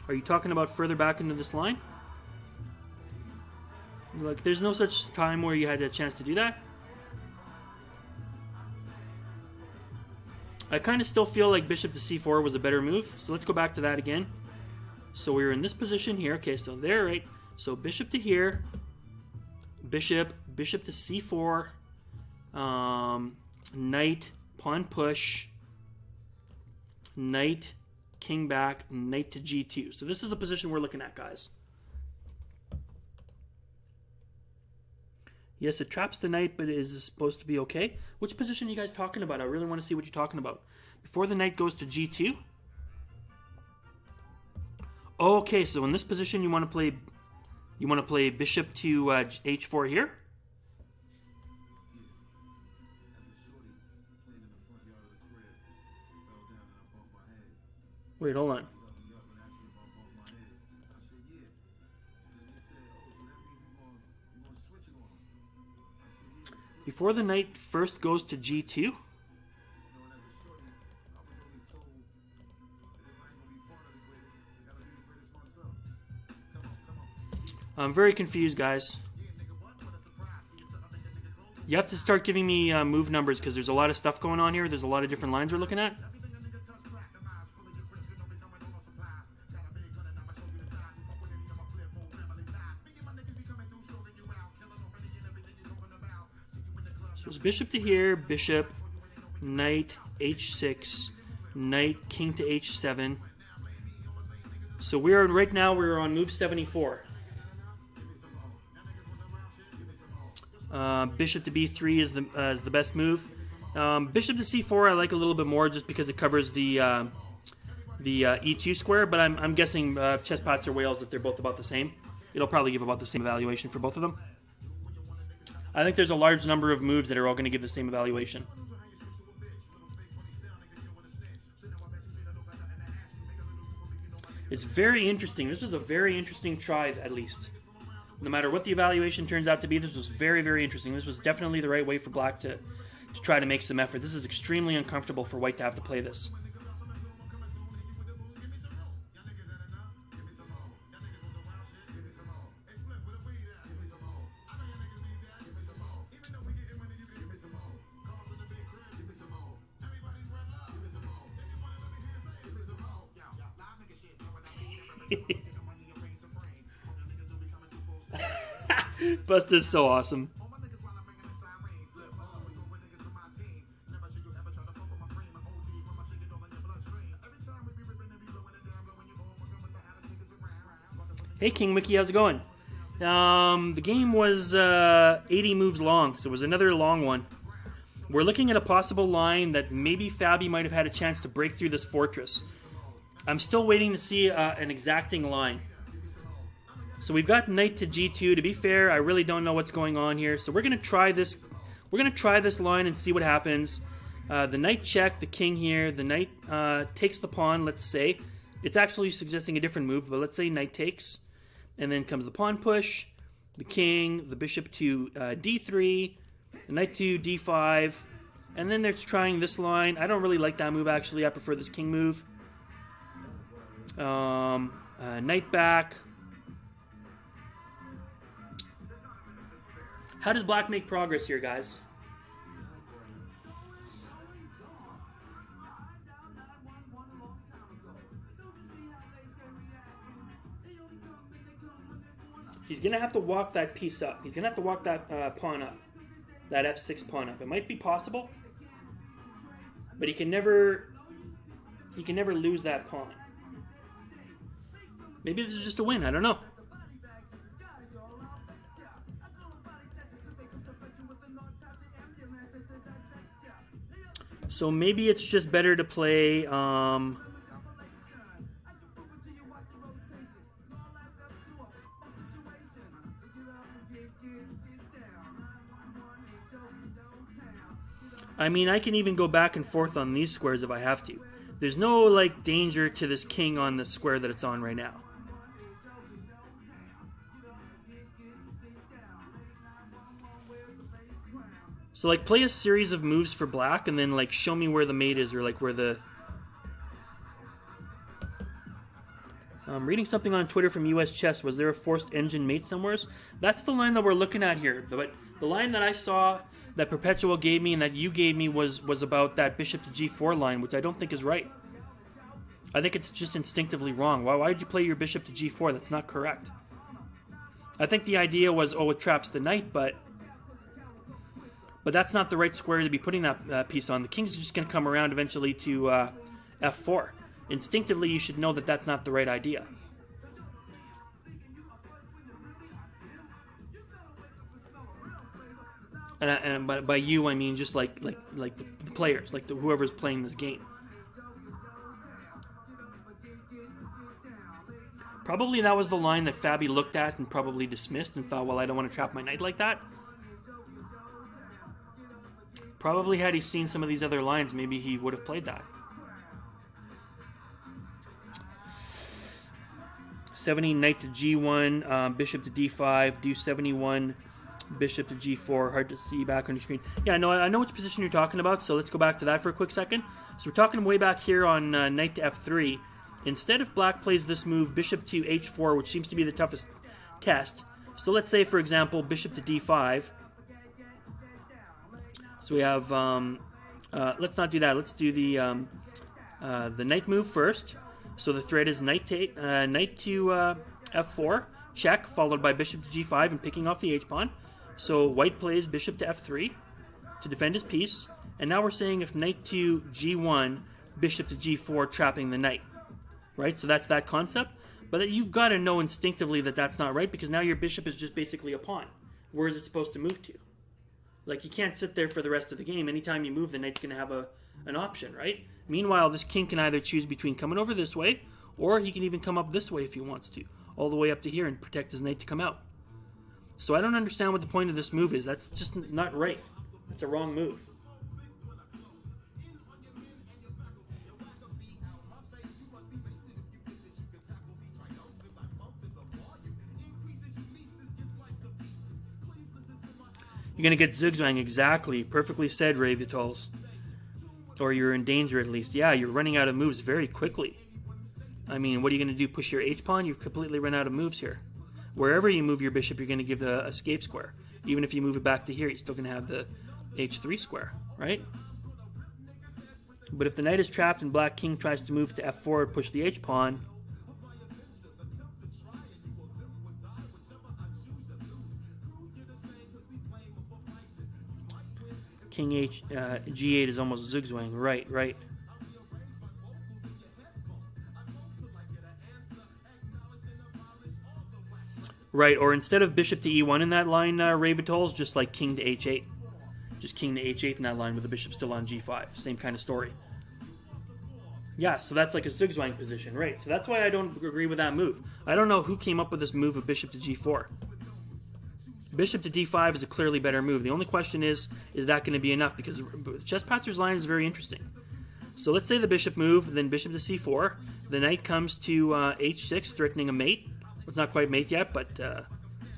Are you talking about further back into this line? Like, there's no such time where you had a chance to do that. I kind of still feel like bishop to c4 was a better move. So let's go back to that again. So we're in this position here. Okay, so there, right? So bishop to here. Bishop to c4. Knight, pawn push. Knight, king back, knight to g2. So this is the position we're looking at, guys. Yes, it traps the knight, but is supposed to be okay. Which position are you guys talking about? I really want to see what you're talking about. Before the knight goes to g2. Okay, so in this position you want to play bishop to h4 here. Wait, hold on. Before the knight first goes to g2. I'm very confused, guys. You have to start giving me move numbers because there's a lot of stuff going on here. There's a lot of different lines we're looking at. So it's bishop to here, bishop, knight, h6, knight, king to h7. So right now we're on move 74. Bishop to b3 is the best move. Bishop to c4 I like a little bit more just because it covers the e2 square, but I'm guessing chess pots or whales that they're both about the same. It'll probably give about the same evaluation for both of them. I think there's a large number of moves that are all going to give the same evaluation. It's very interesting. This was a very interesting try, at least. No matter what the evaluation turns out to be, this was very, very interesting. This was definitely the right way for black to try to make some effort. This is extremely uncomfortable for white to have to play this. Bust is so awesome. Hey King Mickey, how's it going? The game was 80 moves long, so it was another long one. We're looking at a possible line that maybe Fabi might have had a chance to break through this fortress. I'm still waiting to see an exacting line. So we've got knight to g2. To be fair, I really don't know what's going on here. So we're going to try this. We're going to try this line and see what happens. The knight check, the king here. The knight takes the pawn, let's say. It's actually suggesting a different move, but let's say knight takes. And then comes the pawn push, the king, the bishop to d3, the knight to d5. And then they're trying this line. I don't really like that move, actually. I prefer this king move. Knight back. How does black make progress here, guys? He's going to have to walk that piece up. He's going to have to walk that pawn up. That f6 pawn up. It might be possible, but he can never lose that pawn. Maybe this is just a win. I don't know. So maybe it's just better to play I mean, I can even go back and forth on these squares if I have to. There's no, like, danger to this king on the square that it's on right now. So, like, play a series of moves for black and then, like, show me where the mate is or, like, where the... I'm reading something on Twitter from US Chess. Was there a forced engine mate somewhere? That's the line that we're looking at here. But the line that I saw that Perpetual gave me and that you gave me was about that bishop to g4 line, which I don't think is right. I think it's just instinctively wrong. Why did you play your bishop to g4? That's not correct. I think the idea was, oh, it traps the knight, but that's not the right square to be putting that piece on. The king's just going to come around eventually to f4. Instinctively, you should know that that's not the right idea. And by you, I mean just like the players, like whoever's playing this game. Probably that was the line that Fabi looked at and probably dismissed and thought, well, I don't want to trap my knight like that. Probably had he seen some of these other lines, maybe he would have played that. 70 knight to g1, bishop to d5, do 71 bishop to g4. Hard to see back on your screen. Yeah, I know which position you're talking about, so let's go back to that for a quick second. So we're talking way back here on knight to f3. Instead, if black plays this move, bishop to h4, which seems to be the toughest test. So let's say, for example, bishop to d5. So we have, let's not do that. Let's do the knight move first. So the threat is knight to f4, check, followed by bishop to g5 and picking off the h-pawn. So white plays bishop to f3 to defend his piece. And now we're saying if knight to g1, bishop to g4, trapping the knight. Right? So that's that concept. But you've got to know instinctively that that's not right, because now your bishop is just basically a pawn. Where is it supposed to move to? Like, you can't sit there for the rest of the game. Anytime you move, the knight's going to have an option, right? Meanwhile, this king can either choose between coming over this way, or he can even come up this way if he wants to, all the way up to here and protect his knight to come out. So I don't understand what the point of this move is. That's just not right. It's a wrong move. You're going to get zigzag, exactly. Perfectly said, Ray Vitols. Or you're in danger at least. Yeah, you're running out of moves very quickly. I mean, what are you going to do? Push your H-pawn? You've completely run out of moves here. Wherever you move your bishop, you're going to give the escape square. Even if you move it back to here, you're still going to have the H3 square, right? But if the knight is trapped and black king tries to move to F4 push the H-pawn, King G8 is almost zigzagging. Right. Right, or instead of bishop to E1 in that line, Ray Vitols, just like king to H8. Just king to H8 in that line with the bishop still on G5. Same kind of story. Yeah, so that's like a zigzagging position, right? So that's why I don't agree with that move. I don't know who came up with this move of bishop to G4. Bishop to D5 is a clearly better move. The only question is that going to be enough? Because Chesspatzer's line is very interesting. So let's say the bishop move, then bishop to C4. The knight comes to H6, threatening a mate. It's not quite mate yet, but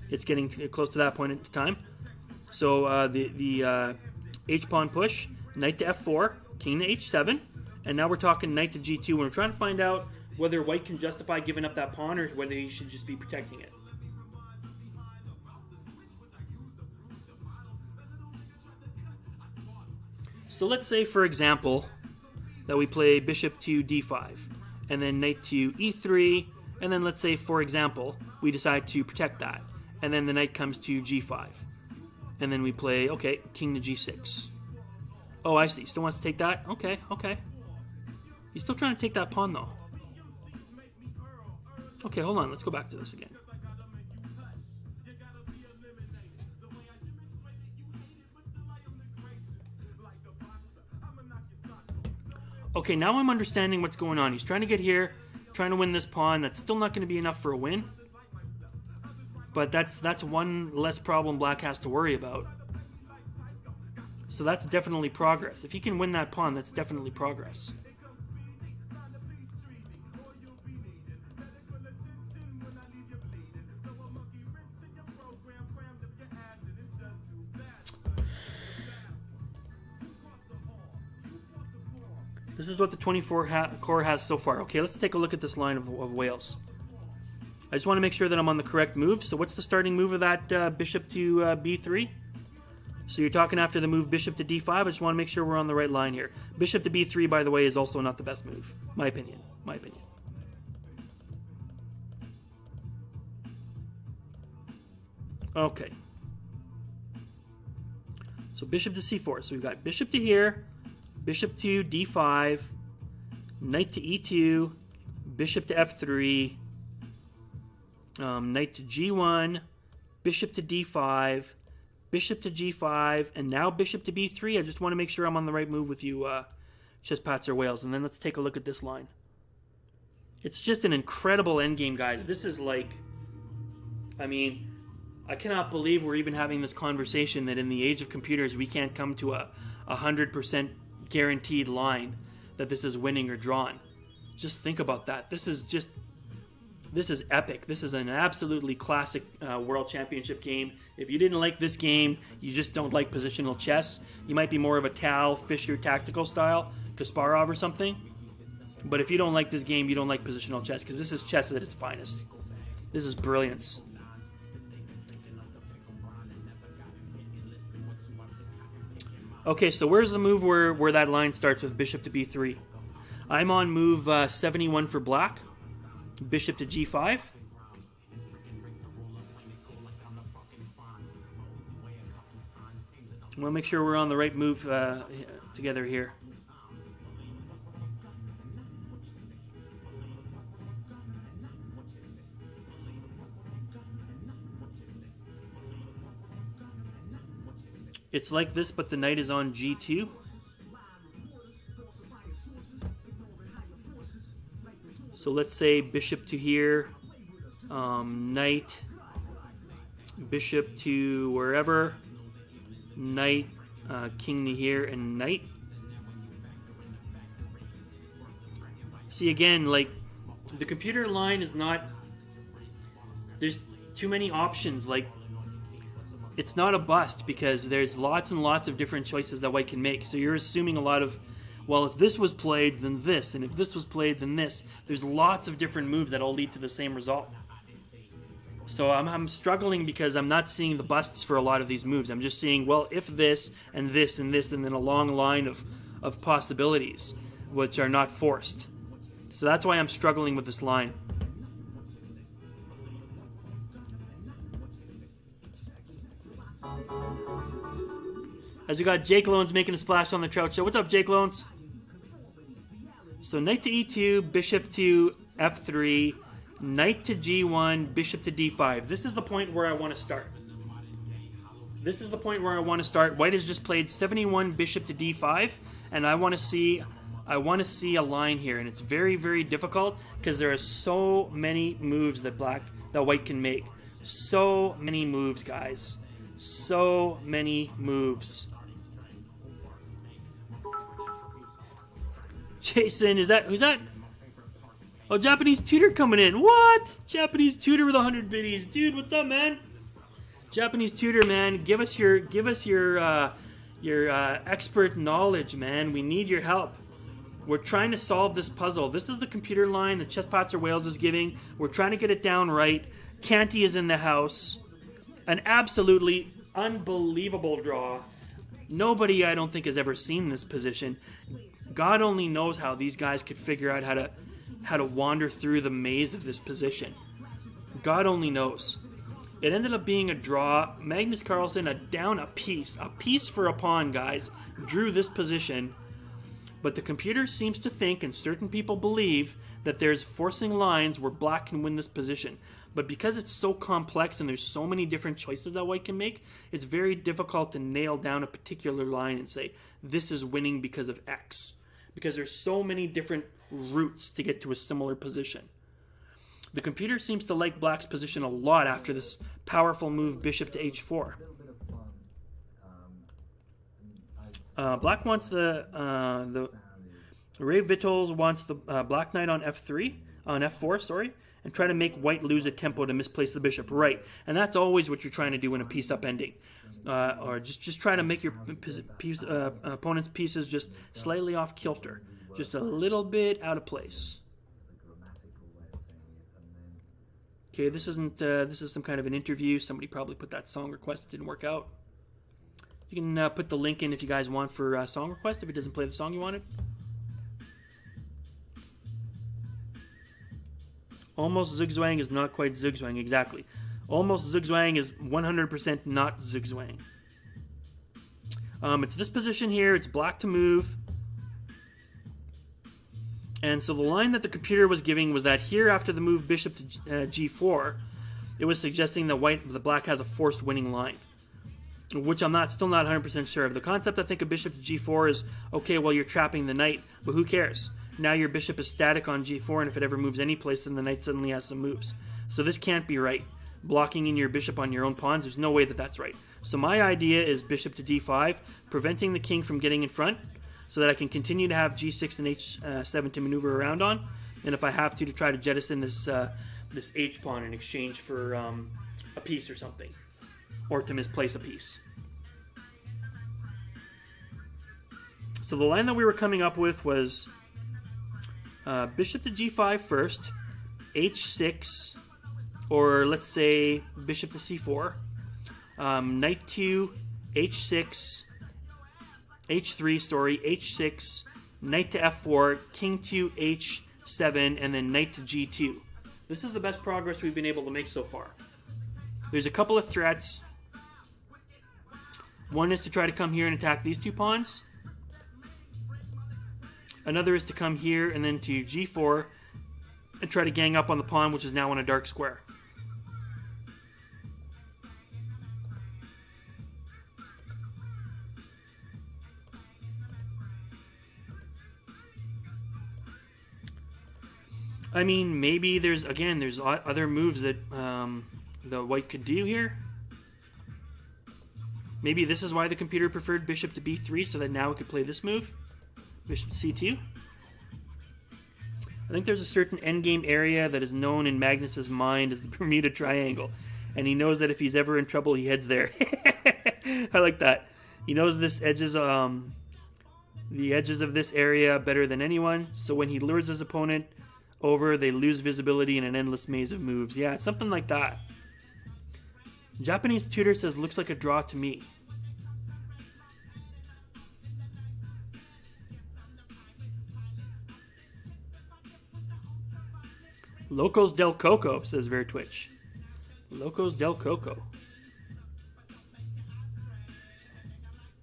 it's getting close to that point in time. So the H-pawn push, knight to F4, king to H7, and now we're talking knight to G2. We're trying to find out whether white can justify giving up that pawn or whether he should just be protecting it. So let's say, for example, that we play bishop to D5, and then knight to E3, and then let's say, for example, we decide to protect that, and then the knight comes to G5, and then we play, okay, king to G6. Oh, I see. Still wants to take that? Okay. He's still trying to take that pawn, though. Okay, hold on. Let's go back to this again. Okay, now I'm understanding what's going on. He's trying to get here, trying to win this pawn. That's still not going to be enough for a win. But that's one less problem black has to worry about. So that's definitely progress. If he can win that pawn, that's definitely progress. This is what the 24 core has so far. Okay, let's take a look at this line of Wales. I just want to make sure that I'm on the correct move. So what's the starting move of that bishop to B3? So you're talking after the move bishop to D5. I just want to make sure we're on the right line here. Bishop to B3, by the way, is also not the best move. My opinion. Okay. So bishop to C4. So we've got bishop to here, bishop to D5, knight to E2, bishop to F3, knight to G1, bishop to D5, bishop to G5, and now bishop to B3. I just want to make sure I'm on the right move with you, Chesspatzer Wales. And then let's take a look at this line. It's just an incredible endgame, guys. This is like, I mean, I cannot believe we're even having this conversation that in the age of computers we can't come to a 100% guaranteed line that this is winning or drawn. Just think about that. This is epic. This is an absolutely classic World Championship game. If you didn't like this game, you just don't like positional chess. You might be more of a Tal, Fischer tactical style, Kasparov or something. But if you don't like this game, you don't like positional chess, because this is chess at its finest. This is brilliance. Okay, so where's the move where that line starts with bishop to b3? I'm on move 71 for black. Bishop to g5. I want to make sure we're on the right move together here. It's like this, but the knight is on g2. So let's say bishop to here, knight, bishop to wherever, knight, king to here, and knight. See, again, like, the computer line is not, there's too many options. Like, it's not a bust because there's lots and lots of different choices that white can make. So you're assuming a lot of, well, if this was played, then this, and if this was played, then this. There's lots of different moves that all lead to the same result. So I'm struggling because I'm not seeing the busts for a lot of these moves. I'm just seeing, well, if this, and this, and this, and then a long line of possibilities, which are not forced. So that's why I'm struggling with this line. As we got Jake Loans making a splash on the Trout Show. What's up, Jake Loans? So knight to e2, bishop to f3, knight to g1, bishop to d5. This is the point where I want to start. This is the point where I want to start. White has just played 71 bishop to d5, and I want to see a line here, and it's very, very difficult because there are so many moves that white can make. So many moves, guys. So many moves. Jason, who's that? Oh, Japanese Tutor coming in. What? Japanese Tutor with 100 biddies. Dude, what's up, man? Japanese Tutor, man, give us your expert knowledge, man. We need your help. We're trying to solve this puzzle. This is the computer line that Chesspatzer Wales is giving. We're trying to get it down right. Canty is in the house. An absolutely unbelievable draw. Nobody, I don't think, has ever seen this position. God only knows how these guys could figure out how to wander through the maze of this position. God only knows. It ended up being a draw. Magnus Carlsen down a piece for a pawn, guys, drew this position. But the computer seems to think, and certain people believe, that there's forcing lines where black can win this position. But because it's so complex and there's so many different choices that white can make, it's very difficult to nail down a particular line and say, this is winning because of X. Because there's so many different routes to get to a similar position. The computer seems to like black's position a lot after this powerful move, bishop to h4. Black wants the Ray Vittles wants the black knight on f4, sorry, and try to make white lose a tempo to misplace the bishop. Right, and that's always what you're trying to do in a piece up ending, or just try to make your opponent's pieces just slightly off kilter, just a little bit out of place. Okay, this isn't. This is some kind of an interview. Somebody probably put that song request. It didn't work out. You can put the link in if you guys want for song request if it doesn't play the song you wanted. Almost zigzwang is not quite zigzwang, exactly. Almost zigzwang is 100% not zigzwang. It's this position here. It's black to move. And so the line that the computer was giving was that here after the move bishop to g4, it was suggesting that the black has a forced winning line, which I'm still not 100% sure of. The concept, I think, of bishop to g4 is, okay, well, you're trapping the knight, but who cares? Now your bishop is static on g4, and if it ever moves any place, then the knight suddenly has some moves. So this can't be right. Blocking in your bishop on your own pawns, there's no way that that's right. So my idea is bishop to d5, preventing the king from getting in front, so that I can continue to have g6 and h7 to maneuver around on, and if I have to try to jettison this h pawn in exchange for a piece or something, or to misplace a piece. So the line that we were coming up with was bishop to g5 first, h6, or let's say bishop to c4, knight to h6, h3, sorry, h6, knight to f4, king to h7, and then knight to g2. This is the best progress we've been able to make so far. There's a couple of threats. One is to try to come here and attack these two pawns. Another is to come here and then to g4 and try to gang up on the pawn, which is now on a dark square. I mean, maybe there's other moves that the white could do here. Maybe this is why the computer preferred bishop to b3, so that now it could play this move, bishop to c2. I think there's a certain endgame area that is known in Magnus's mind as the Bermuda Triangle, and he knows that if he's ever in trouble, he heads there. I like that. He knows the edges of this area better than anyone, so when he lures his opponent over, they lose visibility in an endless maze of moves. Yeah, it's something like that. Japanese tutor says, looks like a draw to me. Locos del Coco, says Vertwitch. Locos del Coco.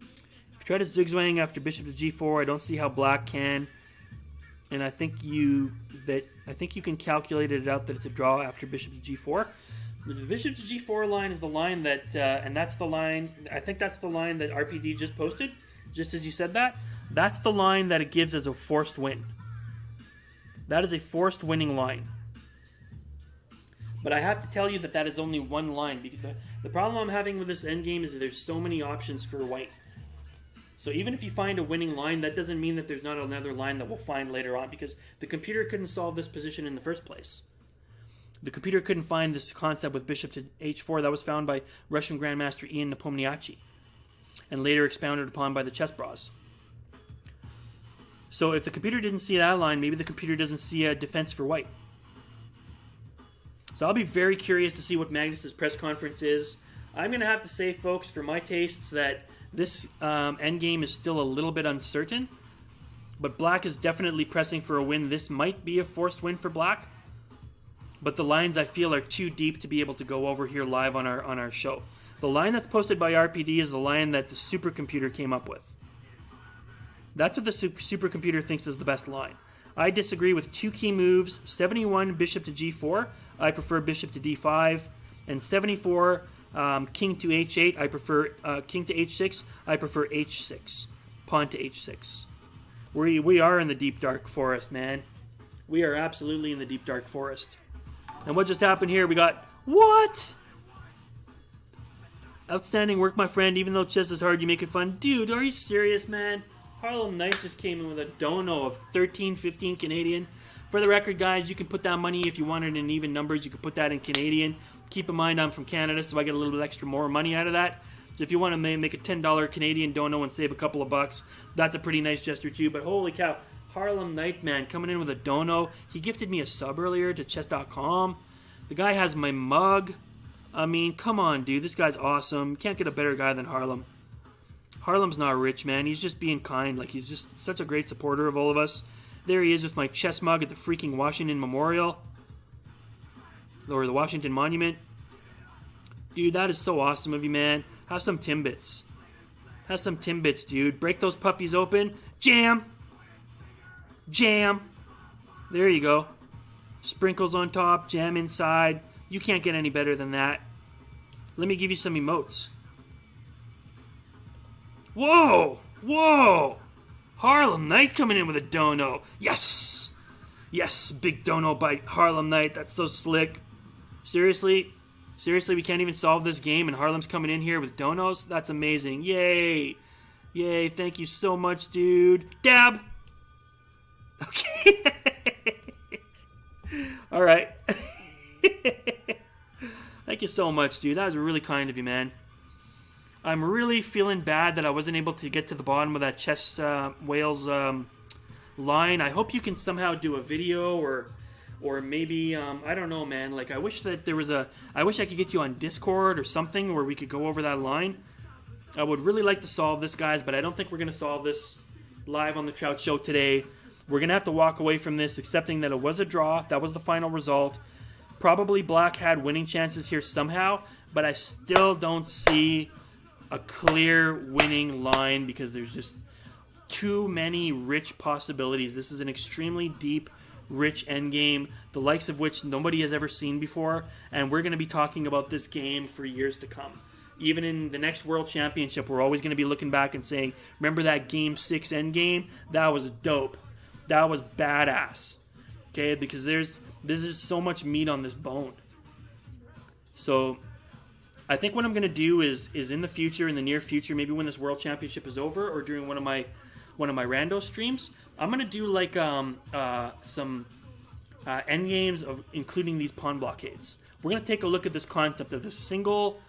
If you try to zigzag after bishop to g4, I don't see how black can. And I think you can calculate it out that it's a draw after bishop to g4. The bishop to g4 line is the line that, and that's the line. I think that's the line that RPD just posted. Just as you said that, that's the line that it gives as a forced win. That is a forced winning line. But I have to tell you that that is only one line, because the problem I'm having with this endgame is that there's so many options for white. So even if you find a winning line, that doesn't mean that there's not another line that we'll find later on, because the computer couldn't solve this position in the first place. The computer couldn't find this concept with bishop to h4 that was found by Russian Grandmaster Ian Nepomniachtchi, and later expounded upon by the chess bras. So if the computer didn't see that line, maybe the computer doesn't see a defense for white. So I'll be very curious to see what Magnus's press conference is. I'm going to have to say, folks, for my tastes, that this endgame is still a little bit uncertain. But black is definitely pressing for a win. This might be a forced win for black. But the lines, I feel, are too deep to be able to go over here live on our show. The line that's posted by RPD is the line that the supercomputer came up with. That's what the supercomputer thinks is the best line. I disagree with two key moves. 71, bishop to g4. I prefer bishop to d5. And 74, king to h8. I prefer king to h6. I prefer h6. Pawn to h6. We are in the deep dark forest, man. We are absolutely in the deep dark forest. And what just happened here? We got... What? Outstanding work, my friend. Even though chess is hard, you make it fun. Dude, are you serious, man? Harlem Knight just came in with a dono of 13.15 Canadian. For the record, guys, you can put that money if you want it in even numbers. You can put that in Canadian. Keep in mind, I'm from Canada, so I get a little bit extra more money out of that. So if you want to make a $10 Canadian dono and save a couple of bucks, that's a pretty nice gesture too. But holy cow, Harlem Knight, man, coming in with a dono. He gifted me a sub earlier to chess.com. The guy has my mug. I mean, come on, dude. This guy's awesome. You can't get a better guy than Harlem. Harlem's not rich, man. He's just being kind. Like, he's just such a great supporter of all of us. There he is with my chess mug at the freaking Washington Memorial. Or the Washington Monument. Dude, that is so awesome of you, man. Have some Timbits. Have some Timbits, dude. Break those puppies open. Jam! Jam! There you go. Sprinkles on top, jam inside. You can't get any better than that. Let me give you some emotes. Whoa! Whoa! Harlem Knight coming in with a dono. Yes! Yes, big dono by Harlem Knight. That's so slick. Seriously? Seriously, we can't even solve this game and Harlem's coming in here with donos? That's amazing. Yay! Yay, thank you so much, dude. Dab! Okay. Alright. Thank you so much, dude. That was really kind of you, man. I'm really feeling bad that I wasn't able to get to the bottom of that chess Wales line. I hope you can somehow do a video or maybe, I don't know, man. Like, I wish that there was I wish I could get you on Discord or something where we could go over that line. I would really like to solve this, guys, but I don't think we're going to solve this live on the Trout Show today. We're going to have to walk away from this accepting that it was a draw. That was the final result. Probably black had winning chances here somehow, but I still don't see a clear winning line because there's just too many rich possibilities. This is an extremely deep, rich endgame, the likes of which nobody has ever seen before, and we're going to be talking about this game for years to come. Even in the next World Championship, we're always going to be looking back and saying, remember that Game 6 endgame? That was dope. That was badass. Okay, because there's so much meat on this bone. So I think what I'm gonna do is in the future, in the near future, maybe when this World Championship is over, or during one of my rando streams, I'm gonna do like some end games of including these pawn blockades. We're gonna take a look at this concept of the single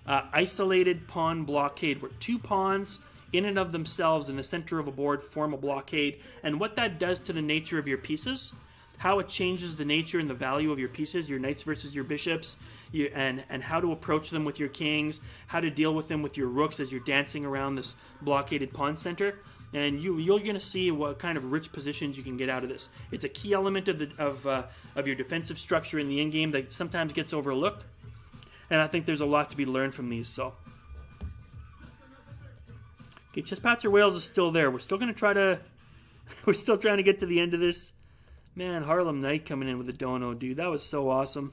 isolated pawn blockade, where 2 pawns in and of themselves in the center of a board form a blockade, and what that does to the nature of your pieces, how it changes the nature and the value of your pieces, your knights versus your bishops, and how to approach them with your kings, how to deal with them with your rooks as you're dancing around this blockaded pawn center. And you're going to see what kind of rich positions you can get out of this. It's a key element of your defensive structure in the end game that sometimes gets overlooked, and I think there's a lot to be learned from these. So, okay, Chesspatzer Wales is still there. We're still going to try to, we're still trying to get to the end of this. Man, Harlem Knight coming in with a dono, dude. That was so awesome.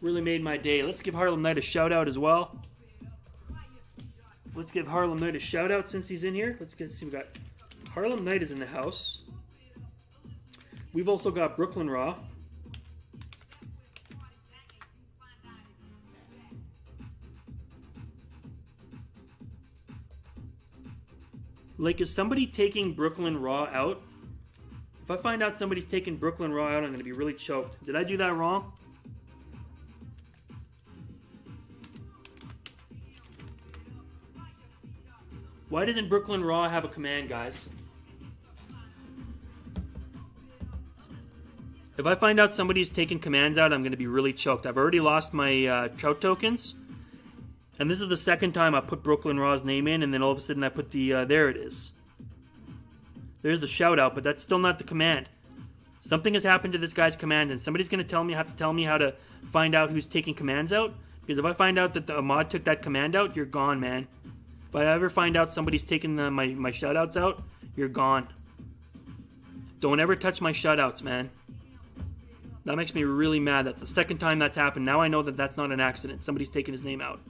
Really made my day. Let's give Harlem Knight a shout out as well. Let's give Harlem Knight a shout out since he's in here. Let's see. We got Harlem Knight is in the house. We've also got Brooklyn Raw. Like, is somebody taking Brooklyn Raw out? If I find out somebody's taking Brooklyn Raw out, I'm going to be really choked. Did I do that wrong? Why doesn't Brooklyn Raw have a command, guys? If I find out somebody's taking commands out, I'm going to be really choked. I've already lost my Trout tokens. And this is the second time I put Brooklyn Raw's name in, and then all of a sudden I put the, there it is. There's the shout out, but that's still not the command. Something has happened to this guy's command, and somebody's going to have to tell me how to find out who's taking commands out. Because if I find out that the mod took that command out, you're gone, man. If I ever find out somebody's taking my shoutouts out, you're gone. Don't ever touch my shoutouts, man. That makes me really mad. That's the second time that's happened. Now I know that that's not an accident. Somebody's taking his name out.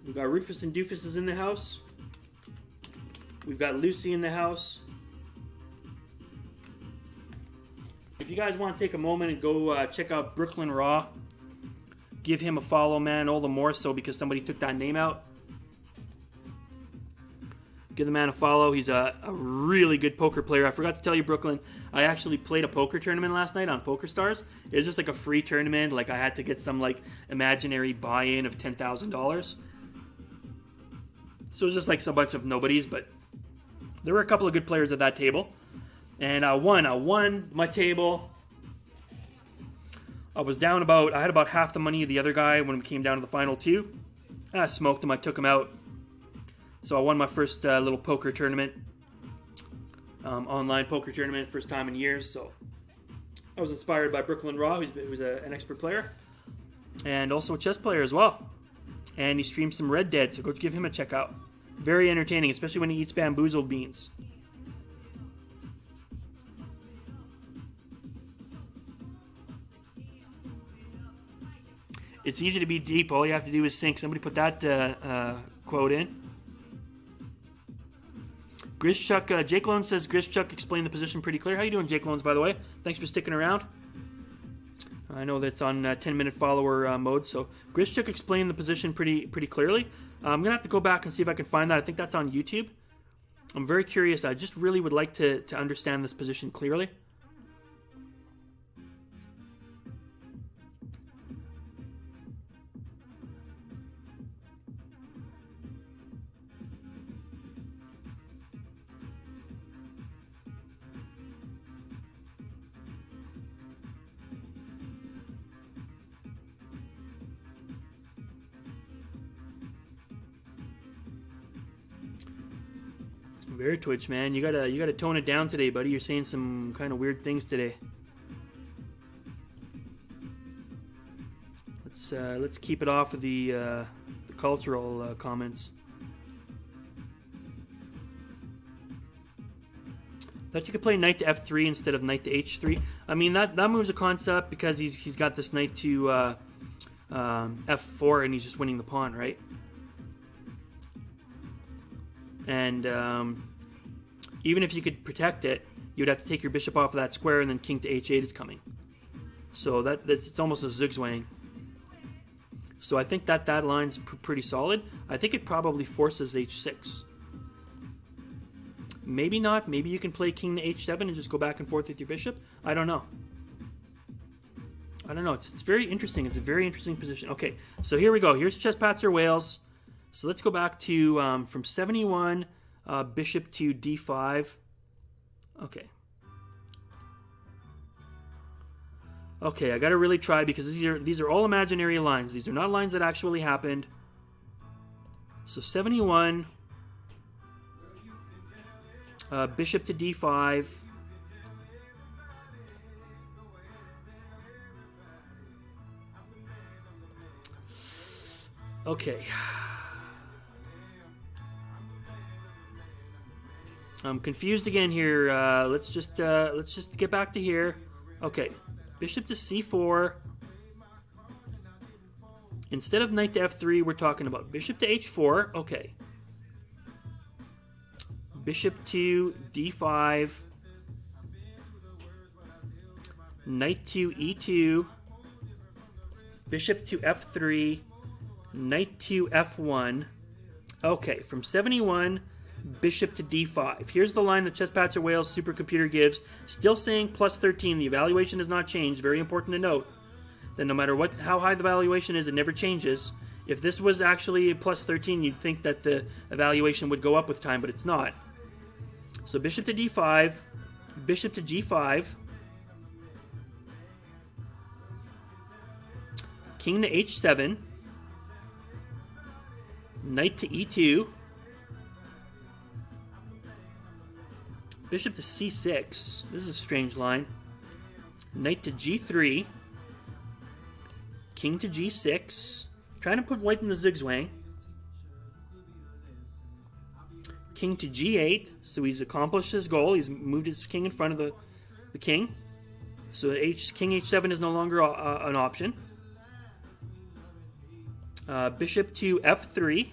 We've got Rufus and Doofus is in the house. We've got Lucy in the house. If you guys want to take a moment and go check out Brooklyn Raw, give him a follow, man. All the more so because somebody took that name out. Give the man a follow. He's a really good poker player. I forgot to tell you, Brooklyn, I actually played a poker tournament last night on PokerStars. It was just like a free tournament. Like, I had to get some like imaginary buy-in of $10,000. So it was just like a bunch of nobodies, but there were a couple of good players at that table. And I won my table. I had about half the money of the other guy when we came down to the final 2. I smoked him, I took him out. So I won my first little poker tournament. Online poker tournament, first time in years. So I was inspired by Brooklyn Raw, who's an expert player. And also a chess player as well. And he streams some Red Dead, so go give him a check out. Very entertaining, especially when he eats bamboozled beans. It's easy to be deep. All you have to do is sink. Somebody put that quote in. Grishchuck, Jake Loan says, Grishchuck explained the position pretty clear. How you doing, Jake Loans, by the way? Thanks for sticking around. I know that's on 10-minute follower mode, so Grishchuck explained the position pretty clearly. I'm going to have to go back and see if I can find that. I think that's on YouTube. I'm very curious. I just really would like to understand this position clearly. Very Twitch, man. You gotta tone it down today, buddy. You're saying some kind of weird things today. let's keep it off of the cultural comments. Thought you could play knight to f3 instead of knight to h3. I mean, that move's a concept because he's got this knight to f4 and he's just winning the pawn, right? And even if you could protect it, you'd have to take your bishop off of that square, and then king to h8 is coming. So it's almost a zugzwang. So I think that line's pretty solid. I think it probably forces h6. Maybe not. Maybe you can play king to h7 and just go back and forth with your bishop. I don't know. It's very interesting. It's a very interesting position. Okay, so here we go. Here's Chess-Patzer Wales. So let's go back to from 71, bishop to d5. Okay. Okay, I got to really try because these are all imaginary lines. These are not lines that actually happened. So 71, bishop to d5. Okay. I'm confused again here. Let's just get back to here. Okay. Bishop to c4. Instead of knight to f3, we're talking about bishop to h4. Okay. Bishop to d5. Knight to e2. Bishop to f3. Knight to f1. Okay, from 71, bishop to d5. Here's the line that Chess-Patzer Wales supercomputer gives. Still saying plus 13. The evaluation has not changed. Very important to note that no matter how high the valuation is, it never changes. If this was actually plus 13, you'd think that the evaluation would go up with time, but it's not. So bishop to d5, bishop to g5, king to h7, knight to e2, bishop to c6. This is a strange line. Knight to g3, king to g6. Trying to put white in the zigzag. King to g8. So he's accomplished his goal. He's moved his king in front of the king. So king h7 is no longer an option. Bishop to f3.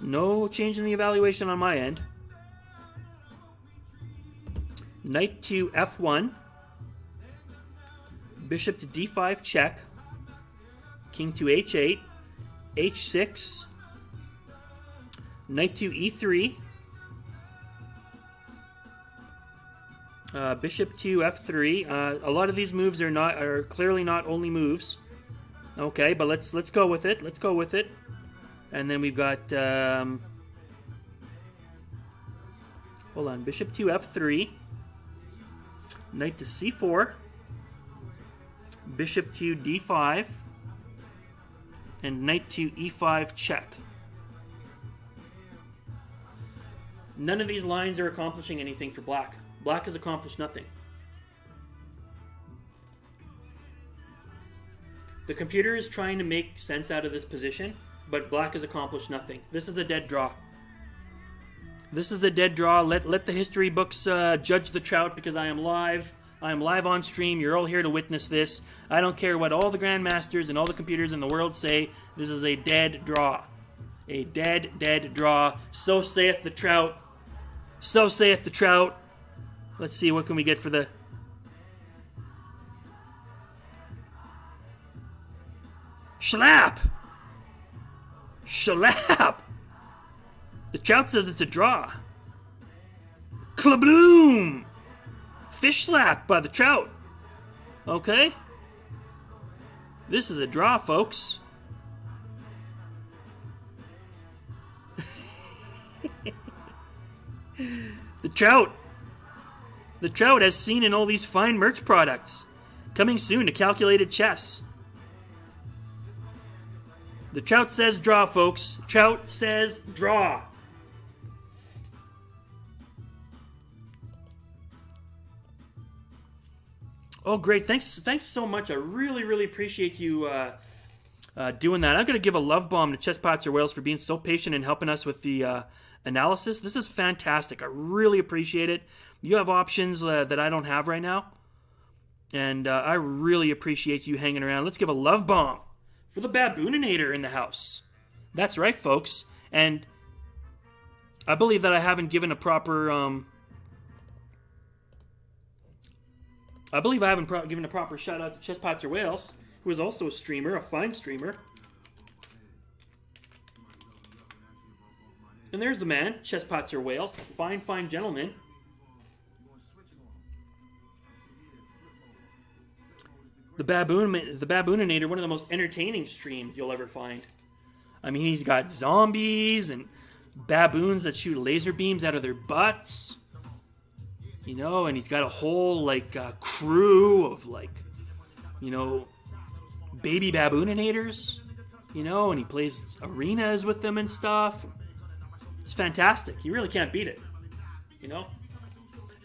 No change in the evaluation on my end. Knight to f1. Bishop to d5 check. King to h8. h6. Knight to e3. Bishop to f3. A lot of these moves are clearly not only moves. Okay, but let's go with it. Let's go with it. And then we've got hold on. Bishop to f3. Knight to c4. Bishop to d5. And knight to e5 check. None of these lines are accomplishing anything for black. Black has accomplished nothing. The computer is trying to make sense out of this position, but black has accomplished nothing. This is a dead draw. This is a dead draw. Let the history books judge the trout because I am live. I am live on stream. You're all here to witness this. I don't care what all the grandmasters and all the computers in the world say. This is a dead draw. A dead draw. So saith the trout. So saith the trout. Let's see, what can we get for the... Schlap! Schlap! The trout says it's a draw. Klabloom! Fish slap by the trout. Okay? This is a draw, folks. The trout has seen in all these fine merch products. Coming soon to Calculated Chess. The trout says draw, folks. Trout says draw. Oh, great. Thanks so much. I really appreciate you doing that. I'm going to give a love bomb to Chess Wales for being so patient and helping us with the analysis. This is fantastic. I really appreciate it. You have options that I don't have right now. And I really appreciate you hanging around. Let's give a love bomb for the Babooninator in the house. That's right, folks. And I believe that I haven't given a proper... given a proper shout out to Chess Wales, who is also a streamer, a fine streamer. And there's the man, Chess Wales, fine gentleman. The Babooninator, one of the most entertaining streams you'll ever find. I mean, he's got zombies and baboons that shoot laser beams out of their butts. You know, and he's got a whole, like, crew of, like, you know, baby Babooninators. You know, and he plays arenas with them and stuff. It's fantastic. You really can't beat it. You know?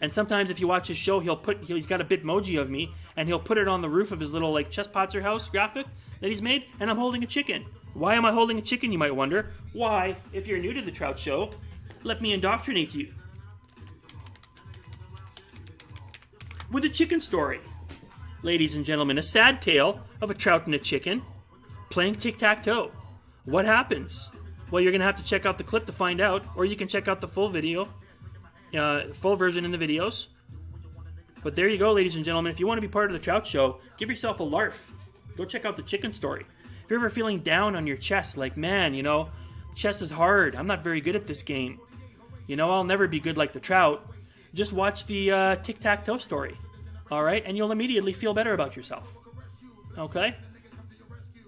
And sometimes if you watch his show, he's got a Bitmoji of me, and he'll put it on the roof of his little, like, Chesspotzer house graphic that he's made, and I'm holding a chicken. Why am I holding a chicken, you might wonder? Why, if you're new to the Trout Show, let me indoctrinate you with a chicken story. Ladies and gentlemen, a sad tale of a trout and a chicken playing tic-tac-toe. What happens? Well, you're going to have to check out the clip to find out, or you can check out the full video, full version in the videos. But there you go, ladies and gentlemen. If you want to be part of the Trout Show, give yourself a larf. Go check out the chicken story. If you're ever feeling down on your chess, like, man, you know, chess is hard. I'm not very good at this game. You know, I'll never be good like the Trout. Just watch the tic-tac-toe story. All right? And you'll immediately feel better about yourself. Okay?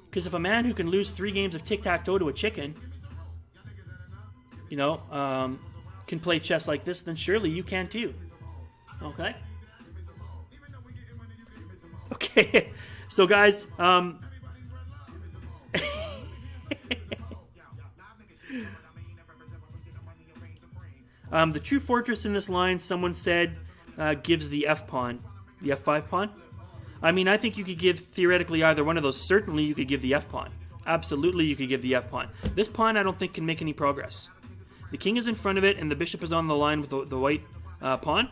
Because if a man who can lose 3 games of tic-tac-toe to a chicken, you know, can play chess like this, then surely you can too. Okay? Okay. So, guys, the true fortress in this line, someone said, gives the f-pawn. The f5 pawn? I mean, I think you could give, theoretically, either one of those. Certainly, you could give the f-pawn. Absolutely, you could give the f-pawn. This pawn, I don't think, can make any progress. The king is in front of it, and the bishop is on the line with the white pawn.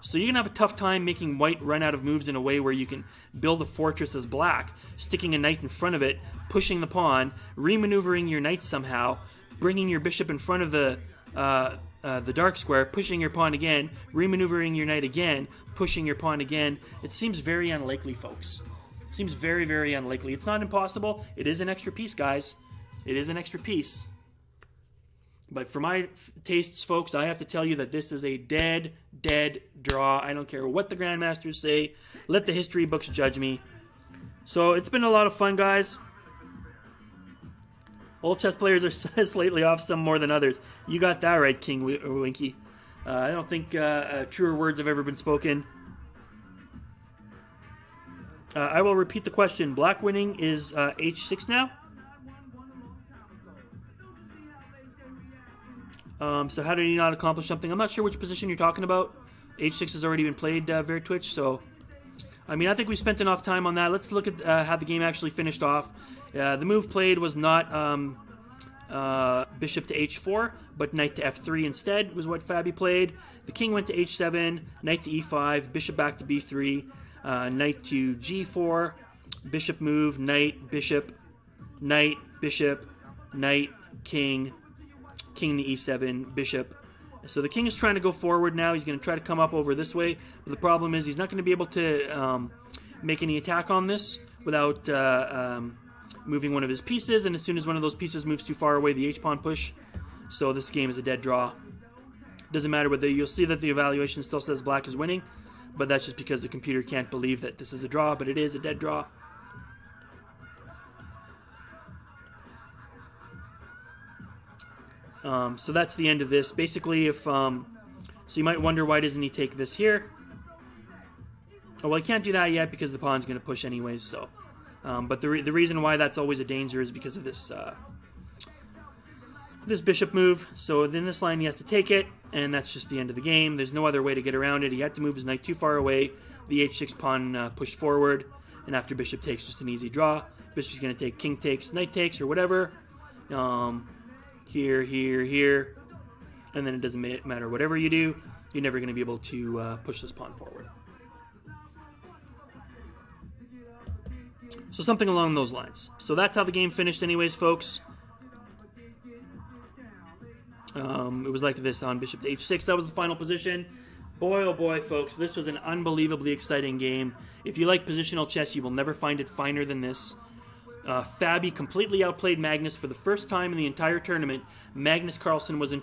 So you're going to have a tough time making white run out of moves in a way where you can build a fortress as black, sticking a knight in front of it, pushing the pawn, remaneuvering your knight somehow, bringing your bishop in front of the dark square, pushing your pawn again, remaneuvering your knight again, pushing your pawn again. It seems very unlikely, folks. It seems very unlikely. It's not impossible. It is an extra piece, guys. It is an extra piece. But for my tastes, folks, I have to tell you that this is a dead draw. I don't care what the grandmasters say. Let the history books judge me. So it's been a lot of fun, guys. Old chess players are slightly off, some more than others. You got that right, King Winky. I don't think truer words have ever been spoken. I will repeat the question. Black winning is h6 now? So how did he not accomplish something? I'm not sure which position you're talking about. h6 has already been played, Veritwitch, so... I mean, I think we spent enough time on that. Let's look at how the game actually finished off. The move played was not bishop to h4, but knight to f3 instead was what Fabi played. The king went to h7, knight to e5, bishop back to b3, knight to g4, bishop move, knight, bishop, knight, bishop, knight, king, king to e7, bishop. So the king is trying to go forward now. He's going to try to come up over this way. But the problem is he's not going to be able to make any attack on this without moving one of his pieces. And as soon as one of those pieces moves too far away, the h-pawn push. So this game is a dead draw. Doesn't matter whether you'll see that the evaluation still says black is winning. But that's just because the computer can't believe that this is a draw. But it is a dead draw. So that's the end of this. Basically, if so you might wonder, why doesn't he take this here? Oh, well, he can't do that yet because the pawn's going to push anyways. So, but the reason why that's always a danger is because of this this bishop move. So in this line, he has to take it, and that's just the end of the game. There's no other way to get around it. He had to move his knight too far away, the h6 pawn pushed forward, and after bishop takes, just an easy draw. Bishop's going to take king takes, knight takes, or whatever. Here, here, here. And then it doesn't matter whatever you do, you're never going to be able to push this pawn forward. So something along those lines. So that's how the game finished anyways, folks. It was like this on bishop to h6. That was the final position. Boy, oh boy, folks, this was an unbelievably exciting game. If you like positional chess, you will never find it finer than this. Fabi completely outplayed Magnus for the first time in the entire tournament. Magnus Carlsen was in